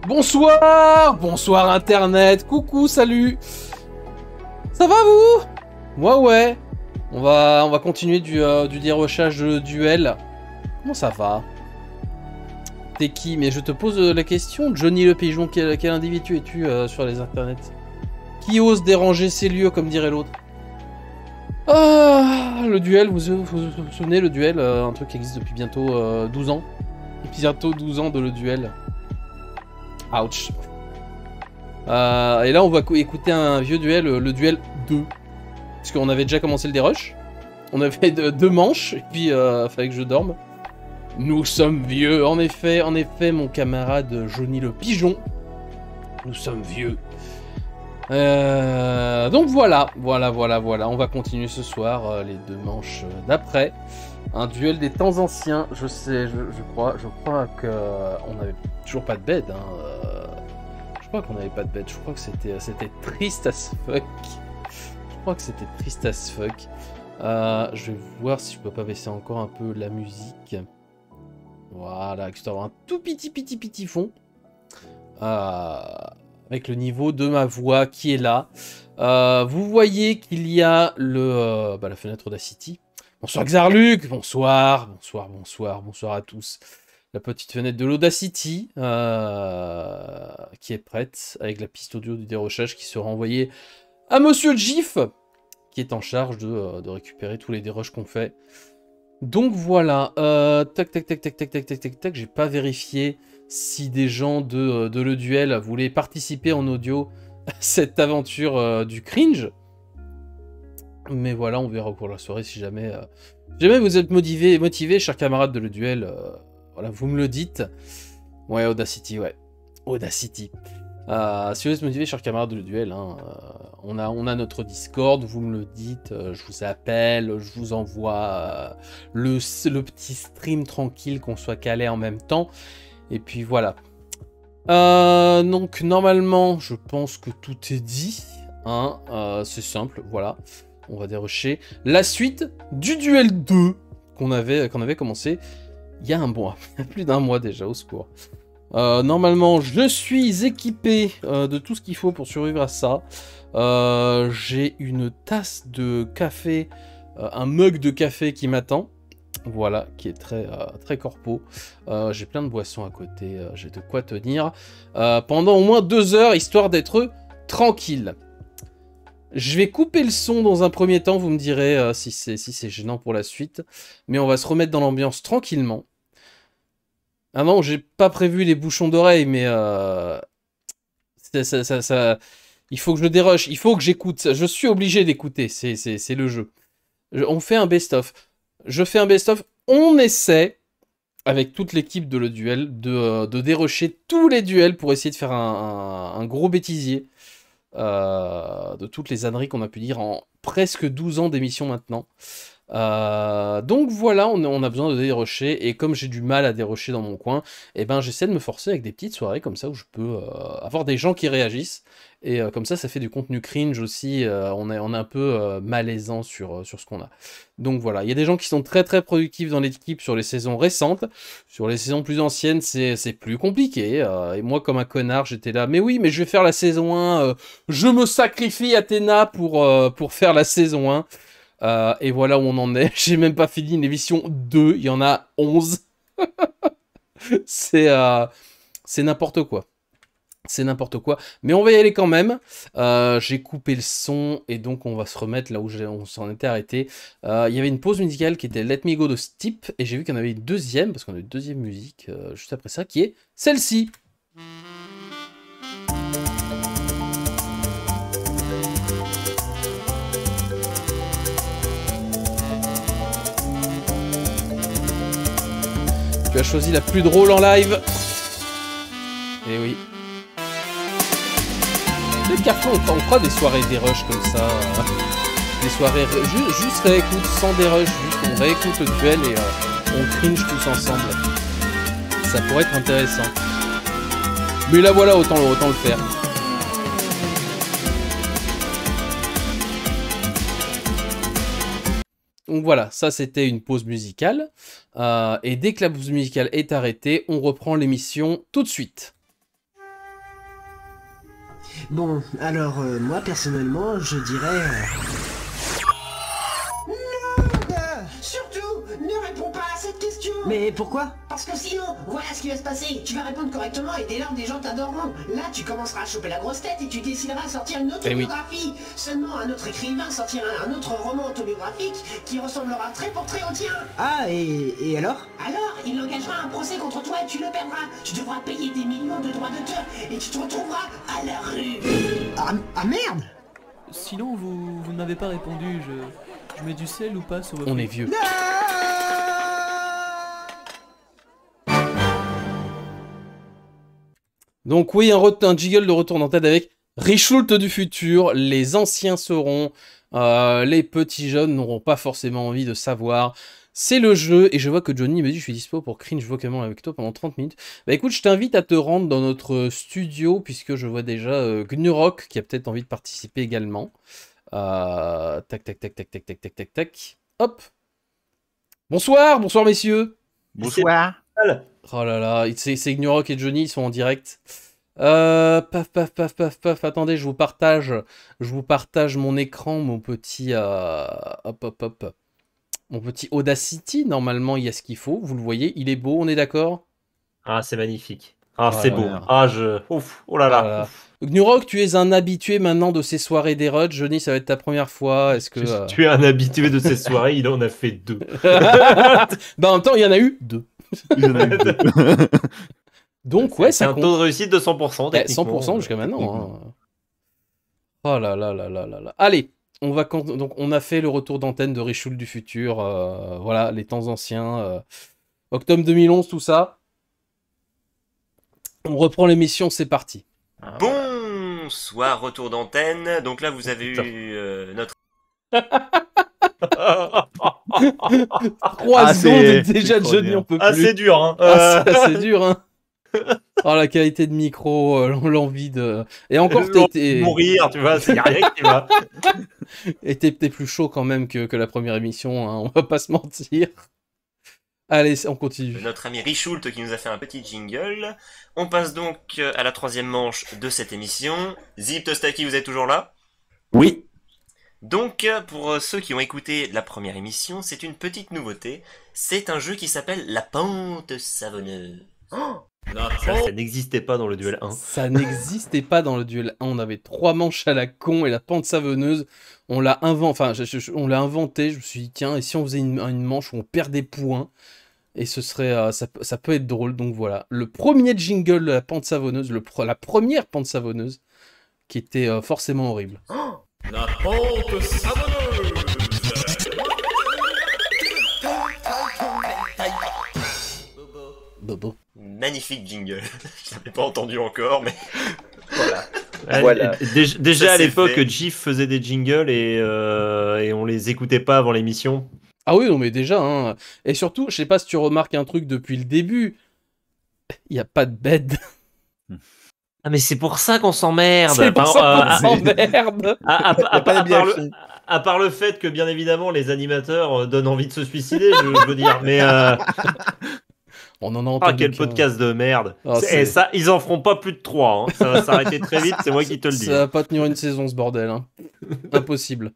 Bonsoir! Bonsoir Internet! Coucou, salut! Ça va vous? Moi ouais. On va continuer du dérochage de duel. Comment ça va? T'es qui? Mais je te pose la question, Johnny le pigeon, quel individu es-tu sur les internets? Qui ose déranger ces lieux, comme dirait l'autre? Ah, le duel, vous vous souvenez, le duel, un truc qui existe depuis bientôt 12 ans. Bientôt 12 ans de le duel. Ouch. Et là, on va écouter un vieux duel, le duel 2. Parce qu'on avait déjà commencé le dérush. On avait deux manches, et puis fallait que je dorme. Nous sommes vieux, en effet, mon camarade Johnny le pigeon. Nous sommes vieux. Donc voilà. On va continuer ce soir les deux manches d'après. Un duel des temps anciens, je sais, je crois qu'on n'avait toujours pas de bed. Je crois qu'on n'avait pas de bed, je crois que c'était triste as fuck. Je vais voir si je peux pas baisser encore un peu la musique. Voilà, histoire d'avoir un tout petit fond. Avec le niveau de ma voix qui est là. Vous voyez qu'il y a la fenêtre d'Audacity. Bonsoir Xarluc, bonsoir à tous. La petite fenêtre de l'Audacity qui est prête avec la piste audio du dérochage qui sera envoyée à Monsieur Gif qui est en charge de récupérer tous les déroches qu'on fait. Donc voilà, tac, j'ai pas vérifié si des gens de le duel voulaient participer en audio à cette aventure du cringe. Mais voilà, on verra pour la soirée si jamais vous êtes motivé, chers camarades de le duel. Voilà, vous me le dites. Ouais, Audacity, ouais. Audacity. Si vous êtes motivé, chers camarades de le duel, on a notre Discord, vous me le dites, je vous appelle, je vous envoie le petit stream tranquille, qu'on soit calé en même temps. Et puis voilà. Donc normalement, je pense que tout est dit. C'est simple, voilà. On va dérusher la suite du duel 2 qu'on avait commencé il y a un mois. Il y a plus d'un mois déjà, au secours. Normalement, je suis équipé de tout ce qu'il faut pour survivre à ça. J'ai une tasse de café, un mug de café qui m'attend. Voilà, qui est très corpo. J'ai plein de boissons à côté, j'ai de quoi tenir pendant au moins 2 heures, histoire d'être tranquille. Je vais couper le son dans un premier temps, vous me direz si c'est gênant pour la suite. Mais on va se remettre dans l'ambiance tranquillement. Ah non, j'ai pas prévu les bouchons d'oreilles, mais il faut que je dérush, il faut que j'écoute. Je suis obligé d'écouter, c'est le jeu. On fait un best-of. Je fais un best-of. On essaie, avec toute l'équipe de le duel, de dérusher tous les duels pour essayer de faire un gros bêtisier. De toutes les âneries qu'on a pu dire en presque 12 ans d'émission maintenant. Donc voilà, on a besoin de dérusher, et comme j'ai du mal à dérusher dans mon coin, et ben j'essaie de me forcer avec des petites soirées comme ça où je peux avoir des gens qui réagissent, et comme ça fait du contenu cringe aussi. On est un peu malaisant sur ce qu'on a. Donc voilà, il y a des gens qui sont très productifs dans l'équipe sur les saisons récentes. Sur les saisons plus anciennes, c'est plus compliqué, et moi comme un connard j'étais là, mais oui, mais je vais faire la saison 1, je me sacrifie Athéna pour faire la saison 1. Et voilà où on en est. J'ai même pas fini l'émission 2, il y en a 11. C'est n'importe quoi. C'est n'importe quoi. Mais on va y aller quand même. J'ai coupé le son, et donc on va se remettre là où on s'en était arrêté. Il y avait une pause musicale qui était Let Me Go de Steep, et j'ai vu qu'il y en avait une deuxième, parce qu'on a une deuxième musique juste après ça, qui est celle-ci. Tu as choisi la plus drôle en live. Et oui. Peut-être qu'après on fera des soirées des rushs comme ça. Des soirées juste réécoute, sans des rushs, juste on réécoute le duel et on cringe tous ensemble. Ça pourrait être intéressant. Mais là voilà, autant le faire. Donc voilà, ça c'était une pause musicale. Et dès que la pause musicale est arrêtée, on reprend l'émission tout de suite. Bon, alors, moi, personnellement, je dirais... Surtout, ne réponds pas à cette question. Mais pourquoi? Parce que sinon, voilà ce qui va se passer. Tu vas répondre correctement et dès lors, des gens t'adoreront. Là, tu commenceras à choper la grosse tête et tu décideras de sortir une autre biographie. Seulement, un autre écrivain sortira un autre roman autobiographique qui ressemblera trait pour trait au tien. Ah, et alors? Alors, il engagera un procès contre toi et tu le perdras. Tu devras payer des millions de droits d'auteur et tu te retrouveras à la rue. Ah merde! Sinon, vous ne m'avez pas répondu. Je mets du sel ou pas sur votre... On est vieux. Donc oui, un jiggle de retour d'antenne avec Richoult du futur. Les anciens sauront, les petits jeunes n'auront pas forcément envie de savoir. C'est le jeu, et je vois que Johnny me dit je suis dispo pour cringe vocalement avec toi pendant 30 minutes. Bah écoute, je t'invite à te rendre dans notre studio, puisque je vois déjà Gnurok qui a peut-être envie de participer également. Tac, tac, tac, tac, tac, tac, tac, tac, tac. Hop. Bonsoir, bonsoir messieurs. Bonsoir. Oh là là, c'est Gnurok et Johnny, ils sont en direct. Paf, paf, paf, paf, paf. Attendez, je vous partage mon écran, mon petit... hop, hop, hop. Mon petit Audacity, normalement, il y a ce qu'il faut. Vous le voyez, il est beau, on est d'accord? Ah, c'est magnifique. Ah, Oh c'est là beau. là. Ah, Ouf, oh là là. Oh là là. Gnurok, tu es un habitué maintenant de ces soirées des ruts. Johnny, ça va être ta première fois. Est-ce que... Tu es un habitué de ces soirées, il en a fait 2. Bah en même temps, il y en a eu 2. Il y en a eu 2. Donc ouais, c'est ça un compte. taux de réussite de 100%. Eh, Techniquement. 100% jusqu'à maintenant. Hein. Oh là là là là là là. Allez, donc on a fait le retour d'antenne de Richoult du futur. Voilà, les temps anciens. Octobre 2011, tout ça. On reprend l'émission, c'est parti. Bonsoir, retour d'antenne. Donc là, vous avez eu notre... 3 secondes et déjà Johnny, on peut plus. C'est dur, hein. C'est dur, hein. Oh, la qualité de micro, l'envie de... Et encore, t'étais... Mourir, tu vois, il n'y a rien qui va. Et t'es plus chaud quand même que la première émission, hein, on va pas se mentir. Allez, on continue. Notre ami Richoult qui nous a fait un petit jingle. On passe donc à la 3e manche de cette émission. Zip Tostaki, vous êtes toujours là? Oui. Donc, pour ceux qui ont écouté la première émission, c'est une petite nouveauté. C'est un jeu qui s'appelle La Pente Savonneuse. Ça n'existait pas dans le duel 1. Ça n'existait pas dans le duel 1. On avait 3 manches à la con et la pente savonneuse, on l'a on l'a inventé. Je me suis dit, tiens, et si on faisait une manche où on perd des points? Et ce serait, ça peut être drôle. Donc voilà, le premier jingle de la pente savonneuse, la première pente savonneuse, qui était forcément horrible. La pente savonneuse. Bobo. Magnifique jingle. Je l'avais pas entendu encore, mais voilà. Voilà. Déjà Ça, à c'est l'époque, fait. Gif faisait des jingles et on les écoutait pas avant l'émission. Ah oui, non mais déjà, hein. Et surtout, je sais pas si tu remarques un truc depuis le début, il n'y a pas de bed. Ah mais c'est pour ça qu'on s'emmerde. C'est pour ça qu'on s'emmerde. À part le fait que bien évidemment les animateurs donnent envie de se suicider, je veux dire, mais on en a entendu. ah quel podcast de merde. Ah, Et ça, ils en feront pas plus de 3. Hein. Ça va s'arrêter très vite, c'est moi qui te le dis. Ça va pas tenir une saison ce bordel. Hein. Impossible.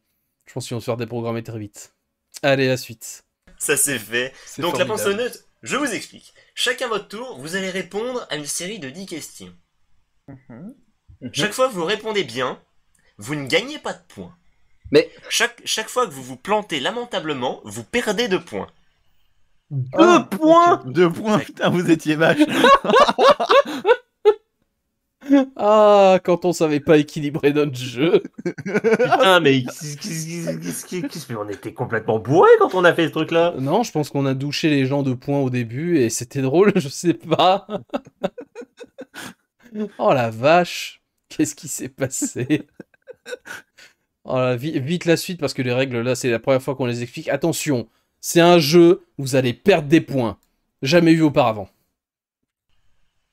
Je pense qu'ils vont se faire déprogrammer très vite. Allez, la suite. Ça c'est fait. C'est Donc la formidable. pente savonneuse, je vous explique. Chacun votre tour, vous allez répondre à une série de 10 questions. Chaque fois que vous répondez bien, vous ne gagnez pas de points. Mais- chaque fois que vous vous plantez lamentablement, vous perdez de points. 2 points. 2 points, putain, vous étiez vache. Ah, quand on savait pas équilibrer notre jeu. Putain, mais on était complètement bourrés quand on a fait ce truc-là. Non, je pense qu'on a douché les gens de points au début et c'était drôle, je sais pas. Oh la vache, qu'est-ce qui s'est passé? Oh là, vite la suite parce que les règles là, c'est la première fois qu'on les explique. Attention, c'est un jeu, vous allez perdre des points. Jamais vu auparavant.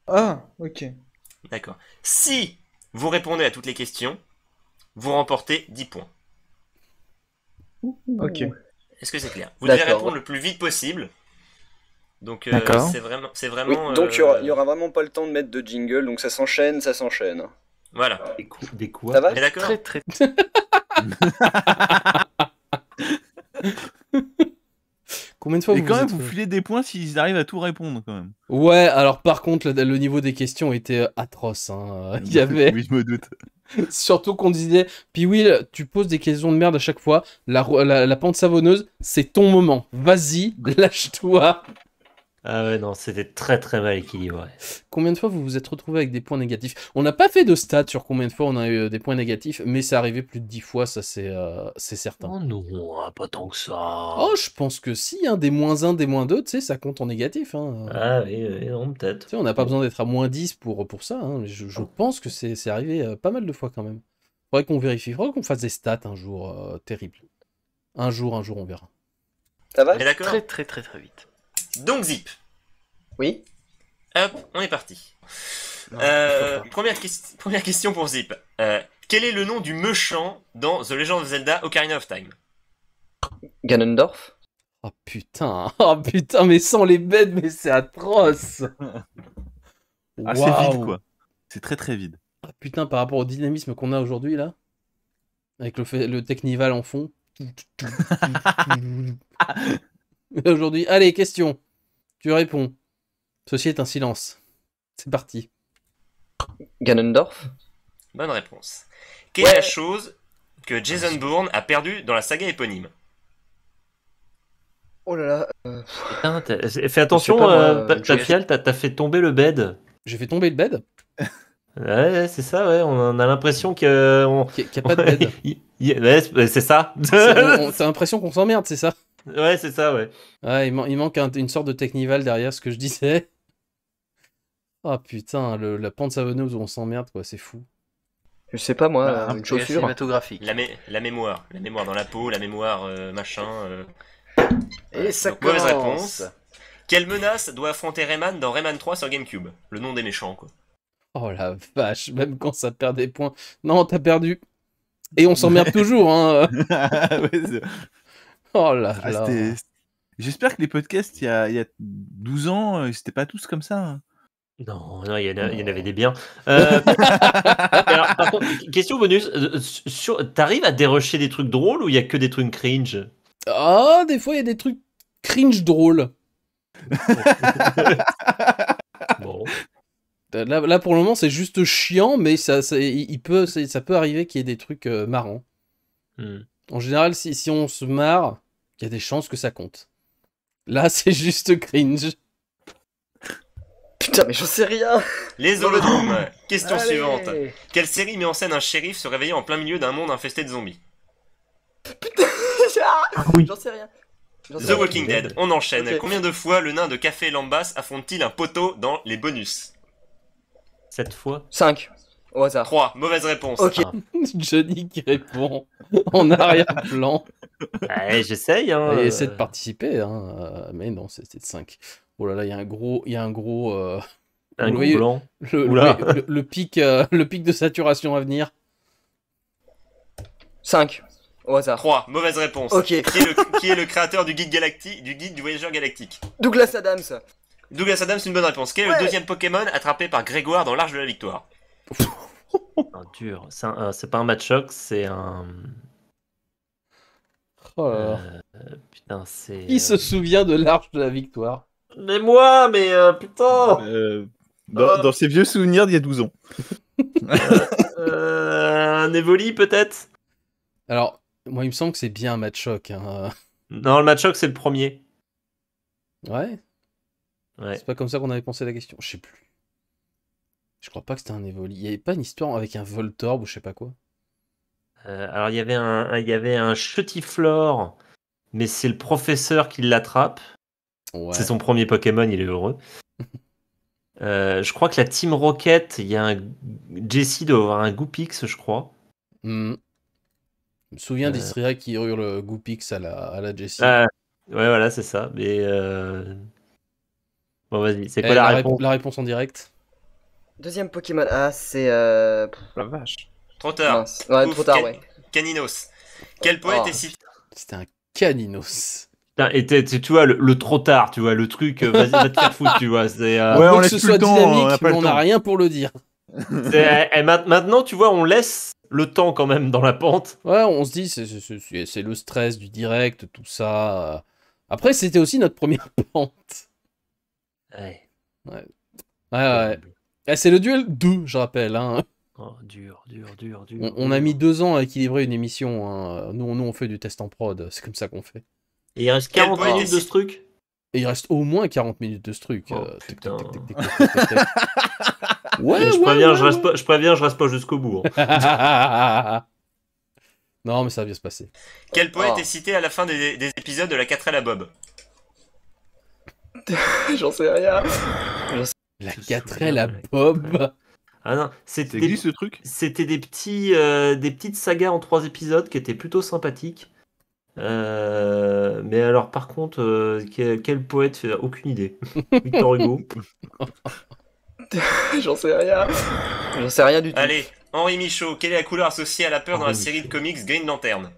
Ah, ok. D'accord. Si vous répondez à toutes les questions, vous remportez 10 points. Ok. Est-ce que c'est clair? Vous devez D'accord. répondre le plus vite possible. Donc D'accord. c'est vraiment Oui, donc il y aura vraiment pas le temps de mettre de jingle, donc ça s'enchaîne, ça s'enchaîne. Voilà. Des quoi? Ça va? On est d'accord? Très très. Combien de fois Et vous quand vous même, êtes- vous filez des points s'ils arrivent à tout répondre, quand même. Ouais, alors par contre, le niveau des questions était atroce. Hein. Il y avait... Oui, je me doute. Surtout qu'on disait, puis oui, tu poses des questions de merde à chaque fois. La pente savonneuse, c'est ton moment. Vas-y, lâche-toi. Ah ouais, non, c'était très très mal équilibré. Combien de fois vous vous êtes retrouvé avec des points négatifs? On n'a pas fait de stats sur combien de fois on a eu des points négatifs, mais c'est arrivé plus de 10 fois, ça c'est certain. Oh non, pas tant que ça. Oh, je pense que si, hein, des -1, des -2, tu sais, ça compte en négatif. Hein. Ah oui, non, peut-être. Tu sais, on n'a pas besoin d'être à -10 pour ça. Hein. Mais je pense que c'est arrivé pas mal de fois quand même. Faudrait qu'on vérifie, faudrait qu'on fasse des stats un jour terrible. Un jour, on verra. Ça va? On est d'accord? Très très très très vite. Donc Zip. Oui. Hop, on est parti. Non, Première question pour Zip. Quel est le nom du méchant dans The Legend of Zelda Ocarina of Time? Ganondorf. Oh putain, mais sans les bêtes, mais c'est atroce. Ah, c'est Waouh. vide, quoi. C'est très très vide. Ah, putain, par rapport au dynamisme qu'on a aujourd'hui, là, avec le Technival en fond. Aujourd'hui, allez, question. Tu réponds. Ceci est un silence. C'est parti. Ganondorf. Bonne réponse. Quelle est la chose que Jason Bourne a perdue dans la saga éponyme? Oh là là. Putain, fais attention, Je sais pas, moi, Papial, t'as fait tomber le bed. J'ai fait tomber le bed. Ouais, c'est ça, ouais. On a l'impression que. Qu'il n'y a pas de bed. Ouais, c'est ça. T'as l'impression qu'on s'emmerde, c'est ça? Ouais, c'est ça, ouais. Ouais, il manque une sorte de Technival derrière ce que je disais. Oh putain, la pente savonneuse où on s'emmerde, quoi, c'est fou. Je sais pas moi, Voilà, une chaussure. Cinématographique. La mémoire dans la peau, la mémoire machin. Et ça Donc, mauvaise commence. réponse. Quelle menace doit affronter Rayman dans Rayman 3 sur GameCube? Le nom des méchants, quoi. Oh la vache, même quand ça perd des points. Non, t'as perdu. Et on s'emmerde toujours, hein. Ouais, c'est- Oh là Ah, là. J'espère que les podcasts, il y a 12 ans, c'était pas tous comme ça. Hein. Non, il y en avait des biens. Alors, par contre, question bonus. T'arrives à dérocher des trucs drôles ou il y a que des trucs cringe? Ah, des fois, il y a des trucs cringe drôles. Bon. Là, pour le moment, c'est juste chiant, mais ça peut arriver qu'il y ait des trucs marrants. En général, si on se marre, il y a des chances que ça compte. Là, c'est juste cringe. Putain, mais j'en sais rien. Les Holodrooms. Question Allez. suivante. Quelle série met en scène un shérif se réveillant en plein milieu d'un monde infesté de zombies? J'en sais rien. The Walking Dead. On enchaîne. Ok. Combien de fois le nain de Café Lambas affronte-t-il un poteau dans les bonus? 7 fois. 5. Au hasard. 3. Mauvaise réponse. Ok. Johnny qui répond en arrière-plan. Ouais, j'essaye. Hein. Il essaie de participer, hein, mais non, c'était 5. Oh là là, il y a un gros... Un vous gros voyez, blanc. le pic de saturation à venir. 5. Au hasard. 3. Mauvaise réponse. Ok. Qui est le créateur du guide galactique, du guide du voyageur galactique? Douglas Adams. Douglas Adams, une bonne réponse. Quel est le deuxième Pokémon attrapé par Grégoire dans l'Arche de la Victoire? Dur. C'est pas un Machoke, c'est un. Oh là là. Putain, c'est. Qui se souvient de l'Arche de la Victoire? Mais moi, mais putain. Dans ses vieux souvenirs d'il y a 12 ans. Un Evoli peut-être. Alors, moi, il me semble que c'est bien un Machoke. Hein. Non, le Machoke c'est le premier. Ouais. Ouais. C'est pas comme ça qu'on avait pensé la question. Je sais plus. Je crois pas que c'était un Evoli. Il y avait pas une histoire avec un Voltorb ou je sais pas quoi. Alors il y avait un Chutiflore, mais c'est le professeur qui l'attrape. Ouais. C'est son premier Pokémon, il est heureux. Je crois que la Team Rocket, il y a un Jessie doit avoir un Goopix, je crois. Je me souviens d'Istria qui hurle Goopix à la Jessie. Ouais, voilà, c'est ça. Mais bon, vas-y, c'est quoi la réponse? La réponse en direct. Deuxième Pokémon. Ah, c'est. La vache. Trop tard. Mince. Ouais, Ouf, trop tard, ouais. Caninos. Quel poète Oh. est cité? C'était un Caninos. Putain, et tu vois, le trop tard, tu vois, le truc, vas-y, va te faire foutre, tu vois. C'est, Ouais, Faut on que laisse ce plus soit le temps, dynamique, on a pas mais le on n'a temps. rien pour le dire. Maintenant, tu vois, on laisse le temps quand même dans la pente. Ouais, on se dit, c'est le stress du direct, tout ça. Après, c'était aussi notre première pente. Ouais. Ouais. Eh, c'est le duel 2, je rappelle. Hein. Oh, dur. On a mis 2 ans à équilibrer une émission. Hein. Nous, on fait du test en prod. C'est comme ça qu'on fait. Et il reste 40 minutes de ce truc. Et il reste au moins 40 minutes de ce truc. Oh, putain. Ouais, je préviens, je reste pas jusqu'au bout. Hein. Non, mais ça va bien se passer. Quel poète est cité à la fin des épisodes de la 4L à Bob? J'en sais rien. La 4L à Bob. Ah non, Ça existe ce truc? c'était des petites sagas en 3 épisodes qui étaient plutôt sympathiques. Mais alors par contre, quel poète, aucune idée. Victor Hugo. J'en sais rien. J'en sais rien du tout. Allez, Henri Michaud, quelle est la couleur associée à la peur dans la Henri série de comics Green Lantern?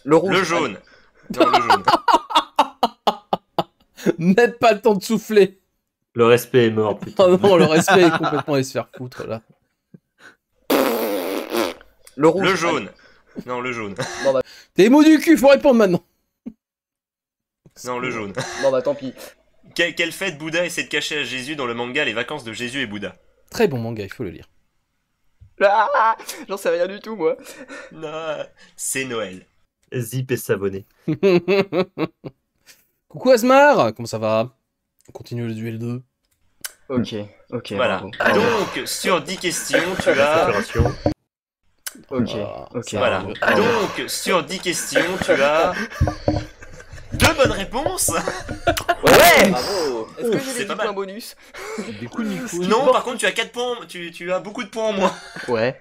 Le rouge. Le jaune. Non, le jaune. Même pas le temps de souffler. Le respect est mort, putain. Oh non, le respect est complètement allé se faire foutre là. Le rouge. Le jaune. Non, le jaune. T'es mou du cul, faut répondre maintenant. Non, le jaune. Bon bah tant pis. Quelle fête Bouddha essaie de cacher à Jésus dans le manga Les vacances de Jésus et Bouddha? Très bon manga, il faut le lire. Ah, j'en sais rien du tout moi. Non, c'est Noël. Zip et savonné. Coucou Asmar, comment ça va? On continue le duel 2. Ok, Voilà. bravo. Donc, sur 10 questions, tu as... Ok, Ah, ok. Voilà. bravo. Donc, sur 10 questions, tu as... 2 bonnes réponses. Ouais. Bravo. Est-ce que C'est j'ai des pas points mal. bonus? Des coups de Nico. Non, par contre, tu as 4 points. Tu as beaucoup de points en moins. Ouais.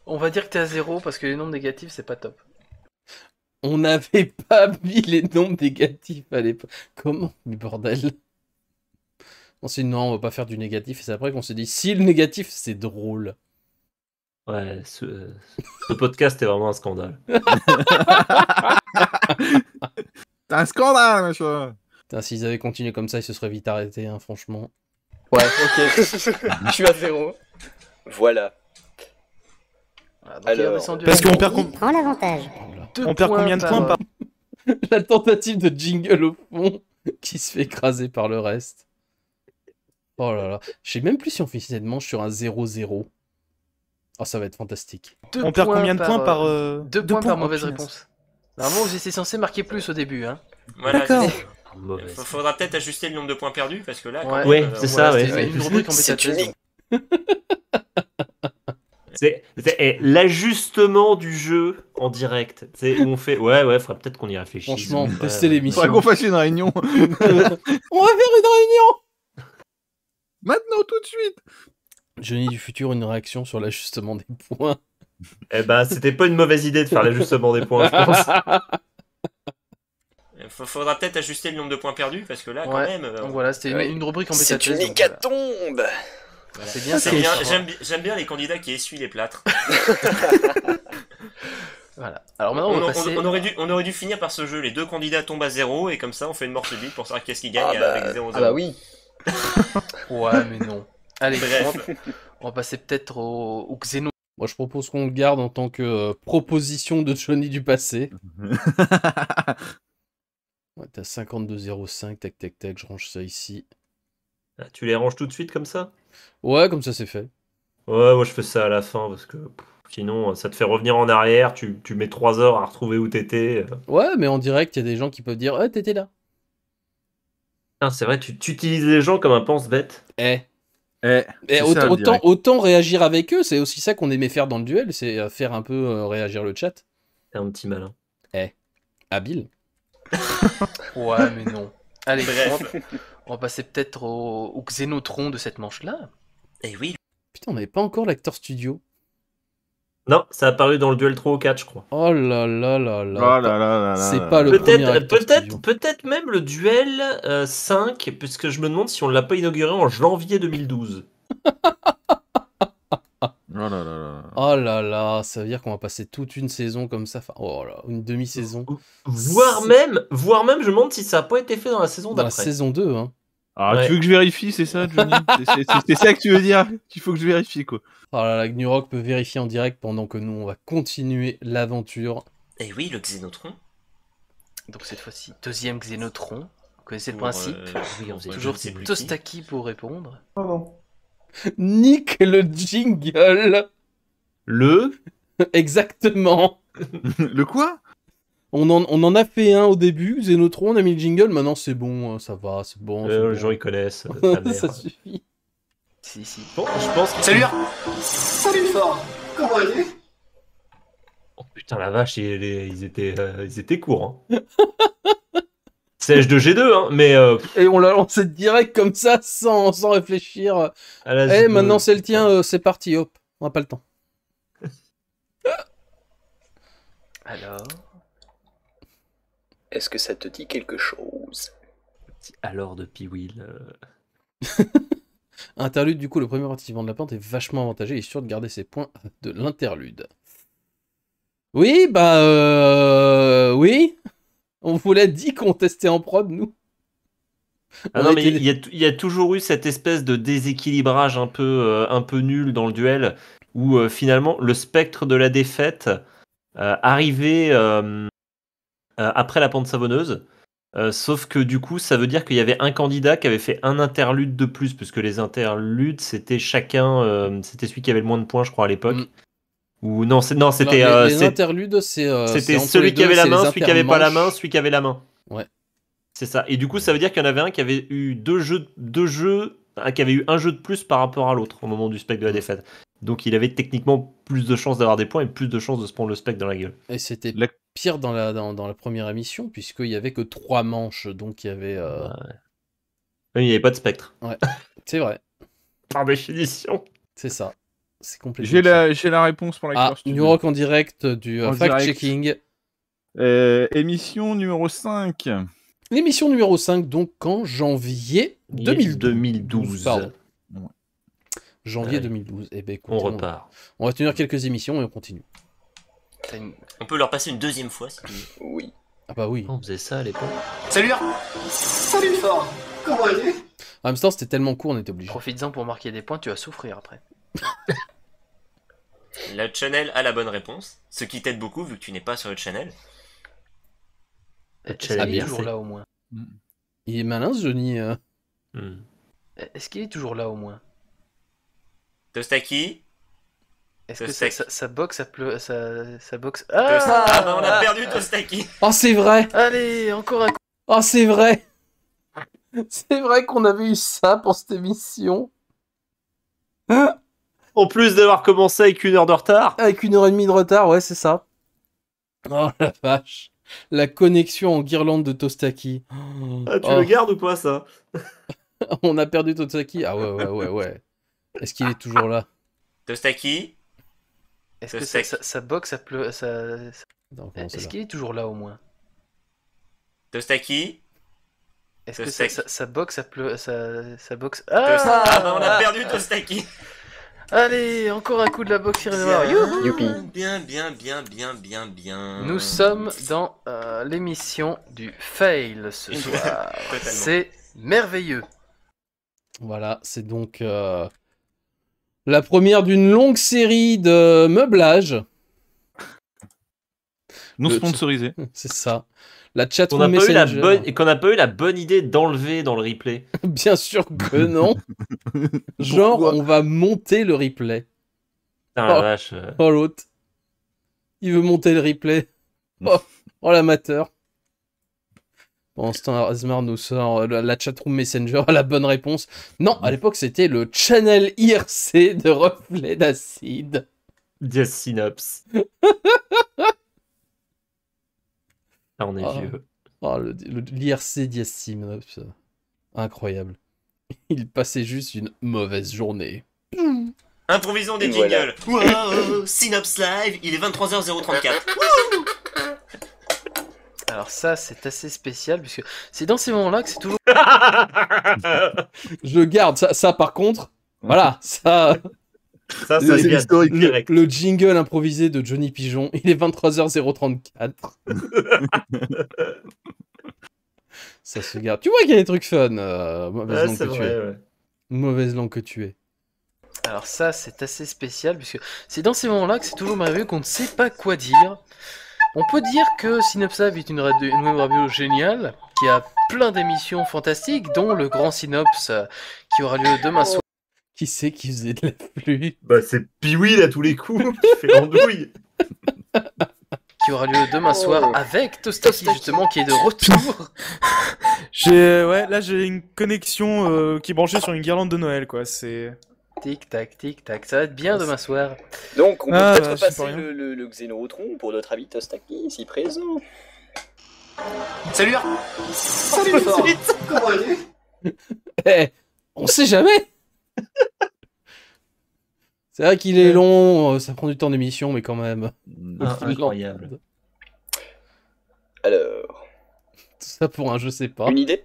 On va dire que t'es à 0 parce que les nombres négatifs, c'est pas top. On n'avait pas mis les nombres négatifs à l'époque. Comment? Mais bordel. On s'est dit non, on va pas faire du négatif. Et c'est après qu'on s'est dit si le négatif c'est drôle. Ouais, ce podcast est vraiment un scandale. C'est un scandale, machin. Putain, s'ils avaient continué comme ça, ils se seraient vite arrêtés, hein, franchement. Ouais, ok. Je suis à 0. Voilà. Voilà, donc il est Alors, redescendu Parce à qu'on perd, Prends l'avantage. deux on perd combien de points par... La tentative de jingle au fond qui se fait écraser par le reste. Oh là là. Je sais même plus si on finit cette manche sur un 0-0. Oh, ça va être fantastique. deux On perd points combien de points par... 2 points par mauvaise oh, punaise. réponse. Normalement, vous étiez censé marquer plus au début, hein. Voilà. D'accord. Mauvaise. Faudra peut-être ajuster le nombre de points perdus, parce que là... quand Ouais, même, Ouais, c'est ça, voilà, ouais. c'était une rubrique en C'est bêta-test. unique. C'est l'ajustement du jeu en direct. C'est où on fait ouais, faudrait peut-être qu'on y réfléchisse. Franchement, Ouais, tester ouais. l'émission. Faudrait qu'on fasse une réunion. On va faire une réunion. Maintenant, tout de suite. Johnny du futur, une réaction sur l'ajustement des points. Eh ben, c'était pas une mauvaise idée de faire l'ajustement des points, je pense. Faudra peut-être ajuster le nombre de points perdus, parce que là, quand Ouais, même... donc voilà, c'était Ouais. une rubrique en C'est bêta-test. une donc voilà. hécatombe. C'est bien, C'est ça. bien, j'aime bien les candidats qui essuient les plâtres. Voilà. Alors maintenant, on va passer... On aurait dû finir par ce jeu. Les 2 candidats tombent à 0 et comme ça on fait une mort subite pour savoir qu'est-ce qui gagne avec 0-0. Ah bah oui. Ouais, mais non. Allez, Bref. on va passer peut-être au Xeno. Moi, je propose qu'on le garde en tant que proposition de Johnny du passé. Ouais, t'as 52,05, tac, tac, tac, je range ça ici. Ah, tu les ranges tout de suite comme ça? Ouais, comme ça, c'est fait. Ouais, moi je fais ça à la fin parce que sinon ça te fait revenir en arrière, tu mets 3 heures à retrouver où t'étais. Ouais, mais en direct, il y a des gens qui peuvent dire « Ah, t'étais là Putain, c'est vrai, tu utilises les gens comme un pense-bête. ». Eh, Eh, c'est ça, le direct. autant réagir avec eux, c'est aussi ça qu'on aimait faire dans le duel, c'est faire un peu réagir le chat. T'es un petit malin. Habile. Ouais, mais non. Allez, Bref. on va passer peut-être au Xénotron de cette manche-là. Et oui. Putain, on n'avait pas encore l'acteur studio. Non, ça a apparu dans le duel 3 ou 4, je crois. Oh là là là Oh là. là là là là. C'est pas le premier acteur studio. Peut-être même le duel 5, puisque je me demande si on l'a pas inauguré en janvier 2012. Oh là là là. Oh là là, ça veut dire qu'on va passer toute une saison comme ça. Enfin, oh là, une demi-saison. Voire même, je me demande si ça a pas été fait dans la saison Dans la d'après. saison 2, hein. Alors, Ouais. tu veux que je vérifie, c'est ça, Johnny? C'est ça que tu veux dire? Qu'il faut que je vérifie, quoi. Oh là là, Gnurok peut vérifier en direct pendant que nous, on va continuer l'aventure. Et oui, le Xénotron. Donc cette fois-ci, deuxième Xénotron. Vous connaissez le Pour, principe oui, on faisait Toujours je ne sais plus qui. Tostaki pour répondre. Nique le jingle. Le Exactement. Le quoi? On en a fait un au début, Xenotron, on a mis le jingle, maintenant c'est bon, ça va, c'est bon. c'est les bon. gens ils connaissent. ta mère. Ça suffit. Si. Bon, je pense que... Salut fort. Comment allez? Oh putain la vache, ils étaient courts. Hein. C'est H2G2, hein, mais Et on l'a lancé direct comme ça, sans réfléchir. à la Eh, zone, maintenant c'est le tien, c'est parti, hop, on n'a pas le temps. Alors, est-ce que ça te dit quelque chose? Alors de Piwil. Interlude, du coup, le premier participant de la plante est vachement avantagé et est sûr de garder ses points de l'interlude. Oui, oui. On vous l'a dit qu'on testait en prod, nous. Ah On non, a mais été- il y a toujours eu cette espèce de déséquilibrage un peu nul dans le duel, où finalement le spectre de la défaite arrivait après la pente savonneuse. Sauf que du coup, ça veut dire qu'il y avait un candidat qui avait fait un interlude de plus, puisque les interludes, c'était chacun, c'était celui qui avait le moins de points, je crois, à l'époque. Mm. Ou non, c'était les interludes, c'est c'était entre celui les qui deux, avait la c'est main, les celui qui avait pas la main, intermanches. celui qui avait la main. Ouais. C'est ça. Et du coup, ça veut dire qu'il y en avait un qui avait eu qui avait eu un jeu de plus par rapport à l'autre au moment du spec de la défaite. Donc il avait techniquement plus de chances d'avoir des points et plus de chances de se prendre le spec dans la gueule. Et c'était La- pire dans la première émission, puisqu'il y avait que 3 manches, donc il y avait... Il n'y avait pas de spectre. C'est vrai, Par définition. c'est ça. C'est complètement J'ai la réponse pour la Ah, question. New Rock en direct du En fact-checking. Émission numéro 5. L'émission numéro 5, donc en janvier 2012. 2012. Pardon. Ouais. Janvier Ouais. 2012. Eh ben, écoute, On repart. on va tenir quelques émissions et on continue. T'as une- On peut leur passer une deuxième fois si tu veux. Oui. Ah bah oui. On faisait ça à l'époque. Salut fort. Comment allez? En même temps, c'était tellement court, on était obligé. Profites-en pour marquer des points, tu vas souffrir après. La channel a la bonne réponse, ce qui t'aide beaucoup vu que tu n'es pas sur le channel. Est-ce Ah, qu'il est bien toujours fait. là au moins? Il est malin, ce Johnny. Hmm. Est-ce qu'il est toujours là au moins? Tostaki. Est-ce que Tostak. ça boxe, ça boxe? Ah bah on a perdu Tostaki. Oh, c'est vrai. Allez, encore un coup. Oh, c'est vrai. C'est vrai qu'on avait eu ça pour cette émission. En plus d'avoir commencé avec 1 heure de retard. Avec 1h30 de retard, ouais, c'est ça. Oh la vache. La connexion en guirlande de Tostaki. Ah, tu Oh, le gardes ou pas ça? on a perdu Tostaki. Ah ouais. Est-ce qu'il est toujours là? Tostaki. Est-ce que Tostak. ça boxe, ça pleut, Attends, comment c'est Est-ce là qu'il est toujours là au moins? Tostaki. Est-ce que Tostak. ça boxe, ça pleut, ça boxe? Ah bah on a perdu Tostaki. Allez, encore un coup de la boxe noire. Youhou. Youpi. Bien. Nous sommes dans l'émission du fail ce soir. Totalement. C'est merveilleux. Voilà, c'est donc la première d'une longue série de meublages. Non Le- sponsorisé. C'est ça. La Qu'on chatroom n'a pas, Messenger. qu'on n'a pas eu la bonne idée d'enlever dans le replay. Bien sûr que non. Genre, Pourquoi on va monter le replay. Putain, la Oh. vache. Oh, l'autre. Il veut monter le replay. Oh l'amateur. Pendant ce temps, Asmar nous sort la chatroom Messenger à la bonne réponse. Non, à l'époque, c'était le channel IRC de Reflet d'Acide. Diasynops. Là, on est Ah. vieux. Oh, l'IRC Diasynops. Incroyable. Il passait juste une mauvaise journée. Improvisons des Voilà. jingles. Wow, Synops Live, il est 23h034. Alors ça, c'est assez spécial puisque c'est dans ces moments-là que c'est toujours Je garde ça par contre. Voilà, ça. Ça C'est est bien historique. direct. Le jingle improvisé de Johnny Pigeon, il est 23h034. Ça se garde. Tu vois qu'il y a des trucs fun, mauvaise Ouais, langue c'est que tu vrai, es. ouais. Mauvaise langue que tu es. Alors ça, c'est assez spécial, puisque c'est dans ces moments-là que c'est toujours merveilleux qu'on ne sait pas quoi dire. On peut dire que Synopsave est une web radio géniale, qui a plein d'émissions fantastiques, dont le Grand Synops, qui aura lieu demain soir. Qui c'est qui faisait de la pluie? Bah, c'est Pee-Wee à tous les coups qui fait l'andouille. Qui aura lieu demain soir avec Tostaki, justement, qui est de retour. Ouais, là j'ai une connexion qui est branchée sur une guirlande de Noël, quoi. C'est. Tic tac, ça va être bien demain soir. Donc, on peut Ah, peut-être bah, c'est passer pas rien. le Xénotron pour notre ami Tostaki, ici présent. Salut Salut Fort. Comment allez? Eh, on sait jamais. C'est vrai qu'il est long, ça prend du temps d'émission, mais quand même. Ah, incroyable. Alors, Tout ça pour un je sais pas. une idée?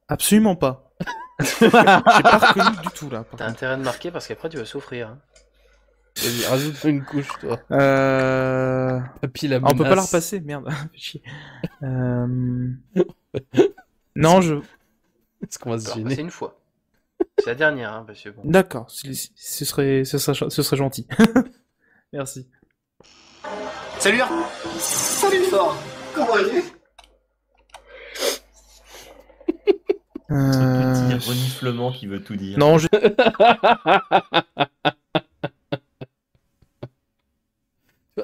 Absolument pas. J'ai pas reconnu du tout là. par T'as contre. intérêt de marquer parce qu'après tu vas souffrir. Hein. Vas-y, rajoute une couche, toi. Papy la Ah, on peut pas la menace. repasser, merde. Fais chier. Non, je. Est-ce qu'on va se Alors, gêner? c'est une fois. C'est la dernière, hein, parce que bon. D'accord, ce serait gentil. Merci. Salut Salut Fort. Comment allez? Ce petit reniflement qui veut tout dire. Non, je...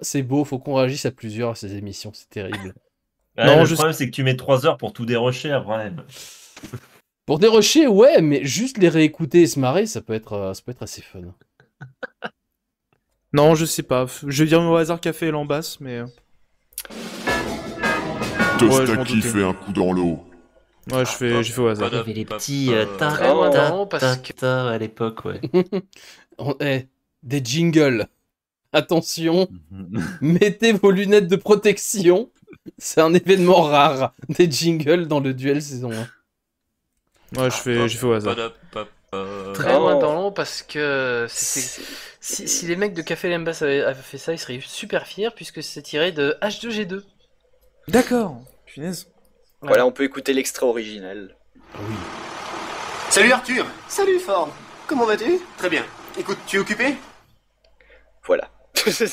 C'est beau, faut qu'on réagisse à plusieurs à ces émissions, c'est terrible. Ouais, Non, le problème, c'est que tu mets 3 heures pour tout dérocher après. Pour dérocher, ouais, mais juste les réécouter et se marrer, ça peut être assez fun. non, je sais pas. Je vais dire au hasard qu'a fait Lambasse, mais. je m'en Tostaki doutais. fait un coup dans l'eau. Ouais, j'ai fait au hasard. Il y avait les petits Très loin dans l'eau, parce que- à l'époque, ouais. Des jingles. Attention, mettez vos lunettes de protection. C'est un événement rare. Des jingles dans le duel saison 1. Ouais, j'ai fait au hasard. Très loin dans l'eau parce que si les mecs de Café Lembas avaient fait ça, ils seraient super fiers puisque c'est tiré de H2G2. D'accord. Punaise. Voilà, on peut écouter l'extrait original. Salut Arthur. Salut Fort. Comment vas-tu? Très bien. Écoute, tu es occupé? Voilà. C'est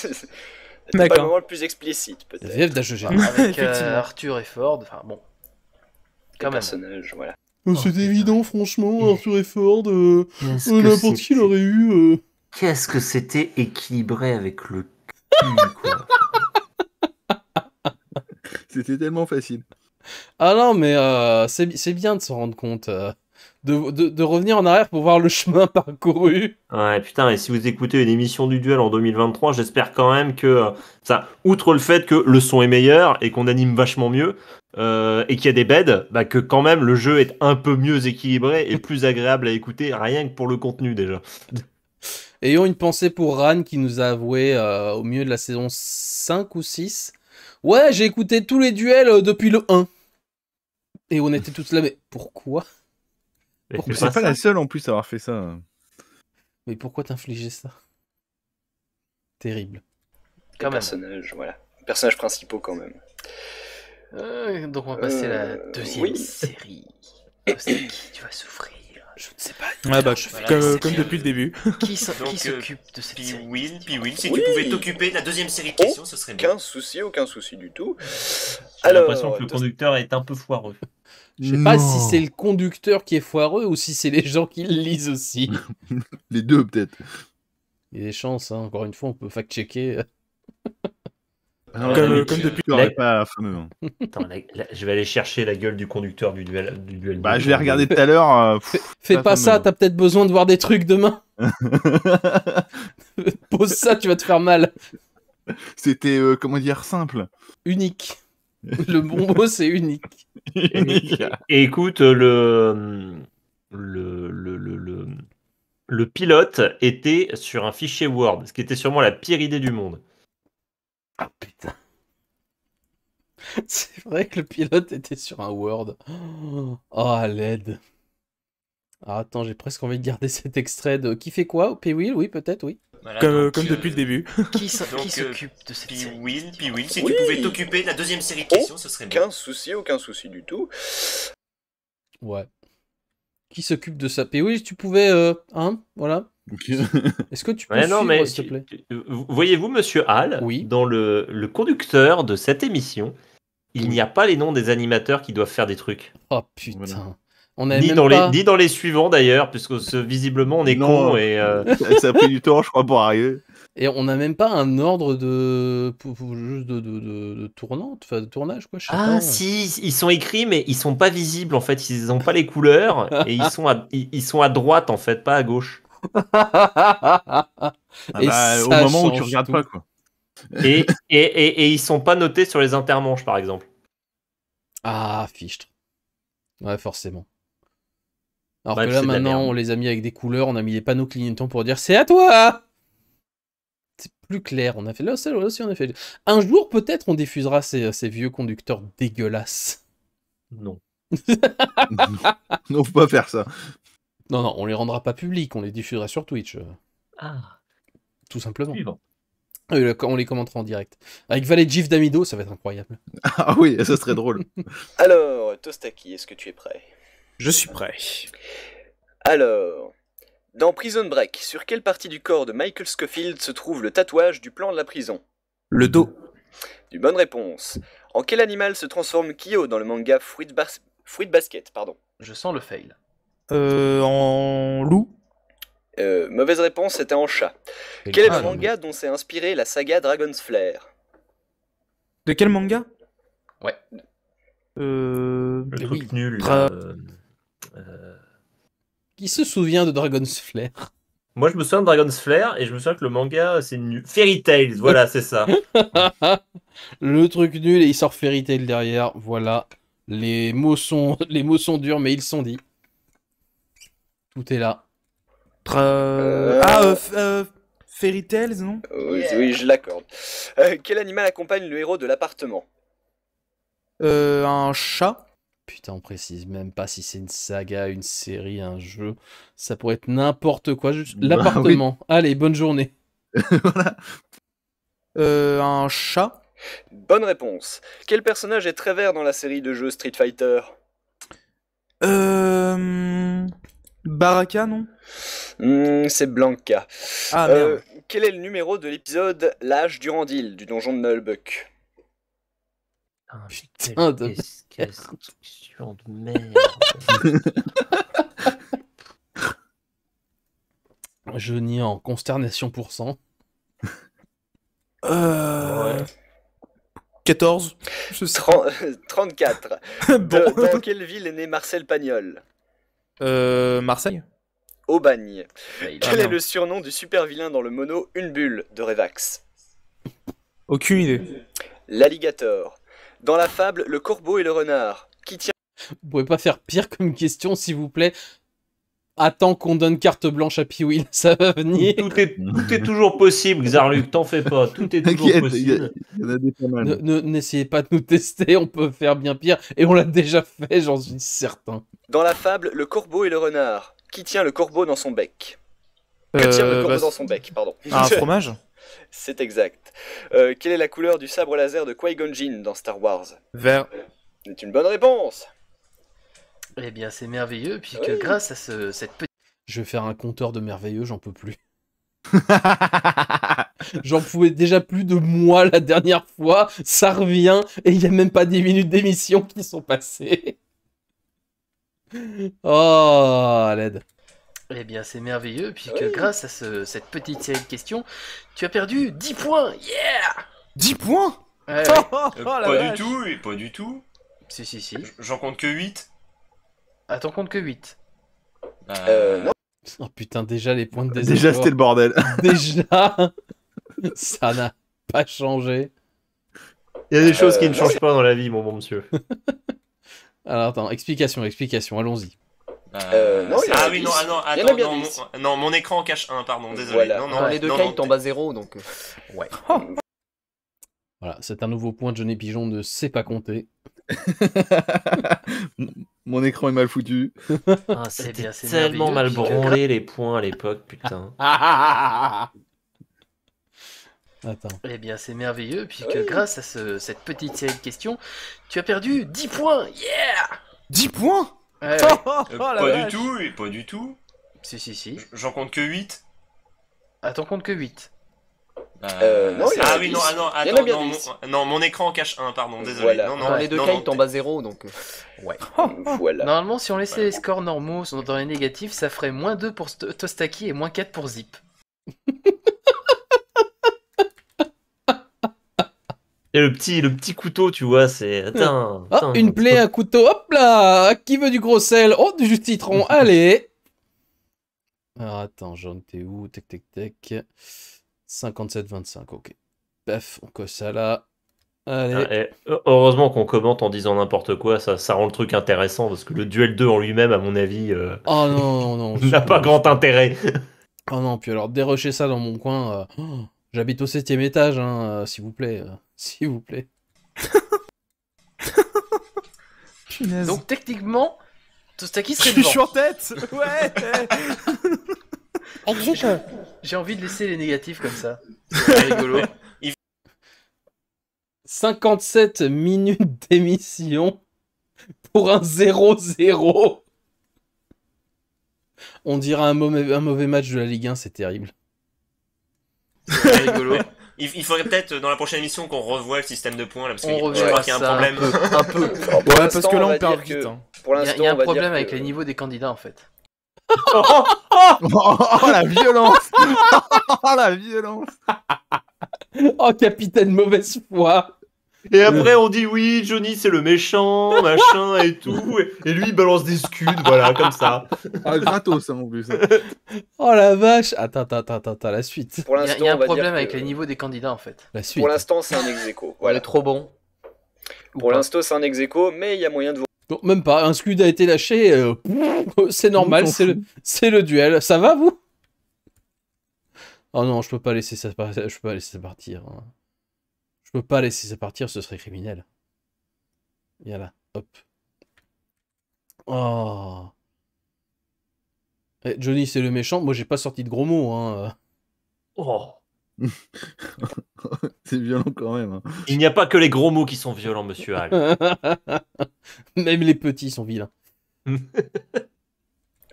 pas D'accord. le moment le plus explicite, C'est peut-être. VF d'HG. Avec Effectivement. Arthur et Ford, enfin bon. Quand Le même. personnage, voilà. C'est évident, franchement, Arthur et Ford, n'importe qui c'était- l'aurait eu. Qu'est-ce que c'était équilibré avec le cul, quoi. C'était tellement facile. Ah non, mais c'est bien de s'en rendre compte. De revenir en arrière pour voir le chemin parcouru. Ouais, putain, et si vous écoutez une émission du duel en 2023, j'espère quand même que, ça, outre le fait que le son est meilleur et qu'on anime vachement mieux, et qu'il y a des beds, bah que quand même le jeu est un peu mieux équilibré et plus agréable à écouter, rien que pour le contenu déjà. Ayons une pensée pour Ran qui nous a avoué au milieu de la saison 5 ou 6. Ouais, j'ai écouté tous les duels depuis le 1. Et on était tous là, mais pourquoi? Mais Pourquoi C'est pas la seule en plus à avoir fait ça. Mais pourquoi t'infliger ça? Terrible. Quand Les même. personnages, voilà. Les personnages principaux, quand même. Donc on va passer à la deuxième oui. série. Tostaki, tu vas souffrir. Je ne sais pas. Ouais, bah, Voilà, comme, c'est comme bien. depuis le début. Qui Donc, s'occupe de cette série? Puis-Will, si Oui. tu pouvais t'occuper de la deuxième série de questions, ce serait bien. Aucun souci du tout. J'ai Alors, l'impression que le conducteur est un peu foireux. Je sais pas si c'est le conducteur qui est foireux ou si c'est les gens qui le lisent aussi. Les deux, peut-être. Il y a des chances, hein. Encore une fois, on peut fact-checker. Ah, Comme le depuis- conducteur est pas fameux. Hein. Attends, je vais aller chercher la gueule du conducteur du duel. Bah, je l'ai regardé tout à l'heure. Fais pas pas ça, fameux. t'as peut-être besoin de voir des trucs demain. Pose ça, tu vas te faire mal. C'était, comment dire, simple. Unique. Le bon mot, c'est unique. Et écoute, le pilote était sur un fichier Word, ce qui était sûrement la pire idée du monde. Ah putain. C'est vrai que le pilote était sur un Word. Oh, l'aide. Ah, attends, j'ai presque envie de garder cet extrait de Qui fait quoi? P-Will, oui, peut-être, oui. Voilà, Comme donc, depuis le début. Qui donc, s'occupe de cette Puis série Will, si Oui. tu pouvais t'occuper de la deuxième série de questions, ce serait bien. Aucun souci du tout. Ouais. Qui s'occupe de ça? Oui, tu pouvais, hein, voilà. Est-ce que tu peux Ouais, non, suivre, mais s'il te plaît? voyez-vous, monsieur Hall, Oui. dans le conducteur de cette émission, il n'y a pas les noms des animateurs qui doivent faire des trucs. Oh putain. Voilà. On avait Ni même dans, pas... ni dans les suivants d'ailleurs, puisque visiblement on est Non. con et. Ça a pris du temps, je crois, pour arriver. Et on n'a même pas un ordre juste de tournante, enfin de tournage, quoi, je sais pas. Ah si, ils sont écrits, mais ils sont pas visibles en fait, ils n'ont pas les couleurs et ils sont à droite en fait, pas à gauche. Et Au ça moment où tu change regardes tout. pas, quoi. Et ils sont pas notés sur les intermanches par exemple. Ah, fichtre. Ouais, forcément. Alors Bref, que là, c'est de la maintenant, merde. on les a mis avec des couleurs, on a mis les panneaux clignotants pour dire c'est à toi! C'est plus clair. On a fait là, ça aussi, on a fait. Un jour, peut-être, on diffusera ces vieux conducteurs dégueulasses. Non. Non, faut pas faire ça. Non, non, on les rendra pas publics, on les diffusera sur Twitch. Ah, Tout simplement. suivant. On les commentera en direct. Avec Valet Gif d'Amido, ça va être incroyable. Ah oui, ça serait drôle. Alors, Tostaki, est-ce que tu es prêt? Je suis prêt. Alors, dans Prison Break, sur quelle partie du corps de Michael Scofield se trouve le tatouage du plan de la prison? Le dos. Du bonne réponse. En quel animal se transforme Kyo dans le manga Fruit Basket, pardon? Je sens le fail. En loup. Mauvaise réponse, c'était en chat. Et Quel est ah, le non, manga dont s'est inspirée la saga Dragon's Flare? De quel manga? Ouais. Le oui. truc nul. Tra- Qui se souvient de Dragon's Flare? Moi je me souviens de Dragon's Flare et je me souviens que le manga c'est nul. Fairy Tail, voilà, c'est ça. Le truc nul et il sort Fairy Tail derrière. Voilà. Les mots sont durs, mais ils sont dits. Tout est là. Fairy Tails, non? Oui, je l'accorde. Quel animal accompagne le héros de l'appartement? Un chat. Putain, on précise même pas si c'est une saga, une série, un jeu. Ça pourrait être n'importe quoi. Juste Bah l'appartement. Allez, bonne journée. Voilà. Un chat. Bonne réponse. Quel personnage est très vert dans la série de jeux Street Fighter? Baraka, non? C'est Blanca. Ah merde. Quel est le numéro de l'épisode L'âge Durandil du donjon de Nullbuck? Putain de Quelle construction de merde. Je nie en consternation pour cent. 14. Je sais. 34. Bon. Dans quelle ville est né Marcel Pagnol? Marseille. Aubagne. Fail. Quel est merde. le surnom du super vilain dans le mono Une Bulle de Revax? Aucune idée. L'alligator. Dans la fable Le corbeau et le renard, qui tient Vous pouvez pas faire pire comme question, s'il vous plaît. Attends qu'on donne carte blanche à Piwil, ça va venir. Tout est toujours possible, Xarluc, t'en fais pas. Tout est toujours T'inquiète, possible. il y en a des pas mal. N'essayez pas de nous tester, on peut faire bien pire. Et on l'a déjà fait, j'en suis certain. dans la fable Le corbeau et le renard, qui tient le corbeau dans son bec? Que tient le corbeau dans son bec, pardon. Un fromage. C'est exact. Quelle est la couleur du sabre laser de Qui-Gon Jinn dans Star Wars? Vert. C'est une bonne réponse. Eh bien, c'est merveilleux, puisque Oui. grâce à cette petite... Je vais faire un compteur de merveilleux, j'en peux plus. J'en pouvais déjà plus de moi la dernière fois, ça revient, et il n'y a même pas 10 minutes d'émission qui sont passées. Oh, à l'aide. Eh bien, c'est merveilleux, puisque grâce à cette petite série de questions, tu as perdu 10 points. Yeah! 10 points. Ouais, ouais. Pas du tout, et pas du tout. Si. J'en compte que 8. Ah, t'en comptes que 8. Non. Oh putain, déjà les points de Déjà, désaccord. c'était le bordel. Déjà, ça n'a pas changé. Il y a des choses qui ne changent pas dans la vie, mon bon monsieur. Alors attends, explication, allons-y. Non, il y en a Ah oui, non, 10. ah non, Il y en a attends, bien non, 10. non, mon écran en cache un, pardon, désolé. Voilà. Non, non, Dans les deux non, cas, non, il tombe à 0, donc... Ouais. Voilà, c'est un nouveau point de Johnny Pigeon ne sait pas compter. Mon écran est mal foutu. Ah, Eh c'était bien, c'est tellement mal merveilleux, puisque branlé les points à l'époque, putain. Attends. Eh bien, c'est merveilleux, puisque grâce à cette petite série de questions, tu as perdu 10 points. Yeah 10 points. Ouais, Pas du tout, et pas du tout. Si. J'en compte que 8. Ah, t'en comptes que 8. Non, il y en a Ah oui, 10. non, Il y en a bien non, 10. non, mon écran en cache 1, pardon, désolé. Voilà. Non, Dans les deux non, cas, non, il tombe à 0, donc... Ouais. Voilà. Normalement, si on laissait les scores normaux dans les négatifs, ça ferait -2 pour Tostaki et -4 pour Zip. Et le petit couteau, tu vois, c'est... Attends, Ah, une plaie, un couteau, hop là. Qui veut du gros sel? Oh, du jus de citron, allez. Alors attends, j'en étais où? Tac. 57-25, ok. Paf, on coche ça là. Allez. Heureusement qu'on commente en disant n'importe quoi, ça rend le truc intéressant, parce que le duel 2 en lui-même, à mon avis, Oh non. n'a pas grand intérêt. Oh non, puis alors dérocher ça dans mon coin. J'habite au 7ème étage, hein, s'il vous plaît. S'il vous plaît. Punaise. Donc techniquement, Tostaki Je serait suis devant. en tête. Ouais. J'ai envie de laisser les négatifs comme ça. C'est rigolo. 57 minutes d'émission pour un 0-0. On dirait un mauvais match de la Ligue 1, c'est terrible. C'est rigolo. Il faudrait peut-être dans la prochaine émission qu'on revoie le système de points là, parce que On je crois revoit qu'il y a un ça problème. Un peu. Alors, pour Ouais, l'instant, parce que là, on va on perd dire vite. que- Hein. Pour Il l'instant, y a on un va problème dire avec que- les niveaux des candidats en fait. Oh, la violence. Oh, la violence. Oh, capitaine mauvaise foi. Et après, on dit oui, Johnny, c'est le méchant, machin et tout. Et lui, il balance des scuds, voilà, comme ça. Ah, gratos, hein, en plus. Oh la vache. Attends, la suite. Pour Il y l'instant, a un on va problème dire avec que- les niveaux des candidats en fait. La suite. Pour l'instant, c'est un ex-aequo. On est Voilà. trop bon. Pour l'instant, c'est un ex-aequo, mais il y a moyen de vous. Non, même pas. Un scud a été lâché. C'est normal, On s'en c'est le duel. Ça va, vous? Oh non, je peux pas laisser ça partir. Je peux pas laisser ça partir. Hein. Je peux pas laisser ça partir, ce serait criminel. Voilà, hop. Oh. Eh, Johnny, c'est le méchant. Moi, j'ai pas sorti de gros mots. Hein. Oh. C'est violent quand même. Hein. Il n'y a pas que les gros mots qui sont violents, monsieur Hall. Même les petits sont vilains.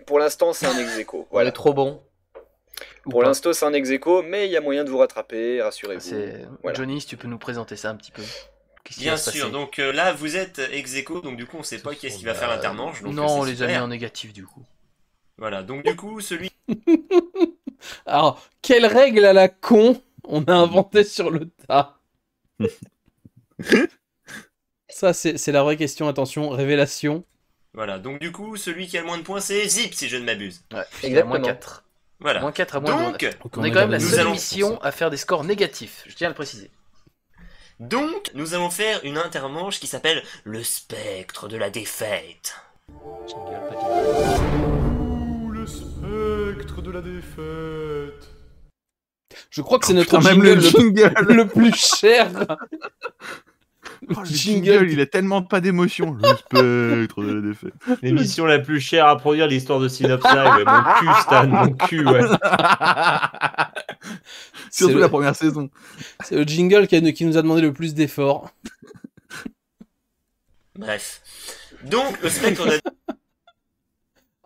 Pour l'instant, c'est un ex-aequo. On est Voilà. trop bon. Pour l'instant, c'est un ex-aequo, mais il y a moyen de vous rattraper, rassurez-vous. C'est Voilà. Johnny, si tu peux nous présenter ça un petit peu. Qu'est-ce qui Bien va se sûr, passer donc là vous êtes ex-aequo, donc du coup on sait pas qui est-ce qui va faire l'intermanche. donc, Non, on c'est les a mis super. en négatif du coup. Voilà, donc du coup celui Alors, quelle règle à la con on a inventé sur le tas? Ça, c'est la vraie question. Attention, révélation. Voilà, donc du coup celui qui a le moins de points c'est Zip si je ne m'abuse. Ouais, il a moins Exactement. 4. Voilà. Moins 4 à moins Donc, 2. On est quand même la nous seule allons- émission à faire des scores négatifs, je tiens à le préciser. donc nous allons faire une intermanche qui s'appelle le spectre de la défaite. Le spectre de la défaite. Je crois que c'est notre Putain, même jingle, le jingle. le plus cher. Oh, le jingle, il a tellement pas d'émotion. Le spectre de la défaite. L'émission la plus chère à produire, l'histoire de Synopsis. Ouais, mon cul, Stan, mon cul, ouais. Surtout le- la première saison. C'est le jingle qui nous a demandé le plus d'efforts. Bref. Donc le spectre de la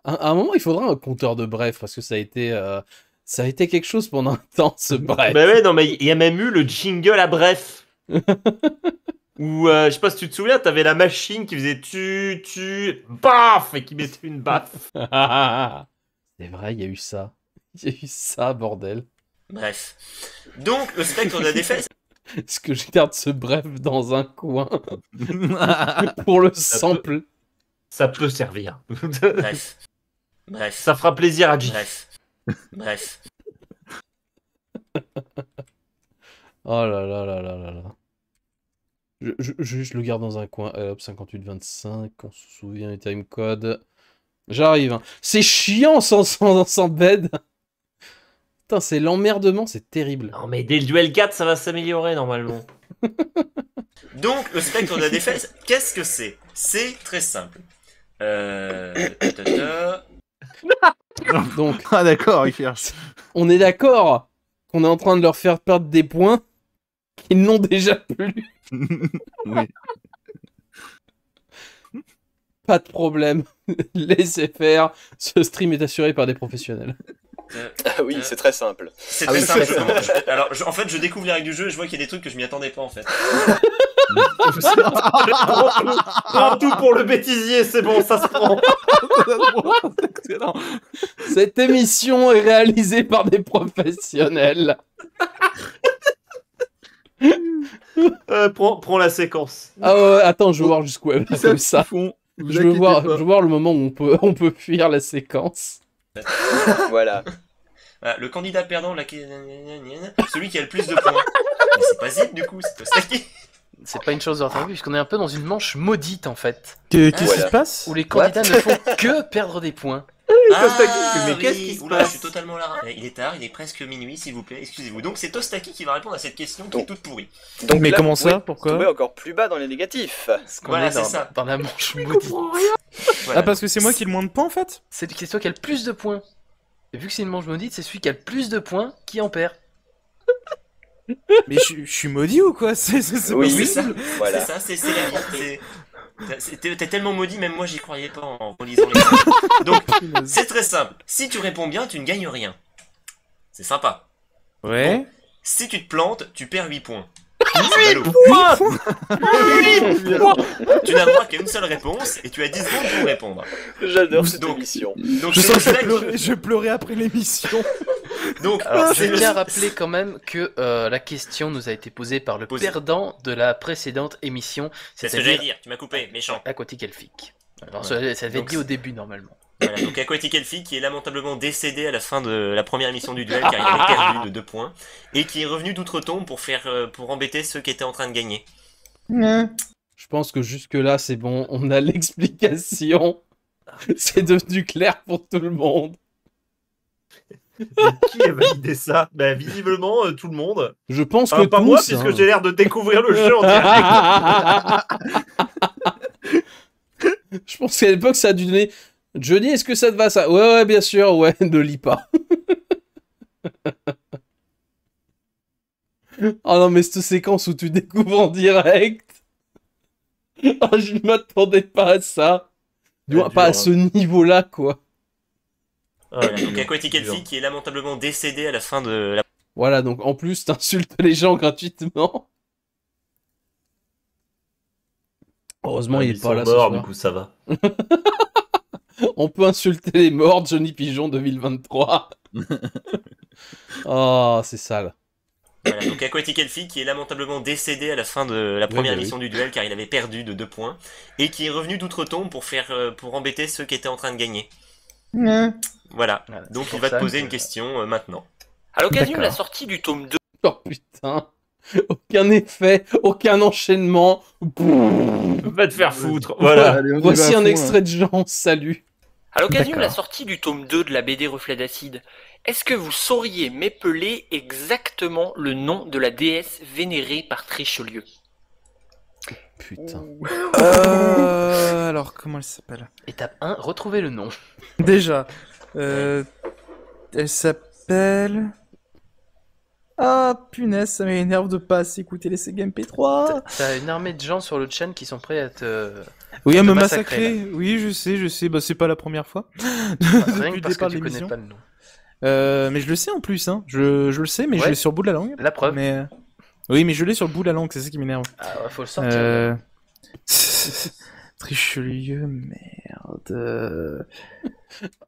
À un moment, il faudra un compteur de bref, parce que ça a été quelque chose pendant un temps, ce bref. Bah ouais, non, mais il y a même eu le jingle à bref. Où, je sais pas si tu te souviens, t'avais la machine qui faisait baf, et qui mettait une baffe. C'est vrai, il y a eu ça. Il y a eu ça, bordel. Bref. Donc le spectre de la défaite Est-ce que je garde ce bref dans un coin pour le sample? Ça peut servir. Bref. Bref. Ça fera plaisir à J. Bref. Bref. Oh là là là là là là. Je le garde dans un coin. Hop, 58-25, on se souvient du timecode. J'arrive. Hein. C'est chiant sans bed. Putain, c'est l'emmerdement, c'est terrible. Non, mais dès le duel 4, ça va s'améliorer normalement. Donc le spectre de la défaite, qu'est-ce que c'est? C'est très simple. Donc, Ah d'accord, il cherche. on est d'accord qu'on est en train de leur faire perdre des points. qu'ils n'ont déjà plus. Oui. Pas de problème. Laissez faire. Ce stream est assuré par des professionnels. Ah oui, c'est très simple. C'est Ah très oui, simple. très simple. Alors, en fait, je découvre les règles du jeu et je vois qu'il y a des trucs que je m'y attendais pas en fait. Prends tout pour le bêtisier, c'est bon, ça se prend. Excellent. Cette émission est réalisée par des professionnels. Prends la séquence. Ah ouais, attends, je veux voir jusqu'où elle va Ils savent comme ce ça. qu'ils font. Vous Je veux inquiétez voir pas. le moment où on peut fuir la séquence. Voilà. Voilà, le candidat perdant, celui qui a le plus de points. Mais c'est pas Zip du coup, c'est Tostaki. C'est pas une chose d'ordre puisqu'on est un peu dans une manche maudite en fait. Qu'est-ce qui Voilà. se passe? Où les candidats ne font que perdre des points. mais qu'est-ce qui se Oula, passe? je suis totalement là. Il est tard, il est presque minuit, s'il vous plaît, excusez-vous. Donc c'est Tostaki qui va répondre à cette question qui est toute pourrie. Donc Mais là, comment vous ça? pouvez Pourquoi? tomber encore plus bas dans les négatifs. Parce qu'on Voilà, est c'est ça. dans la manche maudite. Voilà. Ah, parce que c'est moi qui ai le moins de points en fait? C'est toi qui a le plus de points. Et vu que c'est une manche maudite, c'est celui qui a le plus de points qui en perd. Mais je suis maudit ou quoi? C'est Oui, pas C'est ça, possible. Voilà. c'est ça, c'est la vie. T'es tellement maudit, même moi j'y croyais pas en relisant les trucs. Donc, c'est très simple. Si tu réponds bien, tu ne gagnes rien. C'est sympa. Ouais. Si tu te plantes, tu perds 8 points. Tu n'as le droit qu'à une seule réponse et tu as 10 secondes pour répondre. J'adore cette Donc- émission. Donc, Je c'est sens que là je pleurais après l'émission. Donc, Alors, je c'est tiens à rappeler quand même que la question nous a été posée par le perdant de la précédente émission, C'est ce que j'allais c'est-à-dire dire, tu m'as coupé, méchant. Aquatic Elfic. Alors, Ouais. ça avait Donc, dit au début normalement. Voilà, donc Aquatic Elfie qui est lamentablement décédé à la fin de la première émission du duel car il avait perdu de 2 points et qui est revenu d'outre-tombe pour embêter ceux qui étaient en train de gagner. Je pense que jusque-là, c'est bon. On a l'explication. C'est devenu clair pour tout le monde. Mais qui a validé ça? Ben, visiblement, tout le monde. Je pense Enfin, que pas tous, moi, puisque hein. j'ai l'air de découvrir le jeu en direct. Je pense qu'à l'époque, ça a dû donner... Johnny, est-ce que ça te va, ça? Ouais, bien sûr, ouais, ne lis pas. Oh non, mais cette séquence où tu découvres en direct... Oh, je ne m'attendais pas à ça. Du moins, pas à ce niveau-là, quoi. Voilà, donc Aquatic Elfie qui est lamentablement décédé à la fin de la... Voilà, donc en plus, t'insultes les gens gratuitement. Heureusement, il est pas là ce mort, soir. du coup, ça va. On peut insulter les morts, Johnny Pigeon 2023. Oh, c'est sale. Voilà, donc Aquatic Elfie qui est lamentablement décédé à la fin de la première émission du duel car il avait perdu de 2 points et qui est revenu d'outre-tombe pour embêter ceux qui étaient en train de gagner. Voilà, donc c'est il va pour te ça poser que- une question maintenant. À l'occasion de la D'accord. sortie du tome 2, Oh putain. Aucun effet, aucun enchaînement. Va te faire foutre. Voilà. Allez, on y Voici va à un fond, extrait de Jean, salut. à l'occasion de la D'accord. sortie du tome 2 de la BD Reflet d'Acide, est-ce que vous sauriez m'épeler exactement le nom de la déesse vénérée par Richelieu? Putain. Alors, comment elle s'appelle? Étape 1, retrouver le nom. Déjà, elle s'appelle... Ah, punaise, ça m'énerve de pas assez écouter les Sega MP3. T'as une armée de gens sur le chaîne qui sont prêts à te... Oui, à te me massacrer, massacrer. Oui, je sais, bah c'est pas la première fois. Rien Depuis que parce que départ de tu connais l'émission. pas le nom. Mais je le sais en plus, hein. Je le sais, mais je Ouais. l'ai sur le bout de la langue. La preuve. Mais... Oui, mais je l'ai sur le bout de la langue, c'est ça qui m'énerve. Ah, ouais, faut le sortir. Richelieu, merde.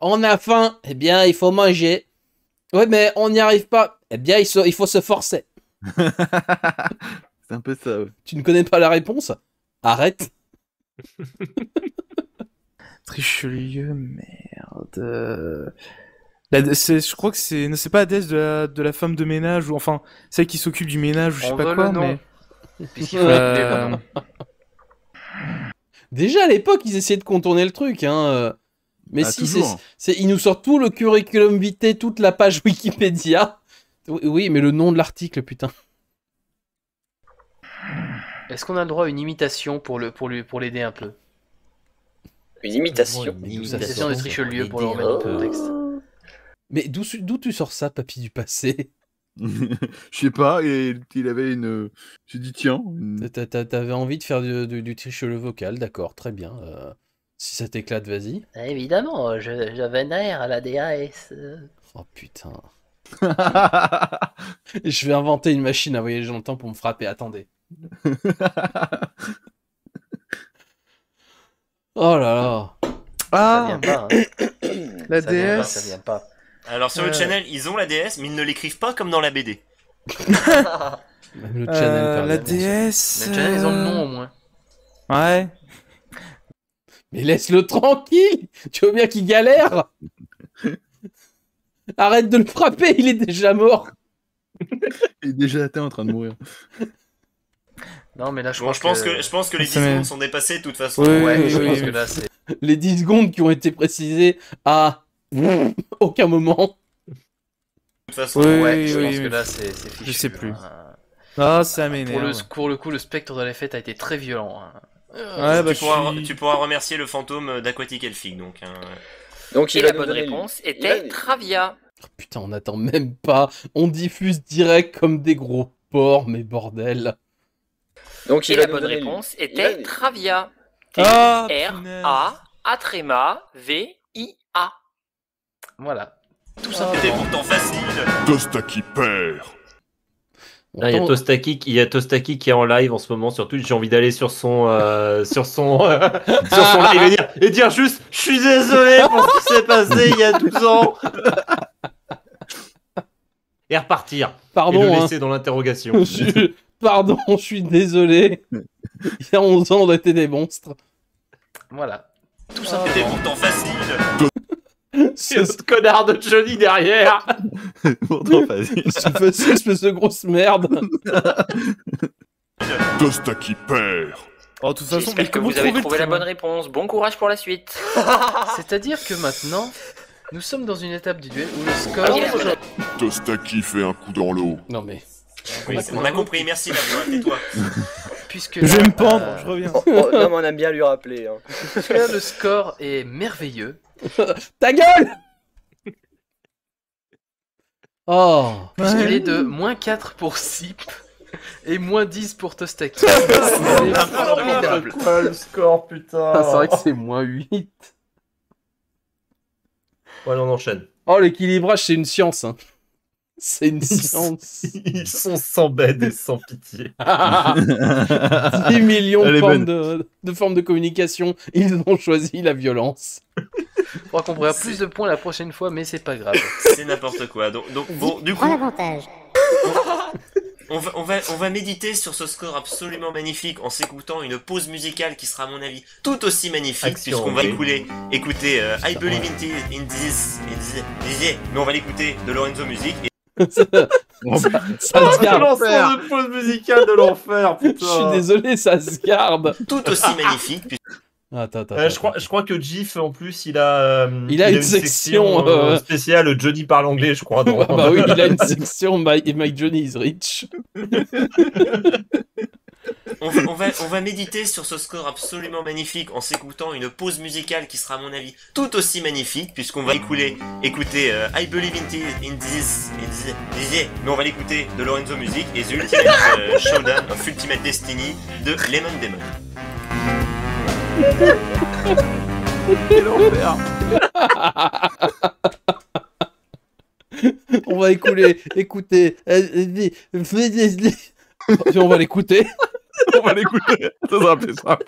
On a faim, eh bien, il faut manger. Ouais, mais on n'y arrive pas. Eh bien, il faut se forcer. C'est un peu ça, ouais. Tu ne connais pas la réponse? Arrête. Richelieu, merde. Je crois que c'est pas la déesse de la femme de ménage, ou enfin, celle qui s'occupe du ménage, ou je sais On pas veut quoi, le nom. mais... Puisqu'il faut écouter le nom. Déjà, à l'époque, ils essayaient de contourner le truc, hein. Mais Ah, si, toujours. ils nous sortent tout le curriculum vitae, toute la page Wikipédia. Oui, mais le nom de l'article, putain. Est-ce qu'on a le droit à une imitation pour l'aider un peu? Une imitation. Mais d'où Une ça imitation sort de Richelieu pour le l'aider remettre dans le un peu. contexte. Mais d'où tu sors ça, papy du passé? Je sais pas, et il avait une... J'ai dit tiens... T'avais envie de faire du triche-le vocal, d'accord, très bien. Si ça t'éclate, vas-y. Évidemment, je vénère la DAS. Oh putain. Je vais inventer une machine à voyager dans le temps pour me frapper, attendez. Oh là là. Ça vient pas, hein. La Ça vient pas, DS. ça vient pas. Alors sur le channel, ils ont la DS, mais ils ne l'écrivent pas comme dans la BD. Même le channel, la DS. Le channel, ils ont le nom au moins. Ouais. Mais laisse-le tranquille. Tu veux bien qu'il galère? Arrête de le frapper, il est déjà mort. Il est déjà atteint en train de mourir. Non, mais là, je Bon, pense je pense que les 10 Ça secondes sont dépassées de toute façon. Oui, Ouais, je oui, pense oui. que là, c'est... Les 10 secondes qui ont été précisées à aucun moment. De toute façon, Oui, Ouais, je oui, pense oui. que là, c'est fichu. Je sais plus. hein. Ah, ça Pour m'énerve. le coup, le spectre de la fête a été très violent. hein. Ouais, bah, tu pourras remercier le fantôme d'Aquatic Elfic, donc. Hein. Donc, Et il la va bonne nous donner réponse il était va- Travia. Oh, putain, on n'attend même pas. On diffuse direct comme des gros porcs, mais bordel. Donc, Et il va la nous bonne donner réponse il était va- Travia. Ah, T-R-A, Atréma, V-I-A. Voilà. Tout C'était simplement. pourtant facile. Dostaki perd. On Là, il y a tend- Tostaki qui est en live en ce moment sur Twitch. J'ai envie d'aller sur son sur son live et dire juste je suis désolé pour ce qui s'est passé il y a 12 ans. Et repartir. Pardon, et le hein. laisser dans l'interrogation. Pardon, je suis désolé. Il y a 11 ans, on était des monstres. Voilà. Tout C'était simplement. pourtant facile. Ce connard de Johnny derrière. Pourtant, vas-y. Ce espèce de grosse merde. Dostaki perd. Oh, de toute façon, mais J'espère que comment vous avez trouver trouvé le la bonne train réponse. Bon courage pour la suite. C'est-à-dire que maintenant, nous sommes dans une étape du duel où le score... Dostaki fait un coup dans l'eau. Non mais... Oui, on a compris, merci la voix, tais-toi. Puisque Je vais là, me pendre, je reviens. Oh, non, mais on aime bien lui rappeler. Hein. là, le score est merveilleux. Ta gueule. Oh. Puisqu'il est de -4 pour Sip et -10 pour Tostaki. C'est formidable. Quoi le score putain. Ah, c'est vrai que c'est -8. Ouais, on enchaîne. Oh, l'équilibrage, c'est une science. Hein. C'est une science. Ils sont sans bête et sans pitié. 10 millions Elle de est formes de formes de communication. Ils ont choisi la violence. Je crois qu'on pourra plus de points la prochaine fois, mais c'est pas grave. C'est n'importe quoi. Donc bon, du coup, on va méditer sur ce score absolument magnifique en s'écoutant une pause musicale qui sera à mon avis tout aussi magnifique Action, puisqu'on va oui. écouter I Believe in This, mais on va l'écouter de Lorenzo Music. Ça se garde. Lancement de pause musicale de l'enfer, Je putain. suis désolé, ça se garde. Tout aussi magnifique. Attends. Je crois que GIF en plus il a une section, spéciale Johnny parle anglais je crois. Ah bah oui, il a une section My Johnny is rich. On va méditer sur ce score absolument magnifique en s'écoutant une pause musicale qui sera à mon avis tout aussi magnifique puisqu'on va écouter I Believe in This, mais on va l'écouter de Lorenzo Music et The Ultimate Showdown of Ultimate Destiny de Lemon Demon. Quel enfer. On va écouter. On va l'écouter. On va l'écouter. Ça sera plus simple.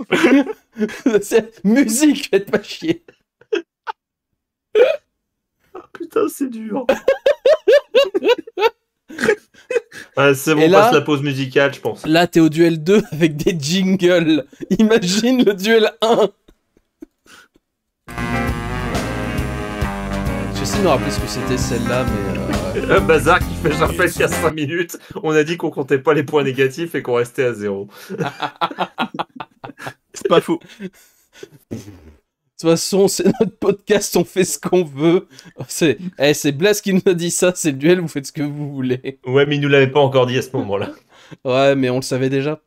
C'est musique, faites pas chier. Putain c'est dur. Ouais, c'est bon, Et on là- passe la pause musicale je pense. Là, t'es au duel 2 avec des jingles. Imagine le duel 1. J'essaie de me rappeler ce que c'était celle-là, mais... Bazar qui fait je rappelle qu'il y a 5 minutes on a dit qu'on comptait pas les points négatifs et qu'on restait à 0. C'est pas faux. De toute façon, c'est notre podcast, on fait ce qu'on veut. C'est Blas qui nous a dit ça, c'est le duel, vous faites ce que vous voulez. Ouais mais il nous l'avait pas encore dit à ce moment-là. Ouais, mais on le savait déjà.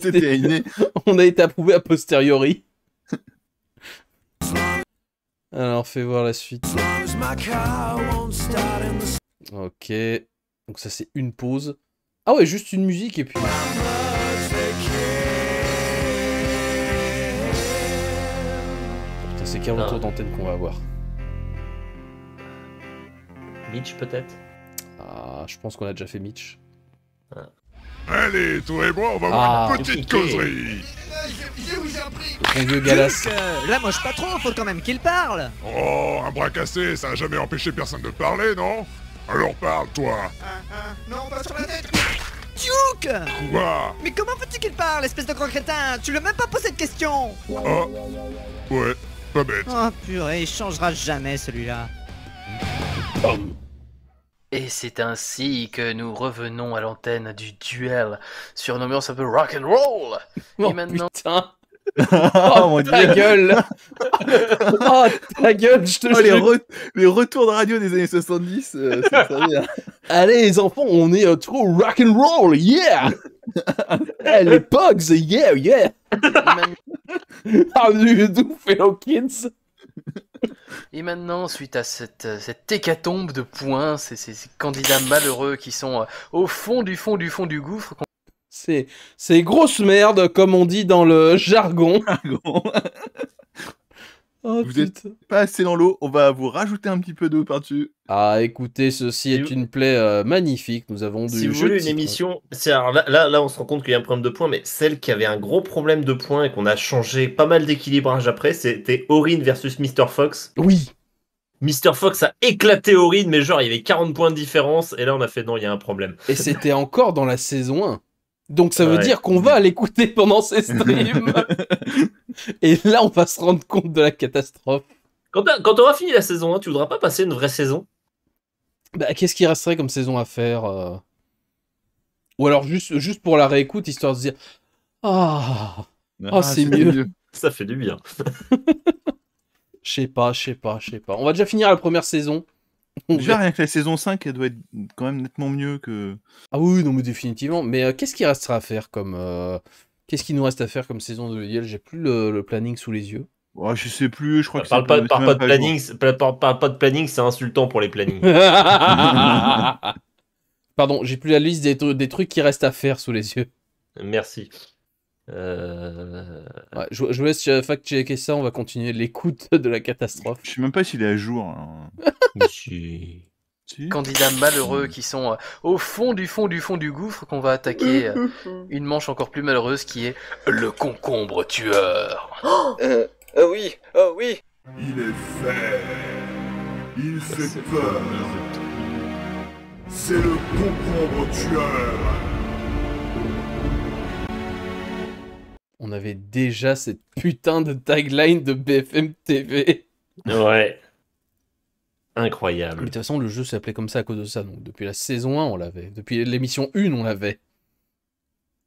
C'était inné. On a été approuvé a posteriori. Alors, fais voir la suite. Ok. Donc ça, c'est une pause. Ah ouais, juste une musique et puis... Putain, c'est quel retour d'antenne qu'on va avoir? Mitch, peut-être? Ah, je pense qu'on a déjà fait Mitch. Ah. Allez, toi et moi, on va avoir une petite causerie. Ton vieux Galas. Là, moche pas trop, faut quand même qu'il parle. Oh, un bras cassé, ça a jamais empêché personne de parler, non? Alors parle, toi. Non, pas sur la tête. Duke! Quoi? Mais comment veux-tu qu'il parle, espèce de gros crétin? Tu lui as même pas posé de question. Oh, ouais, pas bête. Oh purée, il changera jamais celui-là. Et c'est ainsi que nous revenons à l'antenne du duel sur une ambiance un peu rock'n'roll. Oh Et maintenant... putain. Oh mon ta dieu. gueule. Oh ta gueule, je te jure. Les retours de radio des années 70, c'est très bien. Allez les enfants, on est trop rock'n'roll, yeah. Eh, les Pogs, yeah, yeah. How do you do, fellow kids? Et maintenant, suite à cette hécatombe de points, ces candidats malheureux qui sont au fond du gouffre... C'est grosse merde, comme on dit dans le jargon. Oh, vous êtes pas assez dans l'eau, on va vous rajouter un petit peu d'eau par-dessus. Ah, écoutez, ceci est une plaie magnifique. Nous avons du Si vous voulez une émission, alors là, on se rend compte qu'il y a un problème de points, mais celle qui avait un gros problème de points et qu'on a changé pas mal d'équilibrage après, c'était Aurine versus Mr. Fox. Oui. Mr. Fox a éclaté Aurine, mais genre, il y avait 40 points de différence, et là, on a fait non, il y a un problème. Et c'était encore dans la saison 1. Donc ça veut dire qu'on va l'écouter pendant ces streams. Et là, on va se rendre compte de la catastrophe. Quand t'auras fini la saison 1, tu voudras pas passer une vraie saison? Bah, qu'est-ce qui resterait comme saison à faire Ou alors juste pour la réécoute, histoire de se dire c'est mieux. Ça fait du bien. Je sais pas. On va déjà finir la première saison. Déjà, rien que la saison 5, elle doit être quand même nettement mieux que... Ah oui, non mais définitivement. Mais qu'est-ce qui restera à faire comme... Qu'est-ce qui nous reste à faire comme saison de Yel? J'ai plus le planning sous les yeux. Oh, je sais plus, je crois que parle pas de planning, c'est insultant pour les plannings. Pardon, j'ai plus la liste des trucs qui restent à faire sous les yeux. Merci. Ouais, je vous laisse fact-checker ça, on va continuer l'écoute de la catastrophe. Je sais même pas s'il est à jour. Hein. Si. Candidats malheureux qui sont au fond du gouffre qu'on va attaquer une manche encore plus malheureuse qui est le concombre tueur. Oui. Il est fait. Il fait peur. C'est le concombre tueur. On avait déjà cette putain de tagline de BFM TV. Ouais. Incroyable. Mais de toute façon, le jeu s'appelait comme ça à cause de ça. Donc, depuis la saison 1, on l'avait. Depuis l'émission 1, on l'avait.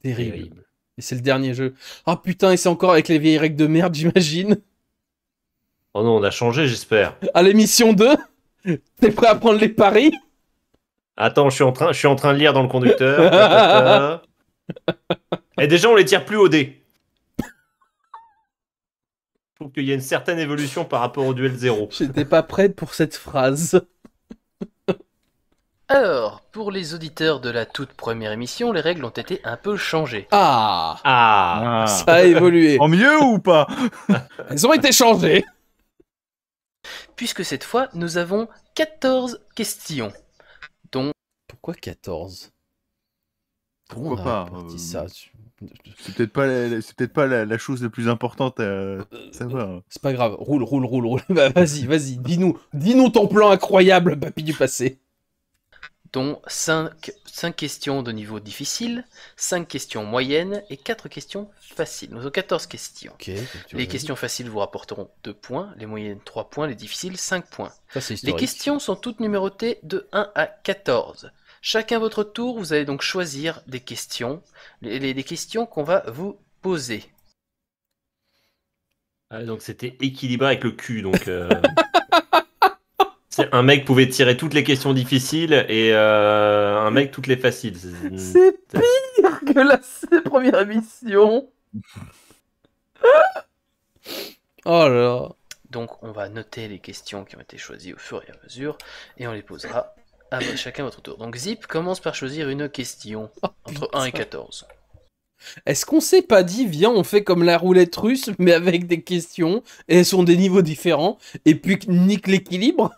Terrible. Et c'est le dernier jeu. Ah putain, et c'est encore avec les vieilles règles de merde, j'imagine. Oh non, on a changé, j'espère. À l'émission 2, t'es prêt à prendre les paris? Attends, je suis en train de lire dans le conducteur. Et déjà, on les tire plus au dé. Je trouve qu'il y a une certaine évolution par rapport au duel 0. J'étais pas prête pour cette phrase. Alors, pour les auditeurs de la toute première émission, les règles ont été un peu changées. Ça a évolué. En mieux ou pas? Elles ont été changées. Puisque cette fois, nous avons 14 questions. Dont... Pourquoi 14? Pourquoi pas ça C'est peut-être pas la chose la plus importante à savoir. C'est pas grave, roule. Bah, vas-y, dis-nous ton plan incroyable, papy du passé. Dont 5 questions de niveau difficile, 5 questions moyennes et 4 questions faciles. Nous avons 14 questions. Okay, les questions faciles vous rapporteront 2 points, les moyennes 3 points, les difficiles 5 points. Ça, c'est les questions sont toutes numérotées de 1 à 14. Chacun à votre tour, vous allez donc choisir des questions, les questions qu'on va vous poser. Ah, donc c'était équilibré avec le cul, donc... Un mec pouvait tirer toutes les questions difficiles et un mec toutes les faciles. C'est pire que la première émission. Oh là là. Donc on va noter les questions qui ont été choisies au fur et à mesure et on les posera chacun votre tour. Donc Zip commence par choisir une question entre 1 et 14. Est-ce qu'on s'est pas dit, viens, on fait comme la roulette russe, mais avec des questions, et elles sont des niveaux différents, et puis nique l'équilibre?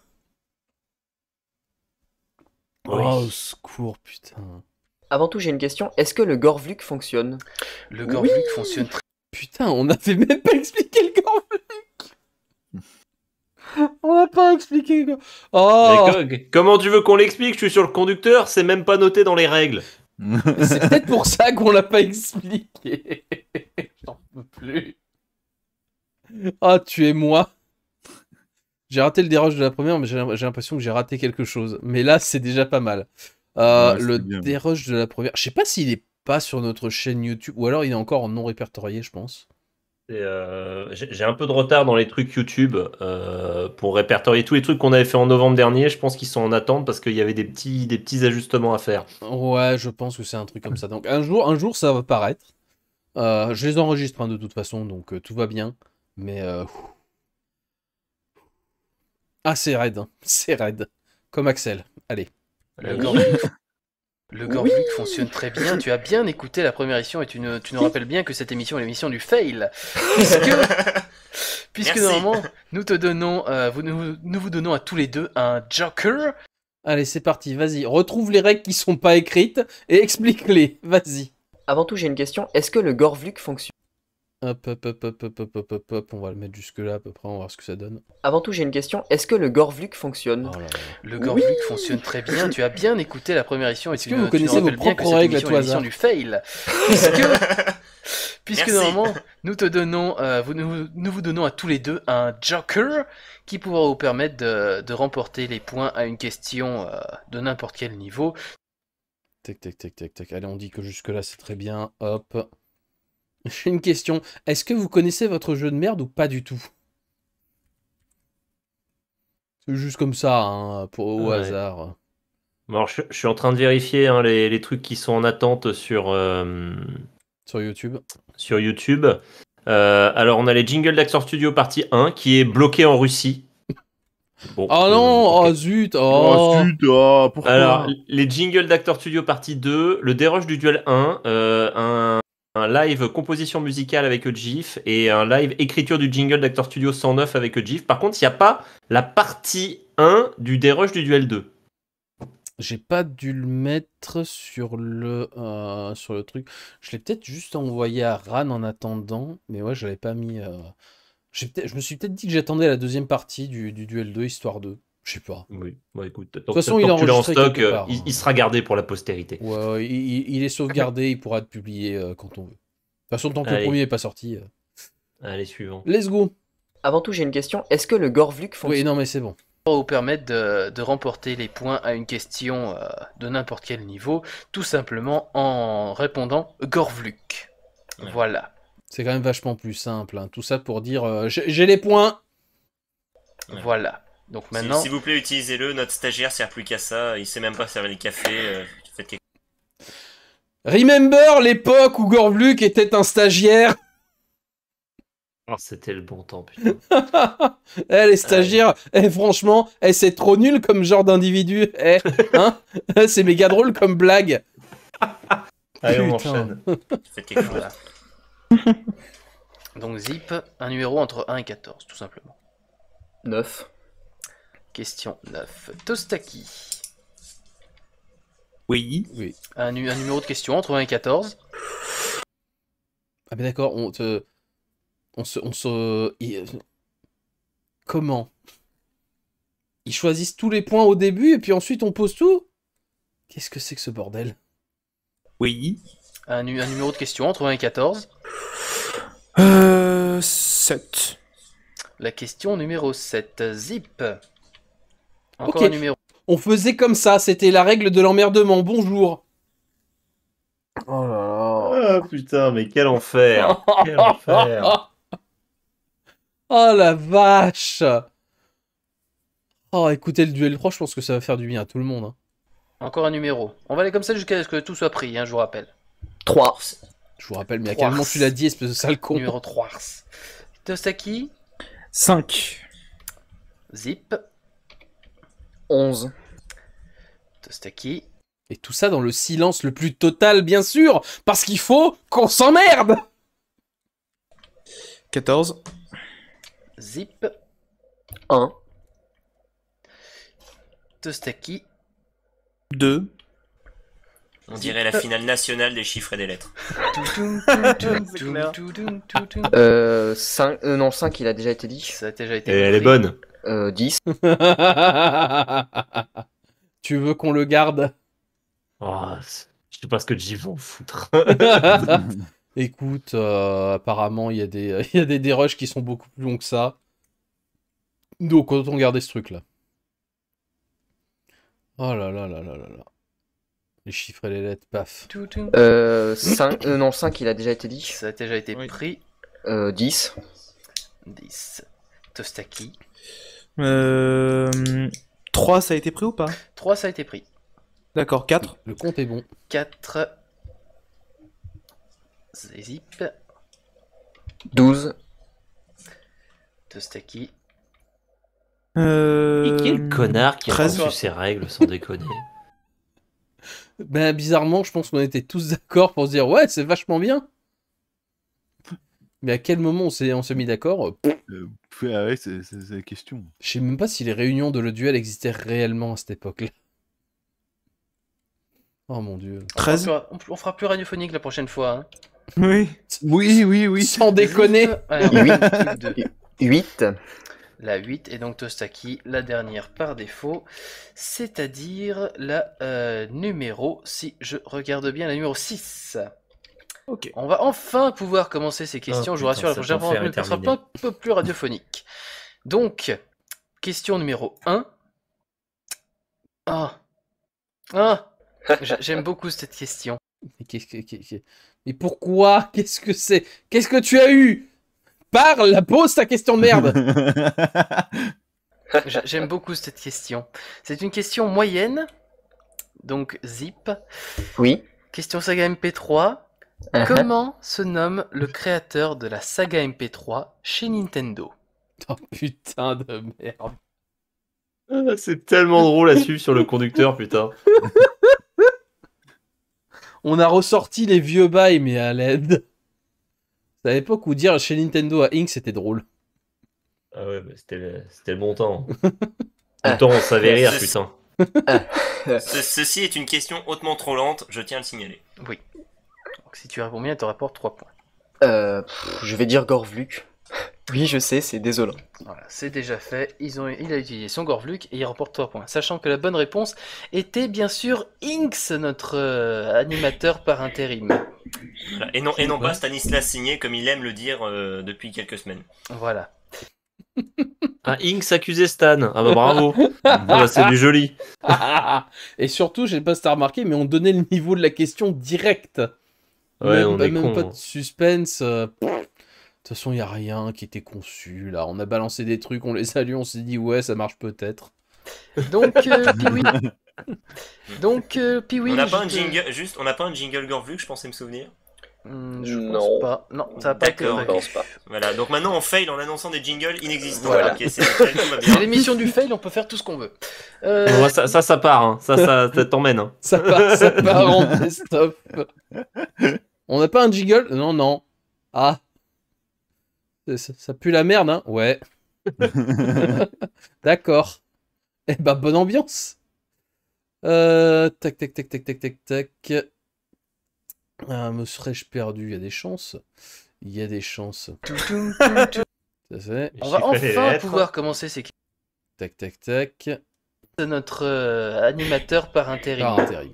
Oui. Oh, au secours, putain. Avant tout, j'ai une question. Est-ce que le Gorvluk fonctionne? Le Gorvluk fonctionne très Putain, on n'avait même pas expliqué le Gorvluk. On n'a pas expliqué. Oh. Comment tu veux qu'on l'explique? Je suis sur le conducteur, c'est même pas noté dans les règles. C'est peut-être pour ça qu'on l'a pas expliqué. J'en peux plus. Ah, tu es moi. J'ai raté le dérush de la première, mais j'ai l'impression que j'ai raté quelque chose. Mais là, c'est déjà pas mal. Le dérush de la première... Je sais pas s'il est pas sur notre chaîne YouTube, ou alors il est encore en non répertorié, je pense. J'ai un peu de retard dans les trucs YouTube pour répertorier tous les trucs qu'on avait fait en novembre dernier. Je pense qu'ils sont en attente parce qu'il y avait des petits ajustements à faire. Ouais, je pense que c'est un truc comme ça. Donc un jour ça va paraître. Je les enregistre de toute façon, donc tout va bien. Mais c'est raide, hein. C'est raide. Comme Axel. Allez. Le Gorvluk fonctionne très bien. Tu as bien écouté la première émission et tu nous rappelles bien que cette émission est l'émission du fail. Puisque normalement, nous te donnons, nous vous donnons à tous les deux un Joker. Allez, c'est parti, vas-y. Retrouve les règles qui sont pas écrites et explique-les. Vas-y. Avant tout, j'ai une question. Est-ce que le Gorvluk fonctionne? Hop, on va le mettre jusque là à peu près, on va voir ce que ça donne. Avant tout, j'ai une question. Est-ce que le Gorvluk fonctionne? Le Gorvluk fonctionne très bien. Tu as bien écouté la première émission et est-ce que vous connaissez vos propres règles à tout hasard? Du fail. Puisque normalement, nous te donnons, nous vous donnons à tous les deux un Joker qui pourra vous permettre de remporter les points à une question de n'importe quel niveau. Tac. Allez, on dit que jusque là c'est très bien. Hop. J'ai une question. Est-ce que vous connaissez votre jeu de merde ou pas du tout? C'est juste comme ça, hein, au hasard. Bon, alors, je suis en train de vérifier les trucs qui sont en attente sur YouTube. Sur YouTube. Alors, on a les jingles d'Actor Studio partie 1 qui est bloqué en Russie. Bon, oh non, oh zut, pourquoi? Alors, les jingles d'Actor Studio partie 2, le dérush du duel 1, un live composition musicale avec GIF et un live écriture du jingle d'Actor Studio 109 avec GIF. Par contre, il n'y a pas la partie 1 du dérush du duel 2. J'ai pas dû le mettre sur le truc. Je l'ai peut-être juste envoyé à Ran en attendant, mais ouais, je l'avais pas mis. Je me suis peut-être dit que j'attendais la deuxième partie du duel 2, histoire 2. Je sais pas. Oui, bon, écoute, de toute façon, il est enregistré en stock, part, il sera gardé pour la postérité. Ouais, il est sauvegardé, il pourra être publié quand on veut. De toute façon, tant que le premier n'est pas sorti. Allez, suivant. Let's go. Avant tout, j'ai une question. Est-ce que le Gorvluk fonctionne? Oui, non, mais c'est bon. Pour vous permettre de remporter les points à une question de n'importe quel niveau, tout simplement en répondant Gorvluk. Ouais. Voilà. C'est quand même vachement plus simple. Hein. Tout ça pour dire j'ai les points. Ouais. Voilà. Donc maintenant. S'il vous plaît, utilisez-le. Notre stagiaire sert plus qu'à ça. Il sait même pas servir les cafés. Faites quelque... Remember l'époque où Gorvluk était un stagiaire. Oh, c'était le bon temps, putain. Les stagiaires, franchement, c'est trop nul comme genre d'individu. Hein c'est méga drôle comme blague. Allez, on enchaîne. Faites quelque chose. Donc Zip, un numéro entre 1 et 14, tout simplement. 9. Question 9. Tostaki. Oui. Un numéro de question entre 1 et 14. Ah mais d'accord, Comment? Ils choisissent tous les points au début et puis ensuite on pose tout? Qu'est-ce que c'est que ce bordel? Oui. Un numéro de question entre 1 et 14. 7. La question numéro 7. Zip. Encore okay. un numéro. On faisait comme ça, c'était la règle de l'emmerdement. Bonjour. Oh là là. Ah putain, mais quel enfer. Quel enfer. Oh la vache. Oh, écoutez le duel 3, je pense que ça va faire du bien à tout le monde. Hein. Encore un numéro. On va aller comme ça jusqu'à ce que tout soit pris, hein, je vous rappelle. 3. Je vous rappelle, mais à quel moment tu l'as dit, espèce de sale con. Numéro 3. Tostaki. 5. Zip. 11. Tostaki. Et tout ça dans le silence le plus total, bien sûr, parce qu'il faut qu'on s'emmerde. 14. Zip. 1. Tostaki. 2. On dirait la finale nationale des chiffres et des lettres. 5. Non, 5, il a déjà été dit. Ça a déjà été Et elle est bonne. 10. Tu veux qu'on le garde? Oh, je sais pas ce que j'y vais en foutre. Écoute, apparemment, il y a des dérushs qui sont beaucoup plus longs que ça. Donc, autant garder ce truc-là. Oh là là là là là là. Les chiffres et les lettres, paf. 5. Non, 5, il a déjà été dit. Ça a déjà été pris. 10. 10. Tostaki. 3, ça a été pris ou pas? 3, ça a été pris. D'accord, 4. Le compte est bon. 4. Zip. 12. Tostaki. Et quel connard qui a 13. reçu ses règles sans déconner. Ben, bizarrement, je pense qu'on était tous d'accord pour se dire ouais, c'est vachement bien. Mais à quel moment on s'est mis d'accord? Ouais, c'est la question. Je sais même pas si les réunions de le duel existaient réellement à cette époque-là. Oh mon dieu. 13. On fera plus radiophonique la prochaine fois. Hein. Oui. Oui. Sans déconner. Allez, 8. La 8 est donc Tostaki, la dernière par défaut, c'est-à-dire la numéro, si je regarde bien, la numéro 6. Ok. On va enfin pouvoir commencer ces questions, Oh, je vous rassure, la cet prochaine fois, enfer on est ne sera terminé. pas un peu plus radiophonique. Donc, question numéro 1. J'aime beaucoup cette question. Mais pourquoi? Qu'est-ce que c'est? Qu'est-ce que tu as eu? Parle, pose ta question de merde. J'aime beaucoup cette question. C'est une question moyenne, donc zip. Oui. Question saga MP3. Comment se nomme le créateur de la saga MP3 chez Nintendo? Oh putain de merde. Ah, c'est tellement drôle à suivre sur le conducteur, putain. On a ressorti les vieux bails, mais à l'aide. C'est à l'époque où dire chez Nintendo à Inc, c'était drôle. Ah ouais, bah c'était le bon temps. Le temps, on savait rire, putain. Ceci est une question hautement trollante, je tiens à le signaler. Oui. Donc, si tu réponds bien, elle te rapporte 3 points. Je vais dire Gorvluk. Oui, je sais, c'est désolant. Voilà, c'est déjà fait. Il a utilisé son Gorvluk et il rapporte 3 points. Sachant que la bonne réponse était bien sûr Inks, notre animateur par intérim. Voilà. Et non pas Stanislas Signé, comme il aime le dire depuis quelques semaines. Voilà. Ah, Inks accusé Stan. Ah bah bravo. Ah bah c'est du joli. Et surtout, je sais pas si t'as remarqué, mais on donnait le niveau de la question direct. Ouais, on est même con, pas hein. de suspense. De toute façon, il n'y a rien qui était conçu, là. On a balancé des trucs, on les a lus, on s'est dit, ouais, ça marche peut-être. Donc, Piwi. Donc, Piwi. On n'a pas un jingle Gorvluk, je pensais me souvenir. Je pense pas. Non, ça n'a pas été D'accord, vrai. ok. Voilà, donc maintenant on fail en annonçant des jingles inexistants. Voilà. Ok, c'est nickel, tout va bien. C'est l'émission du fail, on peut faire tout ce qu'on veut. Ouais, ça part, hein. Ça t'emmène. Hein. Ça part en best-of. On n'a pas un jingle? Non. Ah. Ça pue la merde, hein? Ouais. D'accord. Eh ben, bonne ambiance. Tac. Ah, me serais-je perdu? Il y a des chances. Il y a des chances. Ça fait. On va enfin pouvoir commencer ces questions. Tac. C'est notre animateur par intérim. Voilà.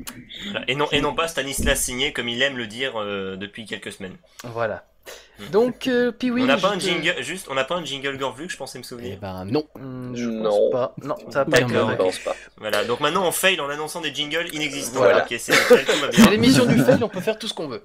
Et non pas Stanislas Signé, comme il aime le dire depuis quelques semaines. Voilà. Donc, Piwi. On n'a pas un jingle Gorvluk, je pensais me souvenir. Eh ben non. Je pense pas. Non, ça n'a pas été D'accord, vrai. Voilà, donc maintenant on fail en annonçant des jingles inexistants. Voilà. Ok, c'est nickel, tout va bien. C'est l'émission du fail, on peut faire tout ce qu'on veut.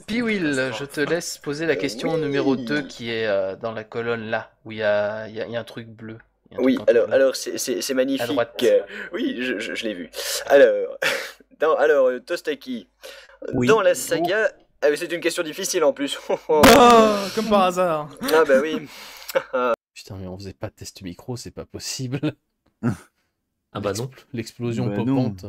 Piwil, je te laisse poser la question numéro 2 qui est dans la colonne là, où il y a un truc bleu. Oui, alors c'est magnifique. À droite. Oui, je l'ai vu. Alors, Tostaki, Oui. dans la saga... Ah, mais c'est une question difficile en plus. Oh, comme par hasard. Ah bah oui. Putain, mais on faisait pas de test micro, c'est pas possible. Ah bah non. L'explosion Bah non. popante.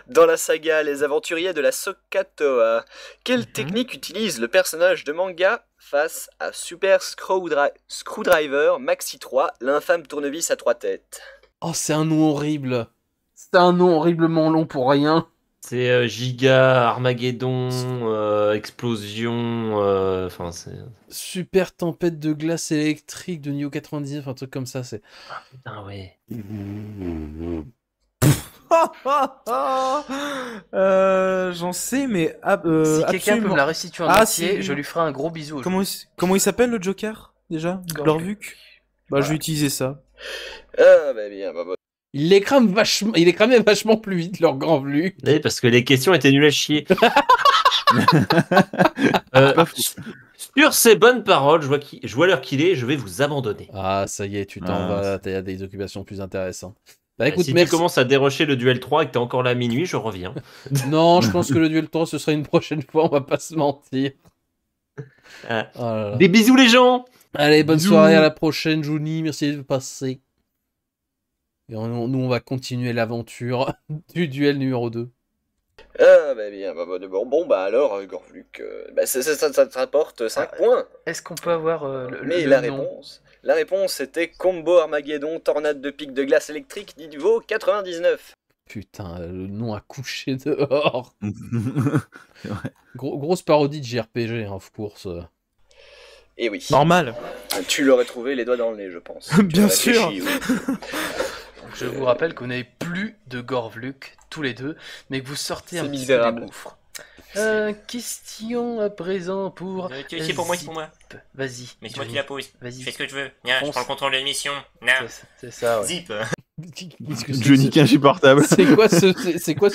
Dans la saga Les Aventuriers de la Soka-Toa, quelle technique utilise le personnage de manga face à Super Screwdriver Maxi 3, l'infâme tournevis à 3 têtes? Oh, c'est un nom horrible. C'est un nom horriblement long pour rien. C'est Giga, Armageddon, Explosion, enfin c'est... Super tempête de glace électrique de Nioh 99, un truc comme ça, c'est... Ah ouais. J'en sais, mais Si quelqu'un peut absolument. me la restituer en Ah, entier, si. je lui ferai un gros bisou. Comment il s'appelle le Joker déjà? Glorvuk. Bah je vais utiliser ça. Ah bah bien, bah, Il les cramait vachement plus vite, leur grand vlu. Oui, parce que les questions étaient nulles à chier. Sur ces bonnes paroles, je vois l'heure qu'il est, je vais vous abandonner. Ah, ça y est, tu t'en vas, t'as des occupations plus intéressantes. Bah écoute, si merci. tu commences à dérocher le duel 3 et que t'es encore là à minuit, je reviens. Non, je pense que le duel 3, ce sera une prochaine fois, on va pas se mentir. Des bisous les gens. Allez, bonne Bisous. soirée, à la prochaine, Johnny, merci de passer. Et nous, on va continuer l'aventure du duel numéro 2. Ah bah bien, bah, bon bah alors Gorvluk, bah, ça te rapporte 5 points. Est-ce qu'on peut avoir Mais le la nom? réponse était Combo Armageddon Tornade de pics de glace électrique niveau 99. Putain, le nom a couché dehors. Grosse parodie de JRPG, hein, of course. Et oui. Normal. Tu l'aurais trouvé les doigts dans le nez, je pense. Bien Tu aurais sûr. réfléchi, oui. Je vous rappelle que vous n'avez plus de Gorvluk, tous les deux, mais que vous sortez un C'est petit misérable. peu des gouffres. Question à présent pour... C'est pour moi, c'est pour moi. Vas-y. Mais c'est moi qui Johnny. la pose. Vas-y. Fais ce que tu veux. Viens, je Fonce. prends le contrôle de l'émission. Non. C'est ça, ouais. Zip. Johnny qui est insupportable. C'est quoi ce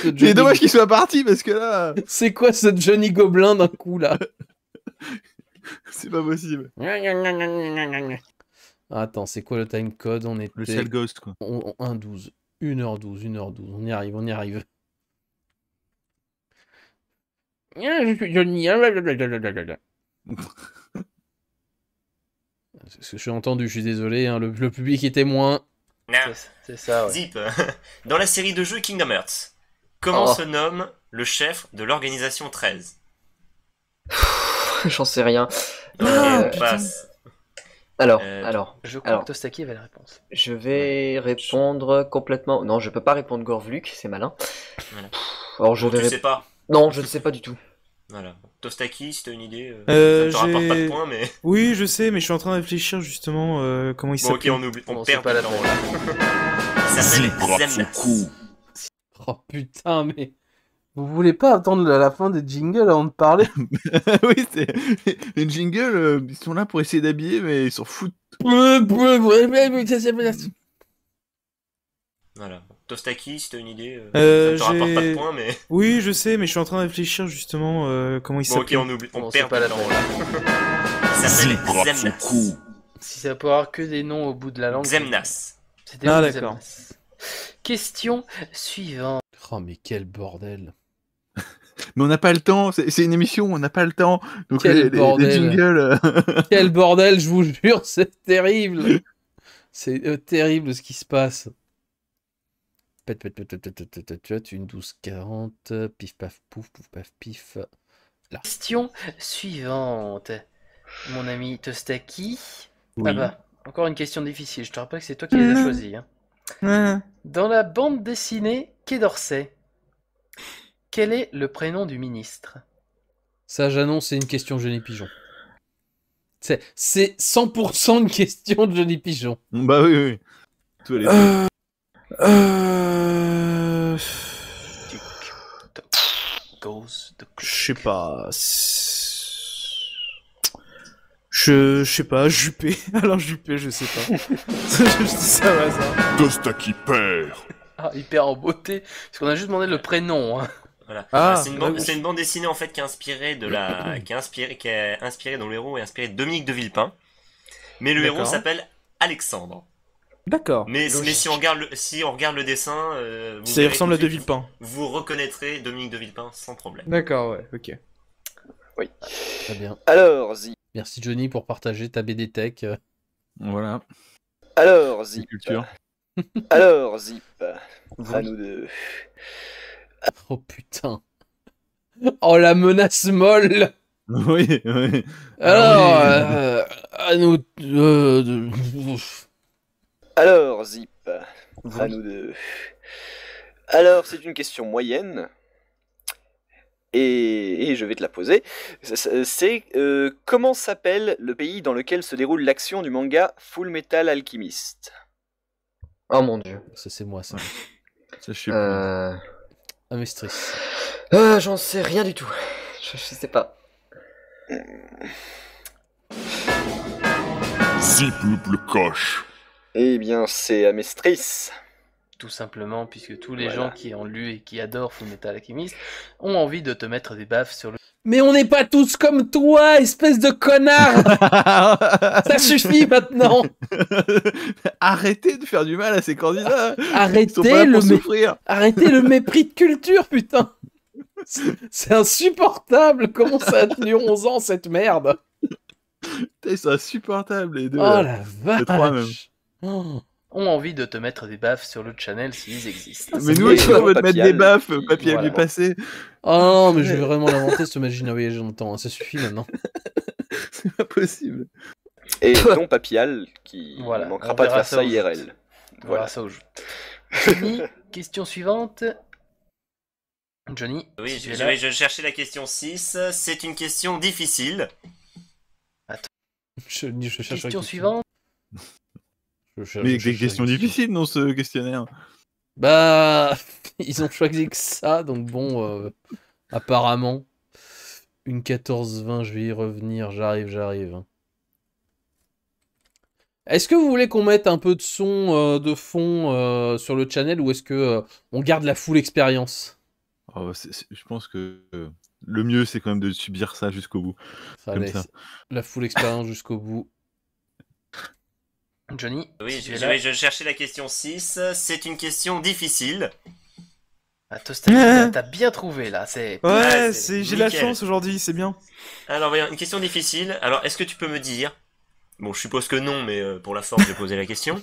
Johnny? C'est dommage qu'il soit parti parce que là. C'est quoi ce Johnny Gobelin d'un coup là? C'est pas possible. Attends, c'est quoi le time code? On était... Le Cell Ghost, quoi. 1h12. 1h12. On y arrive, on y arrive. Je suis Johnny. C'est ce que j'ai entendu, je suis désolé, hein, le public est témoin. Non. C'est ça, ouais. Zip. Dans la série de jeux Kingdom Hearts, comment Oh. se nomme le chef de l'organisation 13? J'en sais rien. Ok, on passe. Alors, Je crois que Tostaki avait la réponse. je vais répondre complètement. Non, je peux pas répondre Gorvluk, c'est malin. Voilà. Alors je Bon, vais. tu sais pas. Non, je ne sais pas du tout. Voilà. Tostaki, si t'as une idée, ça te rapporte pas de points, mais... Oui, je sais, mais je suis en train de réfléchir justement comment il Bon, ok, s'appelle. on oublie, on Bon, perd c'est pas la du temps. peine. Il s'appelle Zemnas. Oh putain, mais... Vous voulez pas attendre la fin des jingles avant de parler? Oui, les jingles, ils sont là pour essayer d'habiller, mais ils s'en foutent. Voilà. Tostaki, si t'as une idée, ça te rapporte pas de points, mais... Oui, je sais, mais je suis en train de réfléchir justement comment il Bon, ok, s'appelle. on oublie, on Bon, perd c'est pas du la temps. peine. Il s'appelle Zemnas. Si ça peut avoir que des noms au bout de la langue. Zemnas. C'était Ah, bon, d'accord. Zemnas. Question suivante. Oh, mais quel bordel. Mais on n'a pas le temps, c'est une émission, on n'a pas le temps. Donc Quel bordel. les jingles. Quel bordel, je vous jure, c'est terrible. C'est terrible ce qui se passe. Une 12-40, pif paf pouf, pouf paf pif. Là. Question suivante. Mon ami Tostaki. Oui. Ah bah, encore une question difficile. Je te rappelle que c'est toi qui les as choisis. Hein. Dans la bande dessinée Quai d'Orsay, quel est le prénom du ministre? Ça, j'annonce, c'est une question Johnny Pigeon. C'est 100% une question de Johnny Pigeon. Bah oui, oui. Tout allait Je sais pas. Je sais pas, Juppé. Alors Juppé, je sais pas. Je dis ça au hasard. Tostaki perd. Ah, hyper en beauté. Parce qu'on a juste demandé le prénom. Hein. Voilà. Ah, c'est une bande dessinée en fait qui est inspirée de la, qui est inspirée dont le héros est inspiré de Dominique de Villepin, mais le héros D'accord. s'appelle Alexandre. D'accord. Mais si on regarde le dessin, vous Ça y verrez ressemble à tout de De suite, Villepin. Vous reconnaîtrez Dominique de Villepin sans problème. D'accord, ouais, ok. Oui. Très bien. Alors, Zip. Merci Johnny pour partager ta BD Tech. Voilà. Alors, Zip. Culture. Alors, Zip, à nous deux. Oh putain. Oh la menace molle. Oui, oui. Alors, oui. à nous... Alors, Zip, à nous deux. Alors, c'est une question moyenne. Et je vais te la poser. C'est comment s'appelle le pays dans lequel se déroule l'action du manga Full Metal Alchemist? Oh mon dieu. Ça, c'est moi, ça. Ça, je sais plus. Amestris. J'en sais rien du tout. Je sais pas. Zip le coche. Eh bien, c'est Amestris. Tout simplement, puisque tous les Voilà. gens qui ont lu et qui adorent Fullmetal Alchemist ont envie de te mettre des baffes sur le... Mais on n'est pas tous comme toi, espèce de connard. Ça suffit maintenant. Arrêtez de faire du mal à ces candidats. Ils sont pas Arrêtez là le, pour souffrir. Arrêtez le mépris de culture, putain. C'est insupportable. Comment ça a tenu 11 ans, cette merde? Putain, ils sont insupportables, les deux. Oh la Les trois, même. vache. Oh. ont envie de te mettre des baffes sur le channel s'ils existent. Mais nous aussi, on veut te mettre des baffes, papier à Voilà. lui passer. Oh non, mais je vais vraiment l'inventer, cette machine à voyager dans le temps. Ça suffit maintenant. C'est pas possible. Et ton Papial, qui Voilà, ne manquera on pas de verra faire ça ça au jeu. IRL. On verra ça au jeu. Johnny, question suivante. Johnny, Oui, si tu es je là. vais chercher la question 6. C'est une question difficile. Je cherche Question suivante. Mais des questions difficiles dans ce questionnaire. Bah, ils ont choisi que ça, donc bon, apparemment, une 14-20, je vais y revenir, j'arrive. Est-ce que vous voulez qu'on mette un peu de son de fond sur le channel ou est-ce que on garde la full expérience? Oh, je pense que le mieux, c'est quand même de subir ça jusqu'au bout. Allez, Comme ça. la full expérience jusqu'au bout. Johnny, Oui, si tu es je là. vais chercher la question 6. C'est une question difficile. Ah, Tosta, t'as bien trouvé là. C'est... Ouais, c'est j'ai la nickel. chance aujourd'hui, c'est bien. Alors, voyons, une question difficile. Alors, est-ce que tu peux me dire... Bon, je suppose que non, mais pour la forme, je vais poser la question.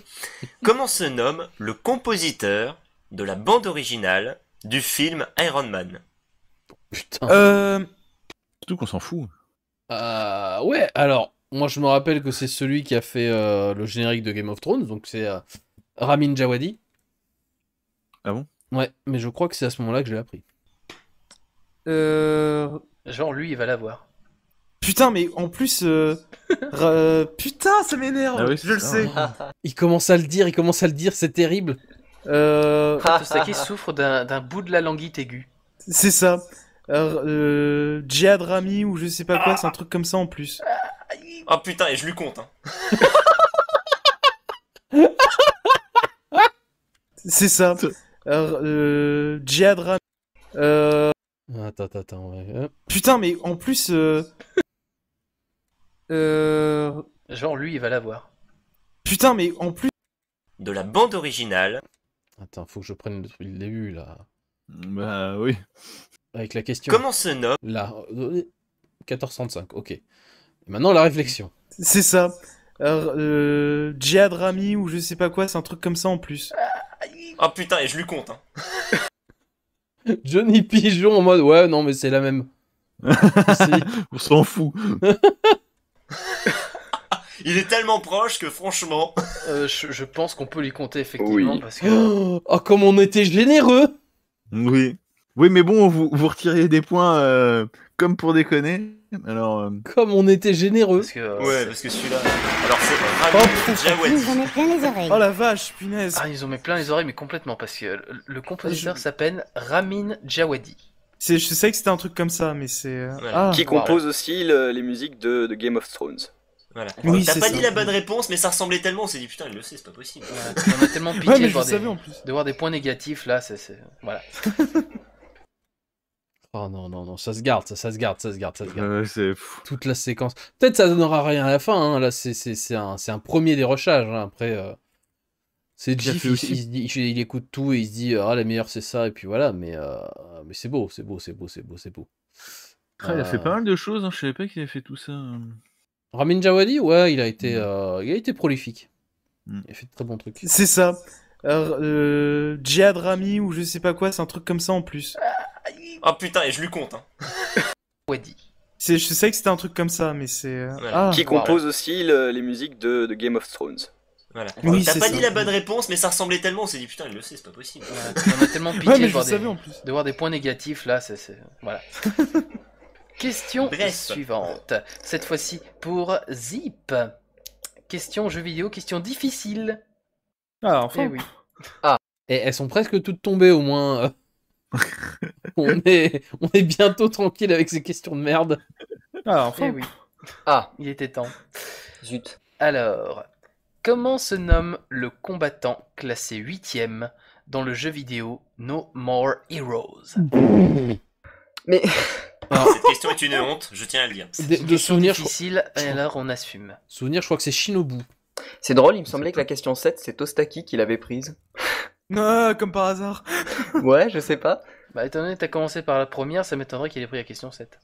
Comment se nomme le compositeur de la bande originale du film Iron Man? Putain. Surtout qu'on s'en fout. Ouais, alors, moi je me rappelle que c'est celui qui a fait le générique de Game of Thrones, donc c'est Ramin Djawadi. Ah bon? Ouais, mais je crois que c'est à ce moment-là que je l'ai appris. Genre, lui, il va l'avoir. Putain, mais en plus... Putain, ça m'énerve, Ah oui, je le ça, sais. Il commence à le dire, c'est terrible. Tostaki souffre d'un bout de la languite aiguë. C'est ça. Djihad Rami ou je sais pas quoi, c'est un truc comme ça en plus. Oh putain, et je lui compte. Hein. C'est ça. Djihad Rami. Attends, ouais. Putain, mais en plus... Genre, lui, il va l'avoir. Putain, mais en plus... De la bande originale. Attends, faut que je prenne le début, là. Bah oui. Avec la question. Comment se nomme... Là, 1435, ok. Et maintenant, la réflexion. C'est ça. Djihad Rami ou je sais pas quoi, c'est un truc comme ça en plus. Oh putain, et je lui compte. Hein. Johnny Pigeon en mode, ouais, non, mais c'est la même. On s'en fout. Il est tellement proche que franchement... Je pense qu'on peut lui compter effectivement Oui. parce que... Oh, comme on était généreux. Oui. Oui, mais bon, vous retirez des points comme pour déconner. Alors. Comme on était généreux. Parce que Ouais, parce que celui-là... Alors c'est Ramin Djawadi. J'en ai plein les oreilles. Oh la vache, punaise. Ah, ils ont mis plein les oreilles, mais complètement, parce que le compositeur s'appelle Ramin Djawadi. Je sais que c'était un truc comme ça, mais c'est... Voilà. Qui compose aussi les musiques de Game of Thrones. Voilà. Oui, T'as c'est pas ça. dit la bonne réponse, mais ça ressemblait tellement, on s'est dit putain, il le sait, c'est pas possible. On a tellement pitié Ouais, mais de, je voir le savais en plus. de voir des points négatifs, là, c'est... Voilà. Oh non, ça se garde, ça se garde. C'est fou. Toute la séquence. Peut-être ça donnera rien à la fin, hein. Là c'est un premier dérochage, hein. Après, c'est Il a Gif, fait aussi- il écoute tout et il se dit, ah la meilleure c'est ça, et puis voilà, mais c'est beau. Ah, il a fait pas mal de choses, hein. Je savais pas qu'il avait fait tout ça. Ramin Djawadi, ouais, il a été prolifique. Mm. Il a fait de très bons trucs. C'est ça. Djihad Rami ou je sais pas quoi, c'est un truc comme ça en plus. Oh putain, et je lui compte. Hein. Je sais que c'était un truc comme ça, mais c'est... Voilà. Qui compose aussi les musiques de Game of Thrones. Voilà. Oui, T'as c'est pas ça. dit la bonne réponse, mais ça ressemblait tellement, on s'est dit putain, il le sait, c'est pas possible. On a tellement pitié Ouais, mais de, je voir le savais en plus. de voir des points négatifs là, voilà. Question Bref. suivante. Cette fois-ci pour Zip. Question jeu vidéo, question difficile. Ah, enfin. Eh oui. Et elles sont presque toutes tombées au moins. On est bientôt tranquille avec ces questions de merde. Ah, enfin. Eh oui. Ah. Il était temps. Zut. Alors, comment se nomme le combattant classé 8ème dans le jeu vidéo No More Heroes? Mais... Cette question est une honte, je tiens à le dire. De souvenir, difficile, et alors on assume. Souvenir, je crois que c'est Shinobu. C'est drôle, il me semblait que la question 7, c'est Tostaki qui l'avait prise. Ah, comme par hasard. Ouais, je sais pas. Bah, étant donné que t'as commencé par la première, ça m'étonnerait qu'il ait pris la question 7.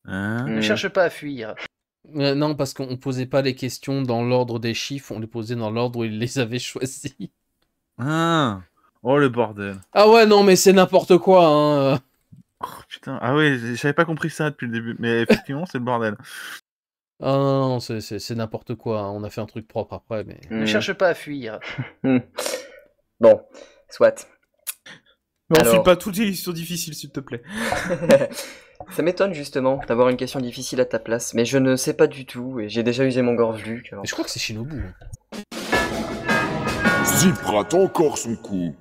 Ne cherche pas à fuir. Non, parce qu'on posait pas les questions dans l'ordre des chiffres, on les posait dans l'ordre où il les avait choisis. Ah. Oh le bordel. Ah ouais, non, mais c'est n'importe quoi, hein. Oh, putain, ah ouais, j'avais pas compris ça depuis le début, mais effectivement, c'est le bordel. Ah non, c'est n'importe quoi, hein. On a fait un truc propre après, mais... Ne cherche pas à fuir. Bon, soit. Mais on Alors... file pas toutes les questions difficiles, s'il te plaît. Ça m'étonne justement d'avoir une question difficile à ta place, mais je ne sais pas du tout, et j'ai déjà usé mon Gorvluc. Alors... Je crois que c'est Shinobu. Zip rate encore son coup.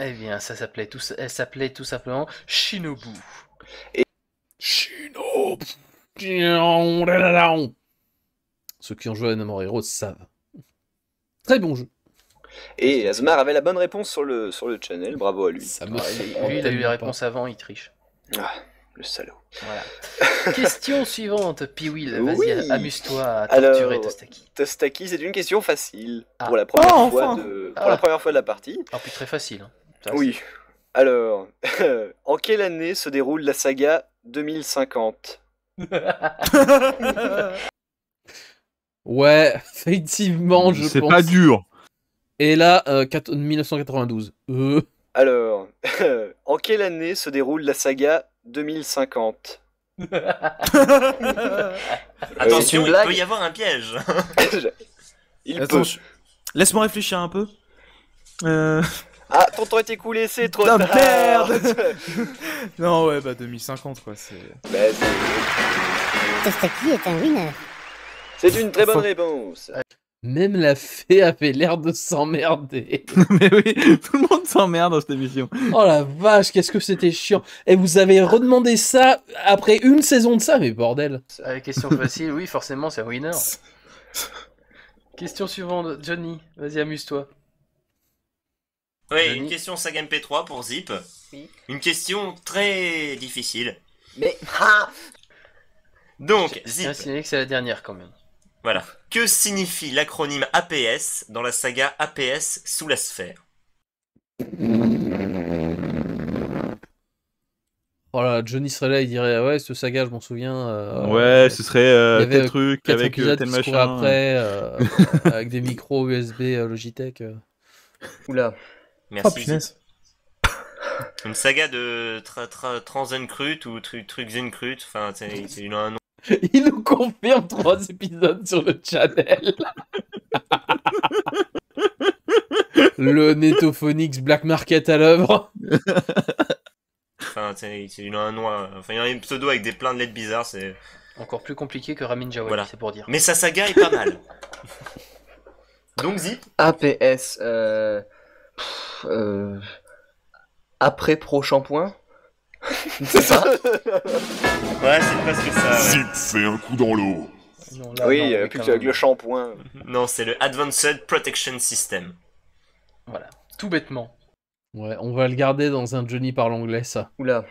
Eh bien, elle s'appelait tout simplement Shinobu. Et... Shinobu. Ceux qui ont joué à No More Heroes savent. Très bon jeu. Et Azmar avait la bonne réponse sur le channel, bravo à lui. Lui, il a eu la réponse avant, il triche. Ah, le salaud. Voilà. Question suivante, Piwil, vas-y, Oui. amuse-toi à torturer Tostaki. Tostaki, c'est une question facile Ah. pour la première Oh, fois enfin. pour la première fois de la partie. Ah, puis très facile. Hein. Ça, Oui. Alors, en quelle année se déroule la saga 2050? Ouais, effectivement, je pense. C'est pas dur. Et là, 1992. Alors, en quelle année se déroule la saga 2050? Attention, une il blague. peut y avoir un piège. Attends, laisse-moi réfléchir un peu. Ah, ton temps est écoulé, c'est trop Putain, tard. merde. Non, ouais, bah 2050, quoi, c'est... Bah, Tostaki est un winner. c'est une très bonne réponse. Même la fée avait l'air de s'emmerder. Mais oui, tout le monde s'emmerde dans cette émission. Oh la vache, qu'est-ce que c'était chiant. Et vous avez redemandé ça après une saison de ça, mais bordel. Question facile, oui, forcément, c'est un winner. Question suivante, Johnny, vas-y, amuse-toi. Oui, Johnny. une question saga MP3 pour Zip. Oui. Une question très difficile. Mais... Donc, J'ai Zip, signaler que c'est la dernière quand même. voilà. Que signifie l'acronyme APS dans la saga APS sous la sphère? Oh là, Johnny serait là, il dirait ouais, ce saga, je m'en souviens. Ouais, ce serait il y avait tel truc 4 avec épisodes tel qui se couraient machin. après, avec des micros USB Logitech. Oula. Merci. punaise. Une saga de Transenkrut ou Truxenkrut, enfin, c'est un nom. Il nous confirme 3 épisodes sur le channel. Le Netophonix Black Market à l'œuvre. Enfin, c'est un nom. Enfin, il y a un pseudo avec plein de lettres bizarres, c'est. Encore plus compliqué que Ramin Djawadi, Voilà. c'est pour dire. Mais sa saga est pas mal. Donc, Zip. APS, après Pro Shampoing. C'est ça? Ouais, c'est presque ça. Ouais. Zip fait un coup dans l'eau. Non, Oui, non, plus quand qu'avec même. le shampoing. Non, c'est le Advanced Protection System. Voilà, tout bêtement. Ouais, on va le garder dans un Johnny parle anglais, ça. Oula.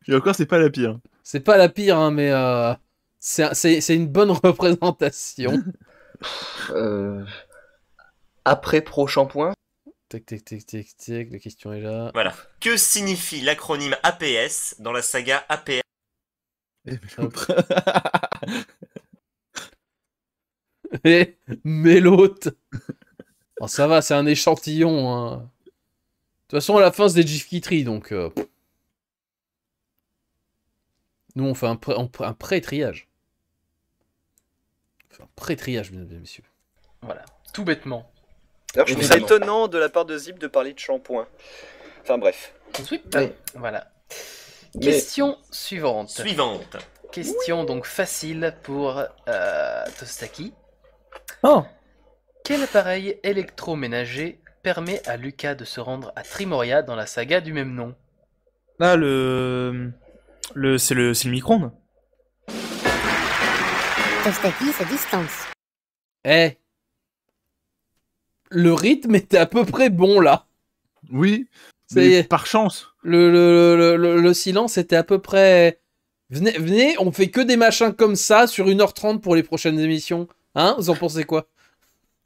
Et encore, c'est pas la pire. C'est pas la pire, hein, mais c'est une bonne représentation. Après Pro Shampoing. Tac, tac, tac, tac, tac, la question est là. Voilà. Que signifie l'acronyme APS dans la saga APS? Mais l'autre... Oh, ça va, c'est un échantillon. Hein. De toute façon, à la fin, c'est des gifs qui trient, donc... Nous, on fait un pré-triage. On fait un pré-triage, mesdames et messieurs. Voilà, tout bêtement. Alors, je trouve ça étonnant de la part de Zip de parler de shampoing. Enfin bref. Oui. Voilà. Question suivante. Question donc facile pour Tostaki. Oh. Quel appareil électroménager permet à Lucas de se rendre à Trimoria dans la saga du même nom? Là, c'est le micro-ondes. Tostaki se distance. Le rythme était à peu près bon, là. Oui, mais par chance. Le silence était à peu près... Venez, on fait que des machins comme ça sur 1h30 pour les prochaines émissions. Hein? Vous en pensez quoi?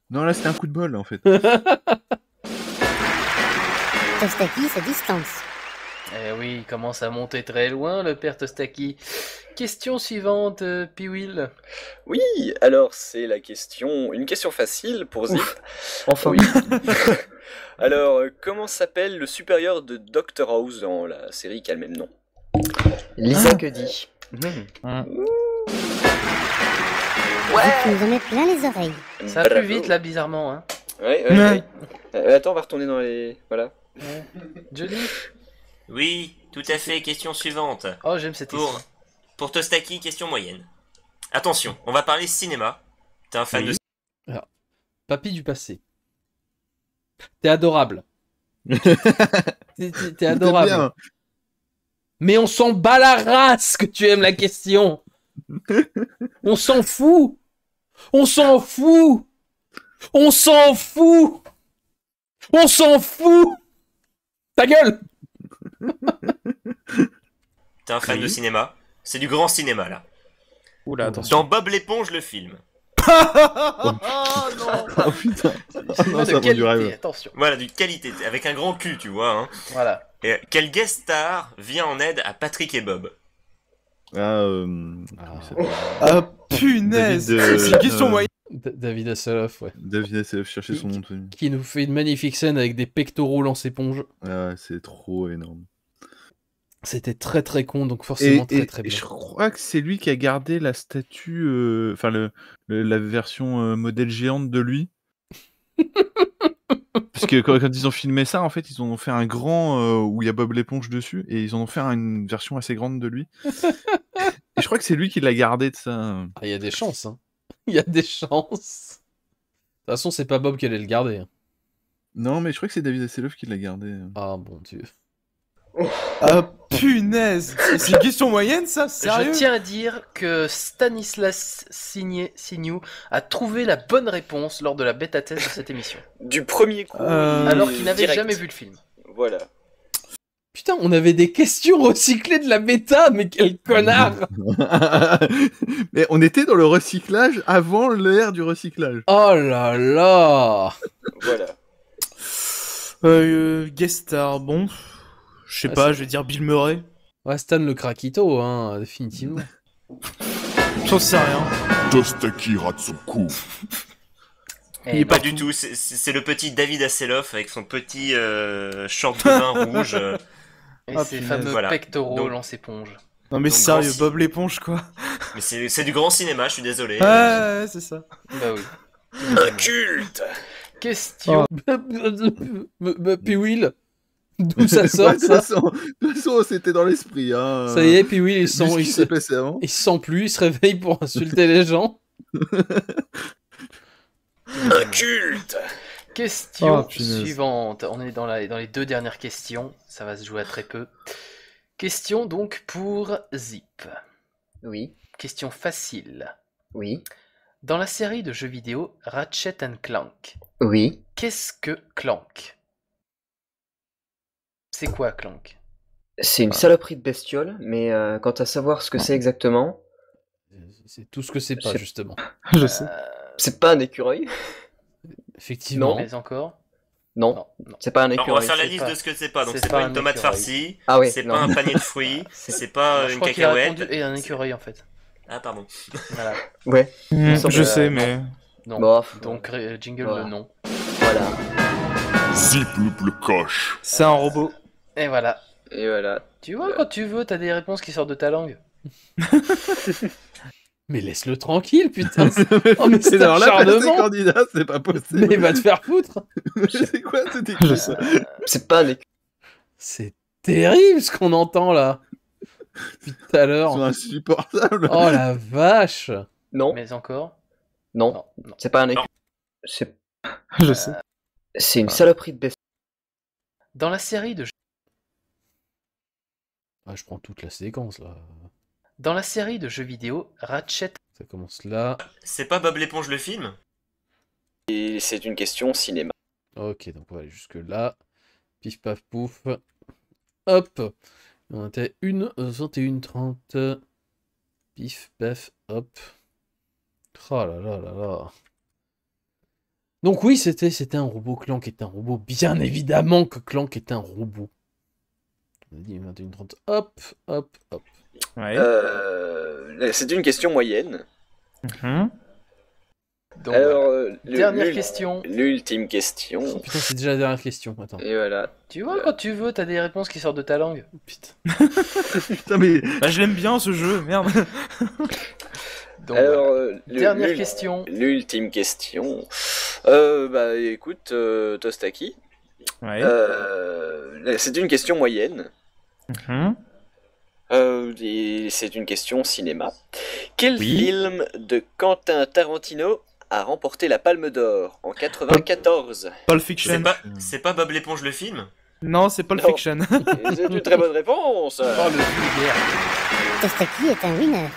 Non, là, c'était un coup de bol, en fait. Tostaki se distance. Eh oui, il commence à monter très loin, le père Tostaki. Question suivante, Piwil. Oui, alors c'est une question facile pour Zip. Enfin. Oui. Alors, comment s'appelle le supérieur de Dr House dans la série qui a le même nom? Lisa Cuddy. Ouais. Tu nous en mets plein les oreilles. Ça va plus vite là, bizarrement. Hein. Ouais. Attends, on va retourner dans les... Voilà. Johnny? Oui, tout à fait, question suivante. Oh, j'aime cette question. Pour Tostaki, question moyenne. Attention, on va parler cinéma. T'es un fan de... Alors, papy du passé. T'es adorable. T'es adorable. Bien. Mais on s'en bat la race que tu aimes la question. On s'en fout. On s'en fout. On s'en fout. On s'en fout. Ta gueule. T'es un fan de cinéma? C'est du grand cinéma, là. Oula, attention. Dans Bob l'éponge, le film. Oh non. Oh putain. Non, de qualité, attention. Voilà, du qualité, avec un grand cul, tu vois. Hein. Voilà. Et quel guest star vient en aide à Patrick et Bob? Punaise. C'est une question moyenne. David Hasselhoff, ouais. David Hasselhoff, cherchez son nom de famille. Qui nous fait une magnifique scène avec des pectoraux lance-éponge. Ah, c'est trop énorme. C'était très très con, donc forcément très bien. Je crois que c'est lui qui a gardé la statue, enfin la version modèle géante de lui. Parce que quand ils ont filmé ça, en fait, ils ont fait un grand où il y a Bob l'éponge dessus, et ils en ont fait une version assez grande de lui. Et je crois que c'est lui qui l'a gardé de ça. Il y a des chances, hein. Il y a des chances. De toute façon, c'est pas Bob qui allait le garder. Hein. Non, mais je crois que c'est David Hasselhoff qui l'a gardé. Ah, bon Dieu. Punaise. C'est une question moyenne, ça? Sérieux? Je tiens à dire que Stanislas Signou a trouvé la bonne réponse lors de la bêta-test de cette émission. Du premier coup. Alors qu'il n'avait jamais vu le film. Voilà. Putain, on avait des questions recyclées de la bêta, mais quel connard. Mais on était dans le recyclage avant l'ère du recyclage. Oh là là. Voilà. Guest star, bon... Je sais pas, je vais dire Bill Murray. Ouais, Stan le Krakito, hein, définitivement. J'en sais rien. Tostaki rate son coup. Il est pas du tout, c'est le petit David Hasselhoff avec son petit short de bain rouge. Et ses fameux pectoraux lance-éponge. Non mais sérieux, Bob l'éponge quoi. Mais c'est du grand cinéma, je suis désolé. Ouais, c'est ça. Bah oui. Un culte. Question. Puis Will. D'où ça sort, ça? De toute façon, c'était dans l'esprit. Hein. Ça y est, puis oui, il se sent plus, il se réveille pour insulter les gens. Un culte. Question suivante. On est dans les deux dernières questions. Ça va se jouer à très peu. Question donc pour Zip. Oui. Question facile. Oui. Dans la série de jeux vidéo Ratchet & Clank. Oui. Qu'est-ce que Clank? C'est quoi Clank? C'est une saloperie de bestiole, mais quant à savoir ce que c'est exactement... C'est tout ce que c'est pas, justement. Je sais. C'est pas un écureuil? Effectivement. Non, mais encore? Non, c'est pas un écureuil. Alors, on va faire la liste de ce que c'est pas. Donc c'est pas une tomate farcie, c'est pas un panier de fruits, c'est pas une cacahuète. Et un écureuil en fait. Ah pardon. Voilà. Ouais. Je sais, mais... Non. Bof. Donc jingle Voilà. le nom. Voilà. Zip le coche. C'est un robot. Et voilà. Et voilà. Tu vois, quand tu veux, t'as des réponses qui sortent de ta langue. Mais laisse-le tranquille, putain. Oh, mais c'est alors là, passer acharnement. candidat, c'est pas possible. Mais va te faire foutre. C'est quoi cette équipe? C'est pas un C'est terrible ce qu'on entend là. Depuis tout à l'heure. Ils sont insupportables. Oh la vache. Non. Mais encore Non. C'est pas un écu. C'est... Je sais. C'est une saloperie de bestiole. Dans la série de... Ah, je prends toute la séquence là. Dans la série de jeux vidéo, Ratchet... Ça commence là. C'est pas Bob l'éponge le film? Et c'est une question cinéma. Ok, donc on va aller jusque là. Pif paf pouf. Hop. On était 21h30. Pif paf hop. Oh là là là là. Donc oui, c'était un robot. Clank est un robot. Bien évidemment que Clank est un robot. On a dit 21h30. Hop, hop, hop. Ouais. C'est une question moyenne. Donc, Alors, dernière question. L'ultime question. Oh, putain, c'est déjà la dernière question. Attends. Et voilà. Tu vois, quand tu veux, t'as des réponses qui sortent de ta langue. Putain. Putain, mais... Bah, je l'aime bien ce jeu, merde. Donc, Alors, dernière question. L'ultime question. Bah écoute, Tostaki. Ouais. C'est une question moyenne. Et c'est une question cinéma. Quel film de Quentin Tarantino a remporté la Palme d'Or en 94? Pulp Fiction. C'est pas Bob l'éponge le film? Non, c'est Pulp Non. Fiction. Et c'est une très bonne réponse. Oh, le vulgaire. Tostaki est un winner.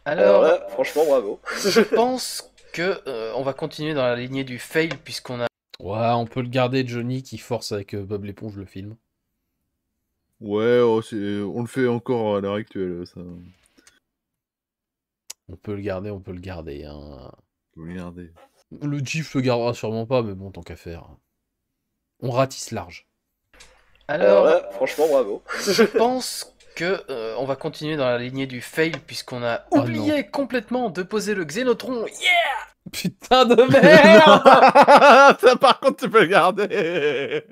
Alors là, franchement, bravo. Je pense que on va continuer dans la lignée du fail puisqu'on a... Ouais, on peut le garder, Johnny, qui force avec Bob l'éponge le film. Ouais, oh, on le fait encore à l'heure actuelle, ça. On peut le garder, on peut le garder. Hein. On peut le garder. Le GIF le gardera sûrement pas, mais bon, tant qu'à faire. On ratisse large. Alors là, franchement, bravo. Je pense que on va continuer dans la lignée du fail puisqu'on a oublié complètement de poser le Xénotron. Yeah! Putain de merde. Ça, par contre, tu peux le garder.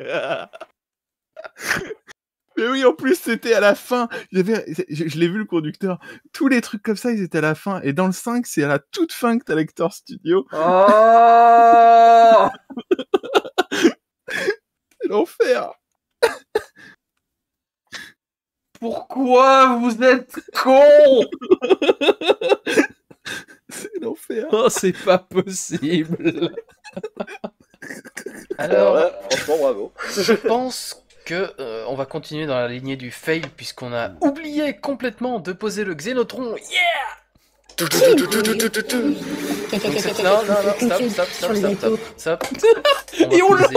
Mais oui, en plus, c'était à la fin. Je l'ai vu, le conducteur. Tous les trucs comme ça, ils étaient à la fin. Et dans le 5, c'est à la toute fin que t'as Lector Studio. Oh. C'est l'enfer. Pourquoi vous êtes con? C'est l'enfer. Oh, c'est pas possible. Alors là, franchement, bravo. Je pense que on va continuer dans la lignée du fail puisqu'on a oublié complètement de poser le Xénotron. Yeah! Donc stop. Et on lance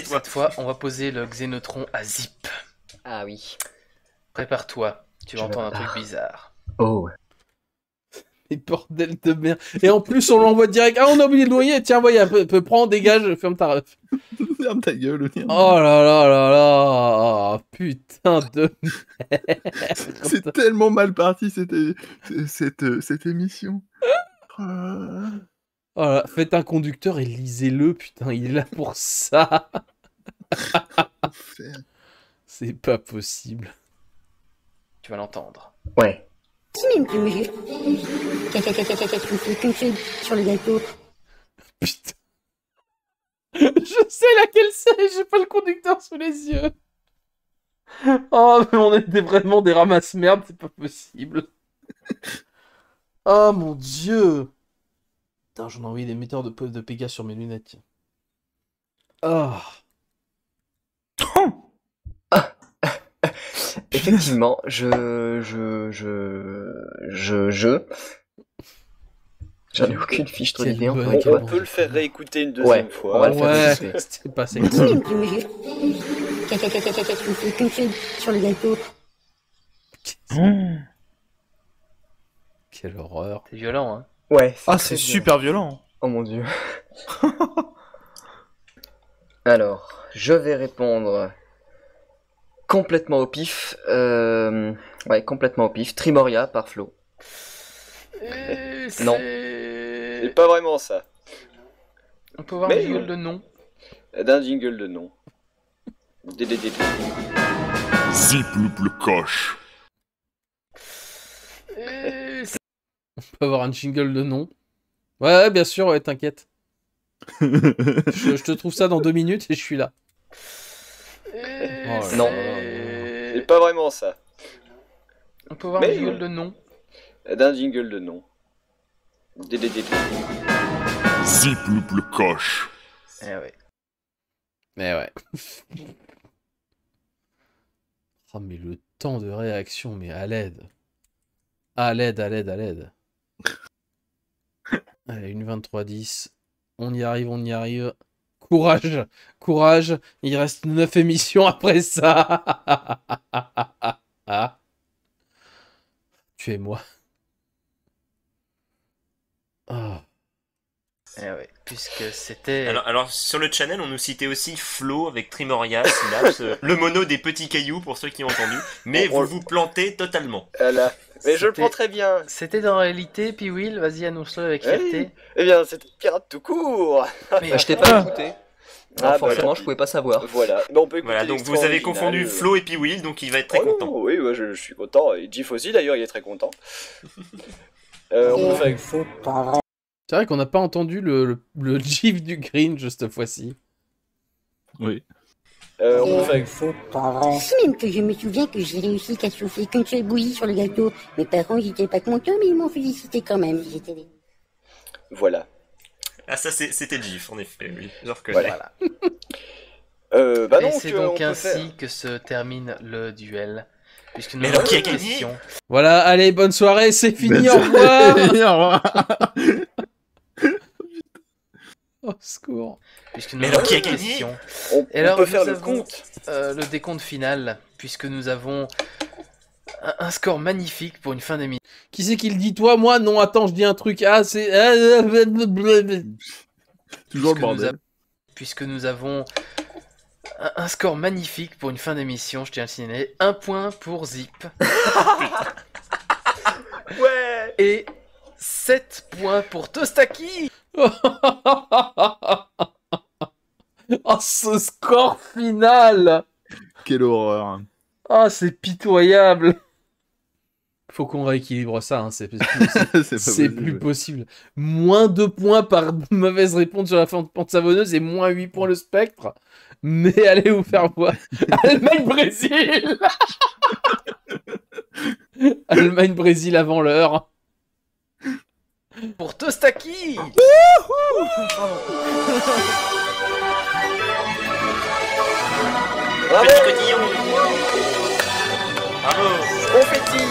cette fois, on va poser le Xénotron à zip. Ah oui. Prépare-toi, tu vas entendre un truc bizarre. Oh. Et bordel de merde. Et en plus, on l'envoie direct. Ah, on a oublié le noyer. Tiens, voyez, prends, dégage, ferme ta ref. Ferme ta gueule, Onia. Oh là là là là. Putain de merde. C'est tellement mal parti, cette émission. Voilà, faites un conducteur et lisez-le, putain, il est là pour ça. C'est pas possible. Tu vas l'entendre. Ouais. Sur le gâteau. Putain. Je sais laquelle c'est, j'ai pas le conducteur sous les yeux. Oh, mais on était vraiment des ramasse-merde, c'est pas possible. Oh mon dieu. Putain, j'en ai envoyé des metteurs de Pégase sur mes lunettes. Ah. Effectivement, J'en ai aucune fiche de l'idée. On peut le faire réécouter une deuxième fois. On va le faire réécouter. C'était pas ça. Sur le gâteau. Quelle horreur. C'est violent, hein. Ouais. Ah, c'est super violent. Oh mon dieu. Alors, je vais répondre complètement au pif. Ouais, complètement au pif. Trimoria par Flo. Non. C'est pas vraiment ça. On peut voir un jingle de nom. D'un jingle de nom. DDD. Zip le coche. On peut avoir un jingle de nom. Ouais, bien sûr, ouais, t'inquiète. je te trouve ça dans 2 minutes et je suis là. Non. C'est pas vraiment ça. On peut voir un jingle de nom. D'un jingle de nom. DDD. Zip le coche. Eh ouais. Mais ouais. Oh, mais le temps de réaction, mais à l'aide. À l'aide, à l'aide, à l'aide. Allez, une 23-10. On y arrive, on y arrive. Courage, courage. Il reste 9 émissions après ça. Tuez-moi. Oh. Eh ouais, puisque c'était... Alors, sur le channel, on nous citait aussi Flo avec Trimoria, Synapse, le mono des petits cailloux pour ceux qui ont entendu, mais vous vous plantez totalement. Voilà. Mais je le prends très bien. C'était dans la réalité, puis Will, vas-y, annonce-le avec fierté. Eh bien, c'était Pirate tout court. Mais je t'ai pas écouté. Alors forcément, je pouvais pas savoir. Voilà. Bon, on peut écouter Voilà, donc vous avez confondu Flo et puis Will, donc il va être très content. Oui, ouais, je suis content. Et Jeff aussi, d'ailleurs, il est très content. On peut faire... C'est vrai qu'on n'a pas entendu le gif du Grinch cette fois-ci. Oui. C'est pas vrai. Si même que je me souviens que j'ai réussi qu'à souffler qu'une seule bouillie sur le gâteau. Mes parents, ils étaient pas contents, mais ils m'ont félicité quand même. Voilà. Ah, ça c'était GIF, en effet, oui. Je reconnais. Voilà. Et c'est donc ainsi que se termine le duel. Puisque nous avons une question. Voilà, allez, bonne soirée, c'est fini, au revoir. Au revoir. Au secours. Puisque nous avons une question. On peut faire le avons, compte. Le décompte final, puisque nous avons un score magnifique pour une fin d'émission. Qui c'est qui le dit? Toi? Moi? Non, attends, je dis un truc. Ah, c'est... Toujours le bordel. Puisque nous avons un score magnifique pour une fin d'émission, je tiens à le signaler. 1 point pour Zip. Ouais. Et 7 points pour Tostaki. Oh, ce score final! Quelle horreur! Ah, oh, c'est pitoyable! Faut qu'on rééquilibre ça, hein. C'est plus possible. Moins 2 points par mauvaise réponse sur la pente savonneuse et moins 8 points le spectre. Mais allez vous faire voir. Allemagne-Brésil! Allemagne-Brésil avant l'heure. Pour Tostaki. Bravo. Petit cotillon. Bravo. Confetti.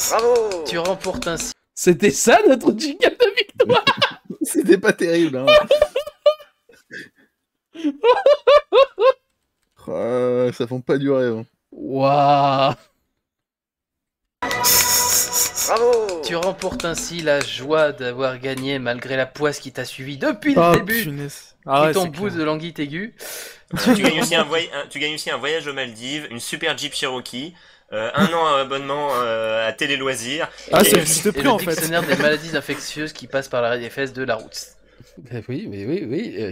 Bravo. Tu remportes ainsi. C'était ça notre jingle de victoire. C'était pas terrible, hein. Ça fait pas durer. Hein. Waouh. Bravo. Tu remportes ainsi la joie d'avoir gagné malgré la poisse qui t'a suivi depuis le début. Et ton bout de languite aiguë. Tu gagnes aussi un voyage aux Maldives, une super Jeep Cherokee, 1 an à abonnement à Télé Loisirs. Ah, c'est juste prix en fait. Le dictionnaire des maladies infectieuses qui passent par l'arrêt des fesses de la route. Oui,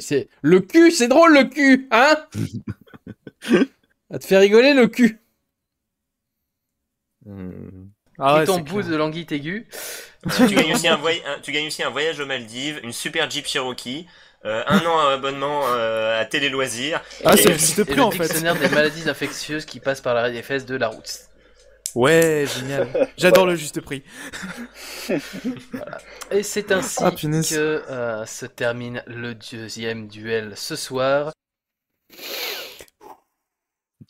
c'est... Le cul, c'est drôle le cul, hein. Ça te fait rigoler le cul. Et ton bout de languite aiguë. Tu gagnes aussi un voyage aux Maldives, une super Jeep Cherokee, 1 an à abonnement à Télé Loisirs. Ah, c'est juste prix en fait. Le dictionnaire des maladies infectieuses qui passent par l'arrêt des fesses de la route. Ouais, génial. J'adore le juste prix. Voilà. Et c'est ainsi que se termine le deuxième duel ce soir.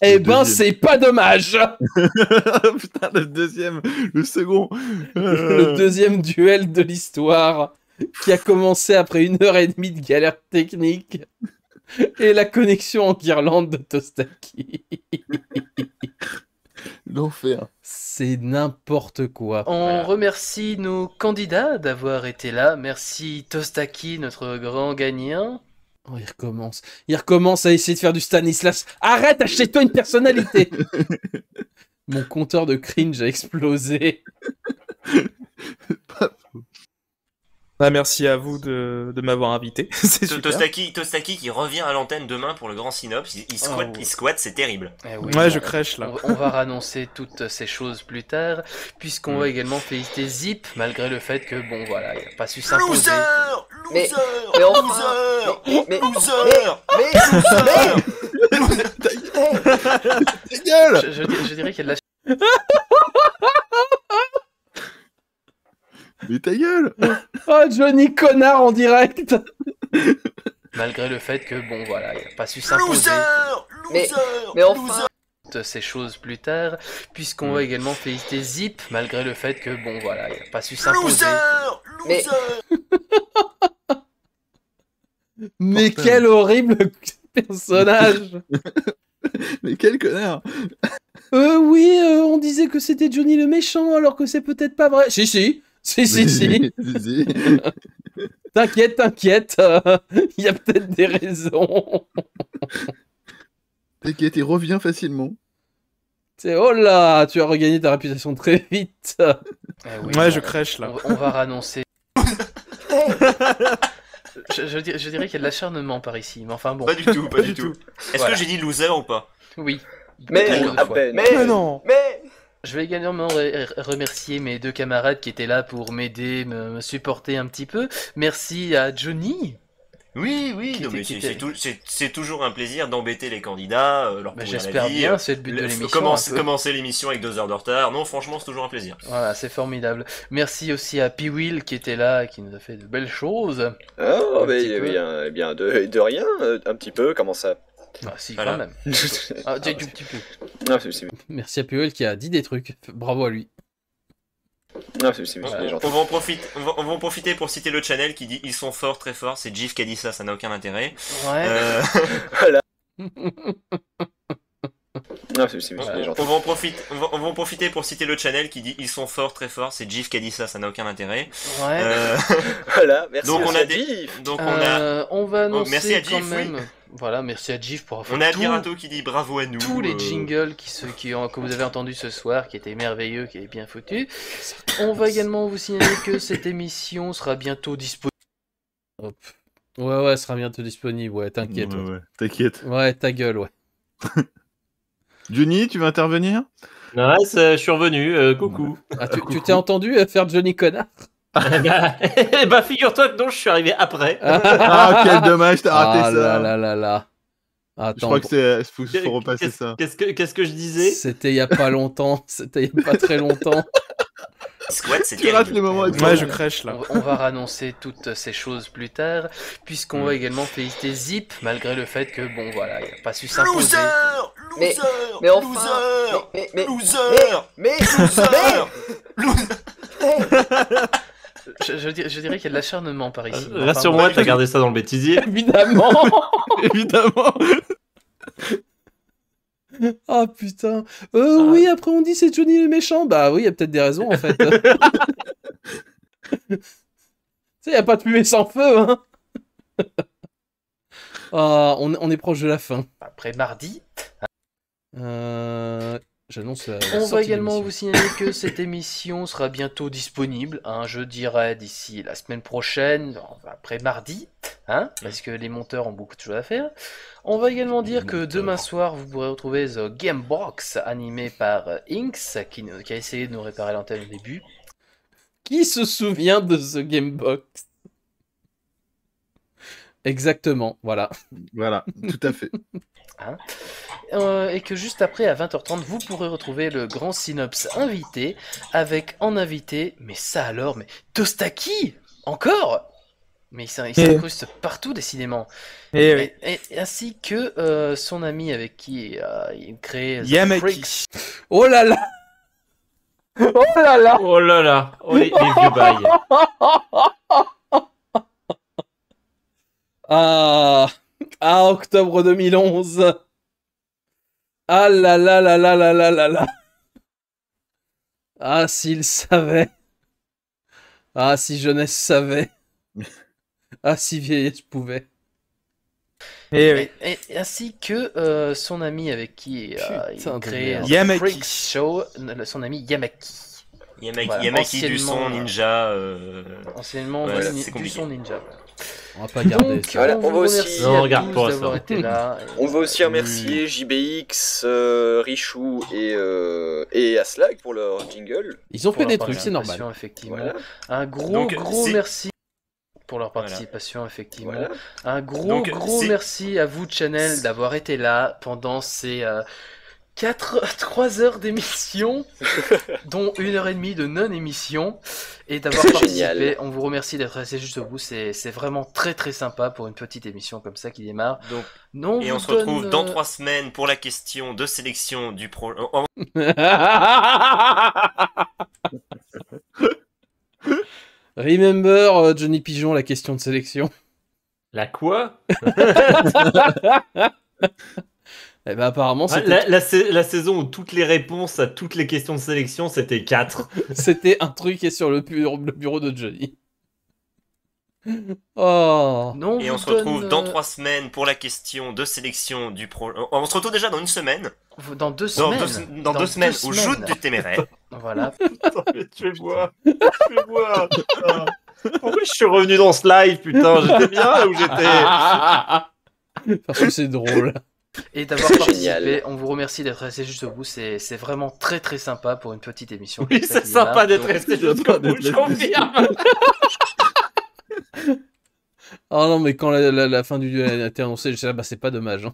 Eh ben, c'est pas dommage. Putain, le second. Le deuxième duel de l'histoire qui a commencé après 1h30 de galère technique et la connexion en guirlande de Tostaki. L'enfer. C'est n'importe quoi. On remercie nos candidats d'avoir été là. Merci Tostaki, notre grand gagnant. Oh, il recommence à essayer de faire du Stanislas. Arrête, achète-toi une personnalité. Mon compteur de cringe a explosé. Ah, merci à vous de m'avoir invité. C'est super. Tostaki qui revient à l'antenne demain pour le grand Synops. Il squatte, c'est terrible. Oui, ouais, je crèche là. On va annoncer toutes ces choses plus tard, puisqu'on va également féliciter Zip, malgré le fait que, bon voilà, il n'a pas su s'imposer. Mais Ta gueule. Je dirais qu'il y a de la... Mais ta gueule. Oh, Johnny connard en direct. Malgré le fait que, bon voilà, il n'a pas su s'imposer. Mais enfin... Toutes ces choses plus tard, puisqu'on va également féliciter Zip, malgré le fait que, bon voilà, il n'a pas su s'imposer. Mais quel horrible personnage. Mais quel connard. Oui, on disait que c'était Johnny le méchant, alors que c'est peut-être pas vrai. Si. T'inquiète, il y a peut-être des raisons. T'inquiète, il revient facilement. Oh là, tu as regagné ta réputation très vite. Ouais, je crèche là. On va annoncer. Je dirais qu'il y a de l'acharnement par ici, mais enfin bon. Pas du tout. Est-ce que j'ai dit loser ou pas? Oui. Mais non. Je vais également remercier mes deux camarades qui étaient là pour m'aider, me supporter un petit peu. Merci à Johnny. Oui, non, mais c'est toujours un plaisir d'embêter les candidats, leur pourrir j'espère la vie, bien, c'est le but de l'émission. Commencer l'émission avec 2 heures de retard. Non, franchement, c'est toujours un plaisir. Voilà, c'est formidable. Merci aussi à Piwil qui était là, qui nous a fait de belles choses. Oh, mais bien, de rien, un petit peu, comment ça? Ah, si, voilà. quand même. Un petit peu. Ah, Merci à Puel qui a dit des trucs. Bravo à lui. Ah, c'est gentil. On va en profiter pour citer le channel qui dit ils sont forts, très forts. C'est Jif qui a dit ça n'a aucun intérêt. Ouais. Voilà. Ah, c'est gentil. On va en profiter pour citer le channel qui dit ils sont forts, très forts. C'est Jif qui a dit ça n'a aucun intérêt. Ouais. Voilà, merci donc à Jif. On va annoncer merci à quand Jif, même. oui. Voilà, merci à Jif pour avoir On a Admirato qui dit bravo à nous. Tous les jingles que vous avez entendus ce soir, qui étaient merveilleux, qui étaient bien foutus. On va également vous signaler que cette émission sera bientôt disponible. Hop. Ouais, sera bientôt disponible, ouais, t'inquiète. Ouais, t'inquiète. Ouais, ta gueule, ouais. Johnny, tu veux intervenir? Ouais, je suis revenu, coucou. Ah, tu t'es entendu faire Johnny connard? Bah figure-toi que non, je suis arrivé après. Ah, quel dommage, t'as raté ça. Ah là. Attends, je crois que faut repasser ça. Qu'est-ce que je disais? C'était il y a pas longtemps, c'était il y a pas très longtemps. Squat, c'est tu rates les moments. Ouais, je crèche là. On va annoncer toutes ces choses plus tard, puisqu'on va également féliciter Zip, malgré le fait que, bon voilà, il n'a pas su s'imposer. Mais enfin... Je dirais qu'il y a de l'acharnement par ici. Rassure-moi, t'as gardé ça dans le bêtisier. Évidemment. Évidemment. Ah putain. Oui, après on dit c'est Johnny le méchant. Bah oui, il y a peut-être des raisons en fait. Tu sais, y a pas de fumée sans feu, hein. On est proche de la fin. Après mardi. J'annonce la On sortie va de également l'émission. vous signaler que cette émission sera bientôt disponible, je dirais d'ici la semaine prochaine, après mardi, parce que les monteurs ont beaucoup de choses à faire. On va également dire que demain soir, vous pourrez retrouver The Game Box, animé par Inks, qui a essayé de nous réparer l'antenne au début. Qui se souvient de The Game Box? Exactement, voilà. Voilà, tout à fait. Et que juste après, à 20h30, vous pourrez retrouver le grand Synops invité, avec en invité, mais ça alors, mais Tostaki encore. Mais il s'incruste partout, décidément. Et ainsi que son ami avec qui il crée Yamaki. Oh là là. Oh là là. Oh là là. Oh, les vieux bails. Octobre 2011. Ah là là là là là là là là. Ah, s'il savait. Ah, si jeunesse savait. Ah, si vieillesse pouvait. Et ainsi que son ami avec qui il crée Yamaki. Freak Show, son ami Yamaki. Yamaki du son ninja. Anciennement, voilà, du c'est compliqué. son ninja. On va pas garder Donc, ça. Voilà, on on vous va aussi- remercie Non, à regarde tous pas d'avoir ça. été là. On va aussi remercier JBX, Richou et Aslag pour leur jingle. Ils ont fait Pour des leur trucs, c'est participation, normal. Effectivement. Voilà. Un gros, Donc, gros c'est- merci pour leur participation, effectivement. Voilà. Un gros, Donc, gros c'est- merci à vous, Channel, d'avoir été là pendant ces 3 heures d'émission, dont 1h30 de non-émission, et d'avoir C'est participé. génial. On vous remercie d'être resté juste au bout. C'est vraiment très très sympa pour une petite émission comme ça qui démarre. Donc, Non, et vous on se retrouve donne, dans 3 semaines pour la question de sélection du pro. Remember, Johnny Pigeon, la question de sélection. La quoi? Eh ben apparemment, Ah, c'était la saison où toutes les réponses à toutes les questions de sélection, c'était 4. c'était un truc qui est sur le bureau de Johnny. Oh. Non, Et vous on se retrouve donne, dans 3 semaines pour la question de sélection du pro. On se retrouve déjà dans une semaine. Dans 2 Dans semaines. deux semaines, au semaines. joute du téméraire. Voilà. Je vais boire. Putain. Pourquoi je suis revenu dans ce live, putain? J'étais bien là où j'étais. Parce que c'est drôle. Et d'avoir participé. On vous remercie d'être resté juste au bout. C'est vraiment très très sympa pour une petite émission. Oui, comme ça c'est qui sympa démarre. d'être Donc, resté jusqu'au bout, je confirme. Oh non, mais quand la fin du duel a été annoncée, je sais, bah c'est pas dommage. Hein.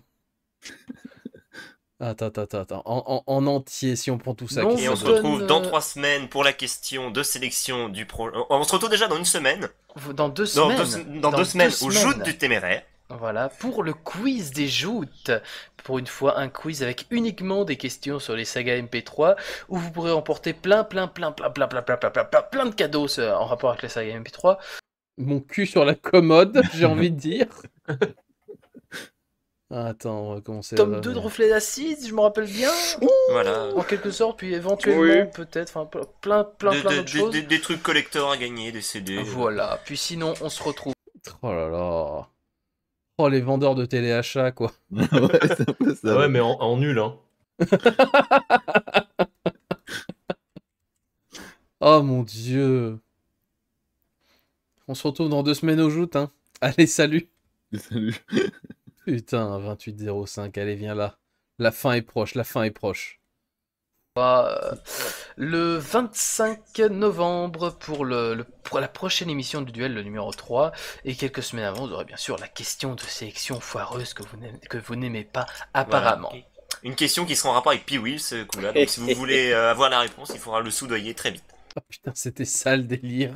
Attends. En entier, si on prend tout ça. Non, Et on se retrouve dans 3 semaines pour la question de sélection du pro. On se retrouve déjà dans une semaine. Dans 2 semaines. Dans 2 semaines, au joute du téméraire. Voilà, pour le quiz des joutes. Pour une fois, un quiz avec uniquement des questions sur les sagas MP3, où vous pourrez remporter plein de cadeaux en rapport avec les sagas MP3. Mon cul sur la commode, j'ai envie de dire. Attends, on va commencer. Tome 2 de Reflet d'Acide, je me rappelle bien. Voilà. En quelque sorte, puis éventuellement, Oui. peut-être, enfin, plein d'autres choses. Des trucs collector à gagner, des CD. Voilà, puis sinon, on se retrouve. Oh là là. Oh, les vendeurs de téléachat, quoi. Ouais, c'est un peu ça. Ah ouais, mais en nul, hein. Oh mon dieu. On se retrouve dans 2 semaines au joute, hein. Allez, salut. Salut. Putain, 28,05, allez, viens là. La fin est proche. Le 25 novembre pour pour la prochaine émission du duel, le numéro 3. Et quelques semaines avant, vous aurez bien sûr la question de sélection foireuse que vous n'aimez pas apparemment. Voilà. Une question qui sera en rapport avec Pee-wee, ce coup-là. Donc si vous voulez avoir la réponse, il faudra le soudoyer très vite. Oh putain, c'était ça le délire.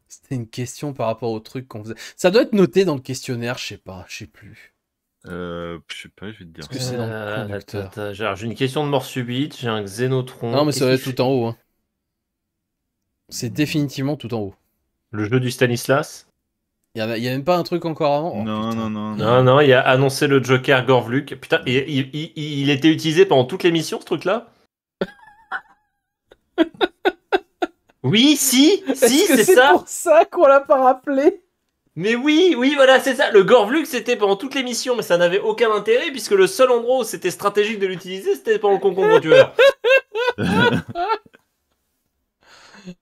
C'était une question par rapport au truc qu'on faisait. Ça doit être noté dans le questionnaire, je sais plus. Je sais pas, je vais te dire. Est-ce que c'est dans le conducteur? Attends, j'ai une question de mort subite, j'ai un Xénotron. Non, mais ça va être Qu'est-ce tout en haut. Hein. C'est définitivement tout en haut. Le jeu du Stanislas? Y a même pas un truc encore avant? Oh, Non, il a annoncé le Joker Gorvluk. Putain, il était utilisé pendant toute l'émission, ce truc-là? Oui, si, c'est ça. C'est pour ça qu'on l'a pas rappelé. Mais oui, voilà, c'est ça. Le Gorvluk, c'était pendant toute l'émission, mais ça n'avait aucun intérêt, puisque le seul endroit où c'était stratégique de l'utiliser, c'était pendant le concombre tueur.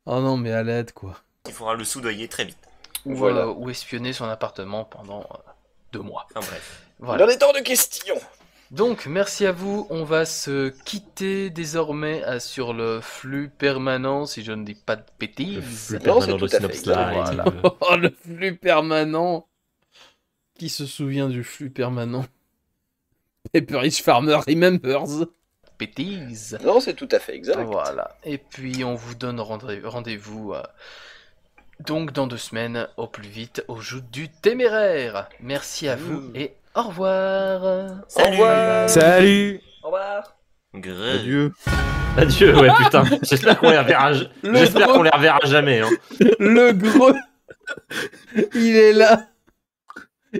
Oh non, mais à l'aide, quoi. Il faudra le soudoyer très vite. Ou espionner son appartement pendant 2 mois. Enfin bref. Voilà. Il en est hors de question. Donc, merci à vous. On va se quitter désormais sur le flux permanent, si je ne dis pas de bêtises. Non, c'est tout à fait. Voilà. Oh, le flux permanent. Qui se souvient du flux permanent? Pepperidge Farmer remembers. Bêtises. Non, c'est tout à fait exact. Voilà. Et puis, on vous donne rendez-vous donc dans 2 semaines, au plus vite, au joute du téméraire. Merci à vous et au revoir. Salut. Au revoir. Salut. Au revoir. Adieu. Adieu, ouais, putain. J'espère qu'on les reverra jamais. Hein. Le gros. Il est là.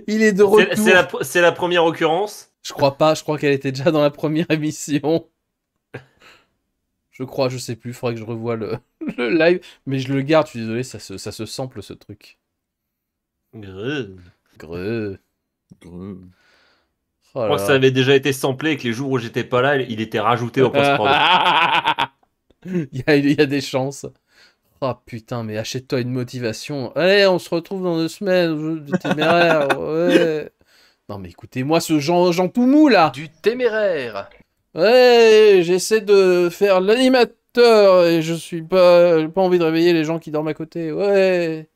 Il est de retour. C'est la première occurrence? Je crois pas, je crois qu'elle était déjà dans la première émission. Je crois, je sais plus, faudrait que je revoie le live. Mais je le garde, je suis désolé, ça se sample ce truc. Greu. Oh Je crois que ça avait déjà été samplé et que les jours où j'étais pas là, il était rajouté au post-prod. Il y a des chances. Oh putain, mais achète-toi une motivation. Allez, on se retrouve dans 2 semaines. Jeu du téméraire. Ouais. Non mais écoutez-moi ce Jean tout mou là. Du téméraire. Ouais, j'essaie de faire l'animateur et je suis pas... J'ai pas envie de réveiller les gens qui dorment à côté. Ouais.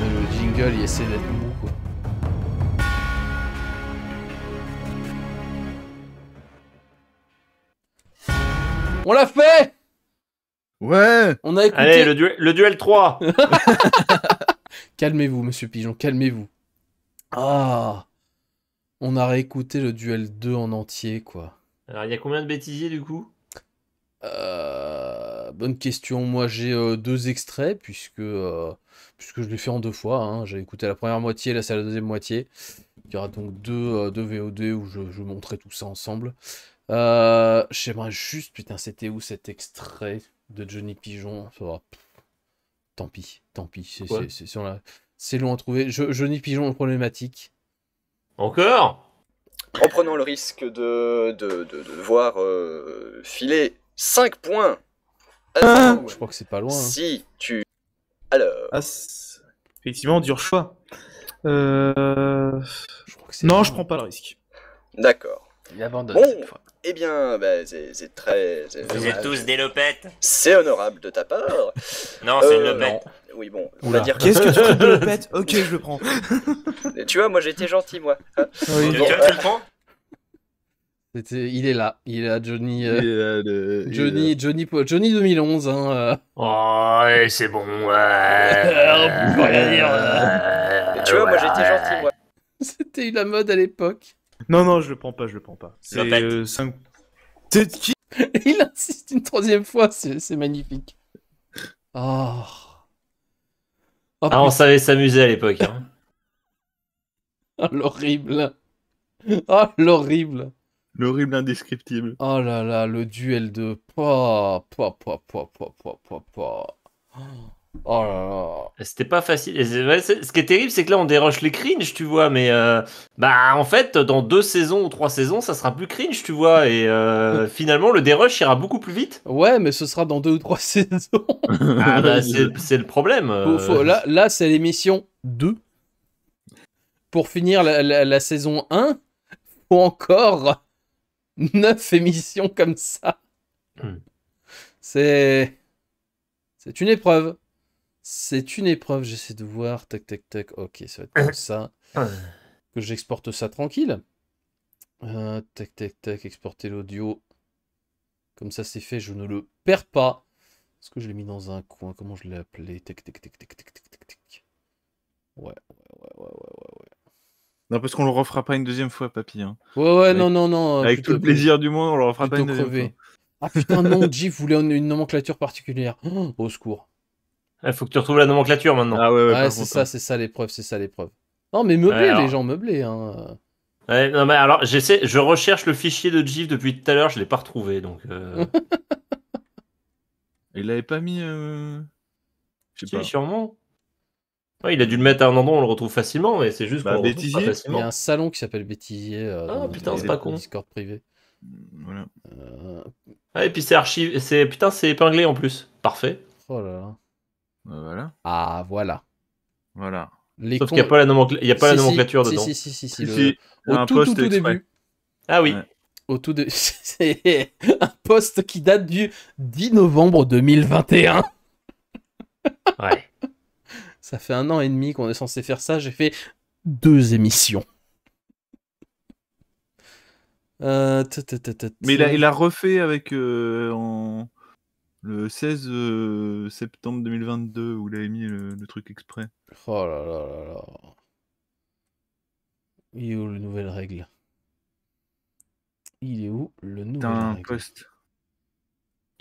Le jingle, il essaie d'être mou, quoi. On l'a fait! Ouais! On a écouté... Allez, le duel 3. Calmez-vous, monsieur Pigeon, calmez-vous. Ah! On a réécouté le duel 2 en entier, quoi. Alors, il y a combien de bêtisiers, du coup? Bonne question. Moi, j'ai 2 extraits, puisque je l'ai fait en 2 fois. Hein. J'ai écouté la première moitié, là, c'est la deuxième moitié. Il y aura donc 2 VOD où je montrerai tout ça ensemble. J'aimerais juste... Putain, c'était où cet extrait de Johnny Pigeon? Ça va. Tant pis. C'est long à trouver. Johnny Pigeon problématique. Encore? En prenant le risque de devoir filer 5 points. Je crois que c'est pas loin. Hein. Si tu... Alors... Effectivement, dur choix. Je crois que c'est non, je prends pas le risque. D'accord. Il abandonne bon, cette fois. Eh bien, bah, c'est très... Vous êtes tous des lopettes. C'est honorable de ta part. Non, c'est une lopette. Oui, bon, on Oula. va dire... Qu'est-ce que tu traites de lopette? Ok, je le prends. Tu vois, moi j'ai été gentil, moi. Hein Oui. Tu le prends? Il est là, Johnny. Johnny 2011. Hein, Oh, ouais, c'est bon. On peut rien dire. Tu vois, moi j'ai été gentil, moi. C'était la mode à l'époque. Non, je le prends pas. C'est Lopette. 5... Qui? Il insiste une 3e fois, c'est magnifique. Oh. Oh, Ah, on savait s'amuser à l'époque. Hein. Oh, l'horrible. Oh, l'horrible. L'horrible indescriptible. Oh là là, le duel de... Oh là là. C'était pas facile. Ce qui est terrible, c'est que là, on déroche les cringe, tu vois. Mais bah, en fait, dans 2 saisons ou 3 saisons, ça sera plus cringe, tu vois. Et finalement, le dérush ira beaucoup plus vite. Ouais, mais ce sera dans 2 ou 3 saisons. Ah bah, c'est le problème. Là, c'est l'émission 2. Pour finir la saison 1, faut encore 9 émissions comme ça. C'est une épreuve. C'est une épreuve. J'essaie de voir. Tac. Ok, ça va être comme ça. Que j'exporte ça tranquille. Tac. Exporter l'audio. Comme ça, c'est fait. Je ne le perds pas. Est-ce que je l'ai mis dans un coin? Comment je l'ai appelé? Tac. Ouais. Non, parce qu'on le refera pas une 2e fois, papy. Hein. Ouais, non. Avec tout le plaisir du monde, on le refera pas une 2e fois. Ah putain, non, Jeff voulait une nomenclature particulière. Oh, au secours. Il faut que tu retrouves la nomenclature maintenant. Ah ouais, c'est ça l'épreuve, Non, mais meublé, les gens, meublé. Hein. Ouais, non, mais alors, je recherche le fichier de Jeff depuis tout à l'heure, je l'ai pas retrouvé, donc... Il l'avait pas mis... Je sais pas. Sûrement. Ouais, il a dû le mettre à un endroit où on le retrouve facilement, mais c'est juste qu'on le retrouve pas Il facilement. y a un salon qui s'appelle Bêtisier. Putain, c'est pas con. Discord privé. Voilà. Et puis c'est archivé, c'est épinglé en plus. Parfait. Oh là là. Voilà. Ah, voilà. Sauf qu'il n'y a pas la nomenclature dedans. Si. Au tout début. Ah oui. Ouais. Au tout début. C'est un post qui date du 10 novembre 2021. Ouais. Ça fait 1 an et demi qu'on est censé faire ça. J'ai fait 2 émissions. Mais il a refait avec le 16 septembre 2022 où il avait mis le truc exprès. Oh là là. Il est où le nouvelle règle? Il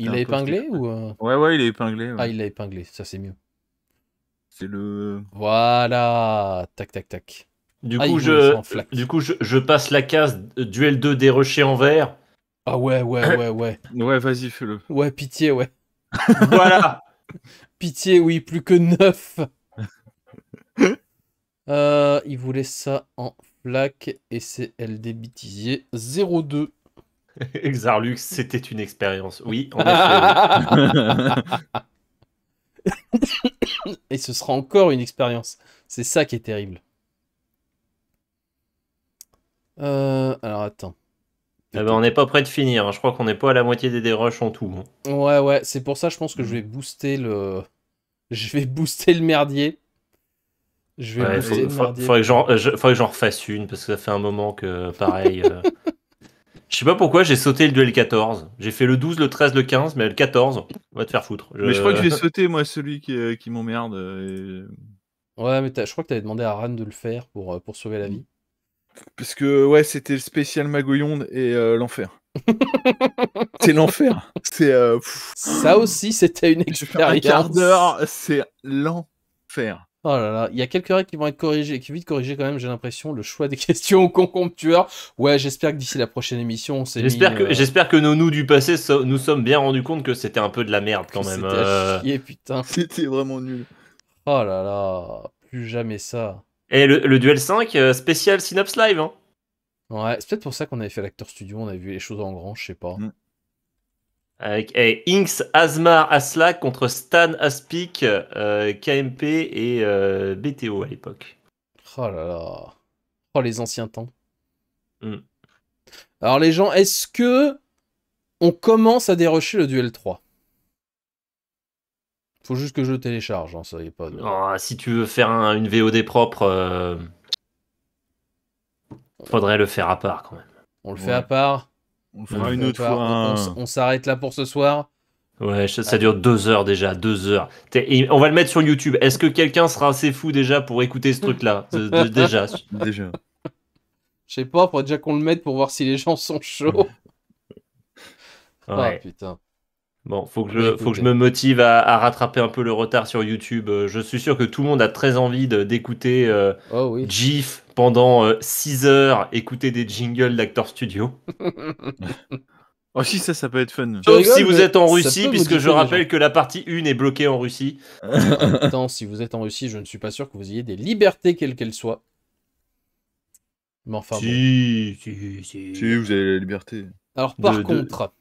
a épinglé ou Ouais, il est épinglé. Ouais. Ah, il l'a épinglé, ça c'est mieux. C'est le... Voilà. Tac. Du coup, je passe la case duel 2 des rochers en verre. Ah ouais. Ouais, vas-y, fais-le. Ouais, pitié, ouais. Voilà. Pitié, oui, plus que 9. Il voulait ça en plaque et c'est LD Bêtisier 02. Xarlux, c'était une expérience. Oui, en effet. Oui. Et ce sera encore une expérience. C'est ça qui est terrible. Alors attends. Eh ben, on n'est pas prêt de finir. Je crois qu'on n'est pas à la moitié des rushs en tout. Ouais, c'est pour ça je pense que je vais booster le... Je vais booster le merdier. Je vais booster le merdier. Faudrait que j'en refasse une, parce que ça fait un moment que, pareil... Je sais pas pourquoi j'ai sauté le duel 14. J'ai fait le 12, le 13, le 15, mais le 14, on va te faire foutre. Mais je crois que j'ai sauté, moi, celui qui m'emmerde. Ouais, mais je crois que t'avais demandé à Ran de le faire pour sauver la vie. Parce que, ouais, c'était le spécial Magoyonde et l'enfer. C'est l'enfer. C'est... Ça aussi, c'était une expérience. Un quart d'heure, c'est l'enfer. Oh là là, il y a quelques règles qui vont être corrigées, qui vont être corrigées quand même, j'ai l'impression. Le choix des questions au concombre tueur. Ouais, j'espère que d'ici la prochaine émission, on s'est J'espère que nous du passé nous sommes bien rendus compte que c'était un peu de la merde quand même. C'était à chier, putain. C'était vraiment nul. Oh là là, plus jamais ça. Et le duel 5, spécial Synops Live. Hein. Ouais, c'est peut-être pour ça qu'on avait fait l'Acteur Studio, on avait vu les choses en grand, je sais pas. Avec Inks, Asmar, Aslak contre Stan, Aspic, KMP et BTO à l'époque. Oh là là. Oh, les anciens temps. Alors les gens, est-ce que on commence à dérusher le duel 3? Faut juste que je le télécharge, hein, ça y est pas. Oh, si tu veux faire une VOD propre, faudrait le faire à part quand même. On le fait à part. On fera une autre fois. On s'arrête là pour ce soir. Ouais, ça dure 2 heures déjà, 2 heures. Et on va le mettre sur YouTube. Est-ce que quelqu'un sera assez fou déjà pour écouter ce truc-là? Déjà. Déjà. Je sais pas, faudrait déjà qu'on le mette pour voir si les gens sont chauds. Ouais. Ah putain. Bon, faut que je me motive à rattraper un peu le retard sur YouTube. Je suis sûr que tout le monde a très envie d'écouter GIF pendant 6 heures, écouter des jingles d'Acteur Studio. Oh si, ça peut être fun. Sauf si vous êtes en Russie, puisque je rappelle que la partie 1 est bloquée en Russie. Attends, si vous êtes en Russie, je ne suis pas sûr que vous ayez des libertés quelles qu'elles soient. Mais enfin si, bon. Si, vous avez la liberté. Alors par contre...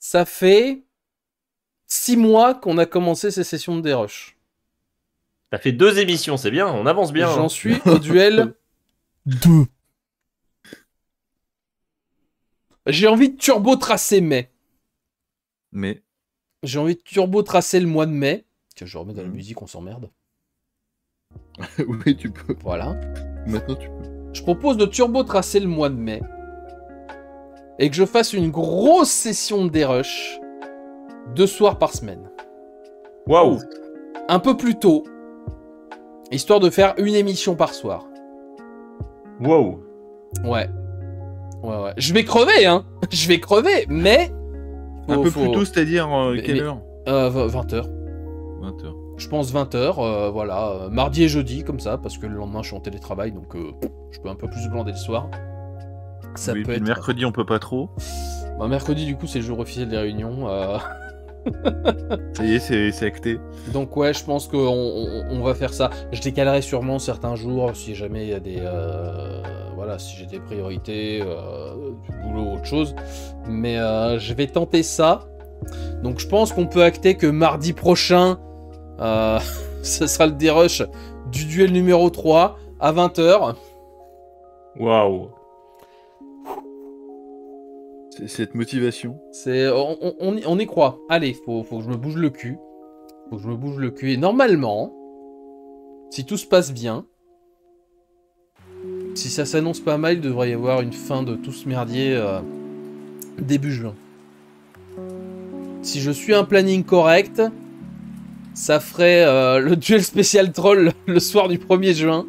Ça fait 6 mois qu'on a commencé ces sessions de dérush. Ça fait 2 émissions, c'est bien, on avance bien. J'en suis au duel 2. J'ai envie de turbo-tracer mai. J'ai envie de turbo-tracer le mois de mai. Tiens, je remets dans la musique, on s'emmerde. Oui, tu peux. Voilà. Maintenant, tu peux. Je propose de turbo-tracer le mois de mai. Et que je fasse une grosse session de dérush 2 soirs par semaine. Waouh! Un peu plus tôt, histoire de faire une émission par soir. Waouh! Ouais. Je vais crever, hein! Je vais crever, mais... Un peu plus tôt, c'est-à-dire quelle heure? 20h. 20h. Je pense 20h, voilà. Mardi et jeudi, comme ça, parce que le lendemain, je suis en télétravail, donc je peux un peu plus glander le soir. Ça peut être... Le mercredi, on peut pas trop. Bah, mercredi, du coup, c'est le jour officiel des réunions. Ça y est, c'est acté. Donc ouais, je pense qu'on va faire ça. Je décalerai sûrement certains jours si jamais il y a des... voilà, si j'ai des priorités, du boulot, autre chose. Mais je vais tenter ça. Donc je pense qu'on peut acter que mardi prochain, ce sera le dérush du duel numéro 3 à 20h. Waouh! Cette motivation. On y croit. Allez, faut que je me bouge le cul. Et normalement, si tout se passe bien, si ça s'annonce pas mal, il devrait y avoir une fin de tout ce merdier début juin. Si je suis un planning correct, ça ferait le duel spécial troll le soir du 1er juin.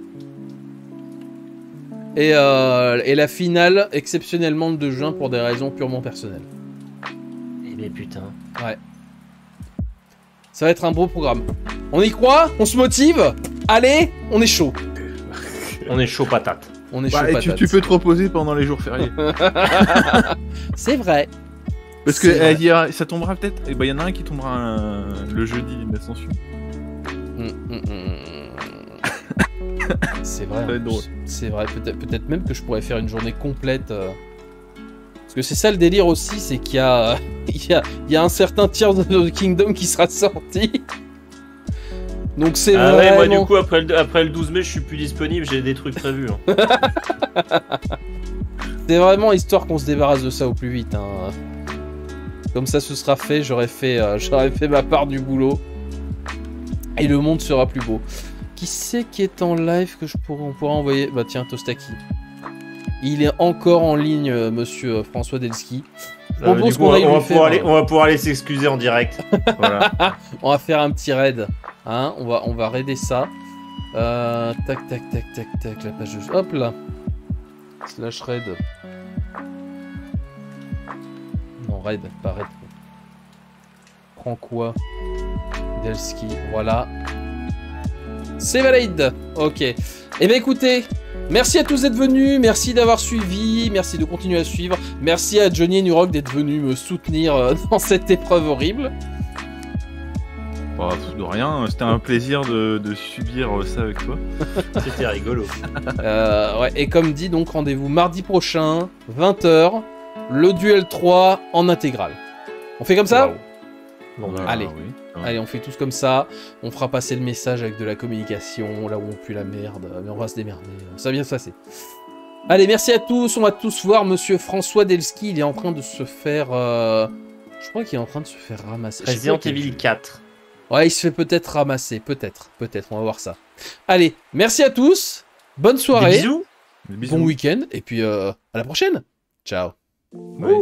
Et la finale, exceptionnellement, le 2 juin, pour des raisons purement personnelles. Eh bien, putain. Ouais. Ça va être un beau programme. On y croit? On se motive? Allez, on est chaud. On est chaud patate. On est chaud patate. Tu peux te reposer pendant les jours fériés. C'est vrai. Parce que ça tombera peut-être. Et bah, il y en a un qui tombera le jeudi d'Ascension. C'est vrai. Ça va être drôle. C'est vrai. Peut-être même que je pourrais faire une journée complète. Parce que c'est ça le délire aussi, c'est qu'il y a, il y a un certain Tears of the Kingdom qui sera sorti. Donc c'est Ah vraiment... ouais, moi du coup après le 12 mai je suis plus disponible, j'ai des trucs prévus. Hein. C'est vraiment histoire qu'on se débarrasse de ça au plus vite. Hein. Comme ça ce sera fait, j'aurais fait ma part du boulot. Et le monde sera plus beau. Qui c'est qui est en live que on pourra envoyer? Bah tiens, Tostaki. Il est encore en ligne, monsieur François Delski. Du coup, on va pouvoir aller s'excuser en direct. Voilà. On va faire un petit raid. Hein, on va raider ça. Tac, la page de... Hop là. Slash raid. Non, raid, pas raid. Prends quoi? Delski, voilà. C'est valide. Ok. Eh bien écoutez, merci à tous d'être venus, merci d'avoir suivi, merci de continuer à suivre, merci à Johnny et Nurok d'être venus me soutenir dans cette épreuve horrible. Bah, de rien, c'était un plaisir de subir ça avec toi. C'était rigolo. Ouais, et comme dit, donc rendez-vous mardi prochain, 20h, le duel 3 en intégrale. On fait comme ça? Wow. Bon, allez. Oui. Allez, on fait tous comme ça, on fera passer le message avec de la communication, là où on pue la merde, mais on va se démerder, ça va bien se passer. Allez, merci à tous, on va tous voir monsieur François Delski, il est en train de se faire... Je crois qu'il est en train de se faire ramasser. Resident Evil 4. Ouais, il se fait peut-être ramasser, peut-être, on va voir ça. Allez, merci à tous, bonne soirée, Des bisous. Bon week-end, et puis à la prochaine. Ciao. Ouais.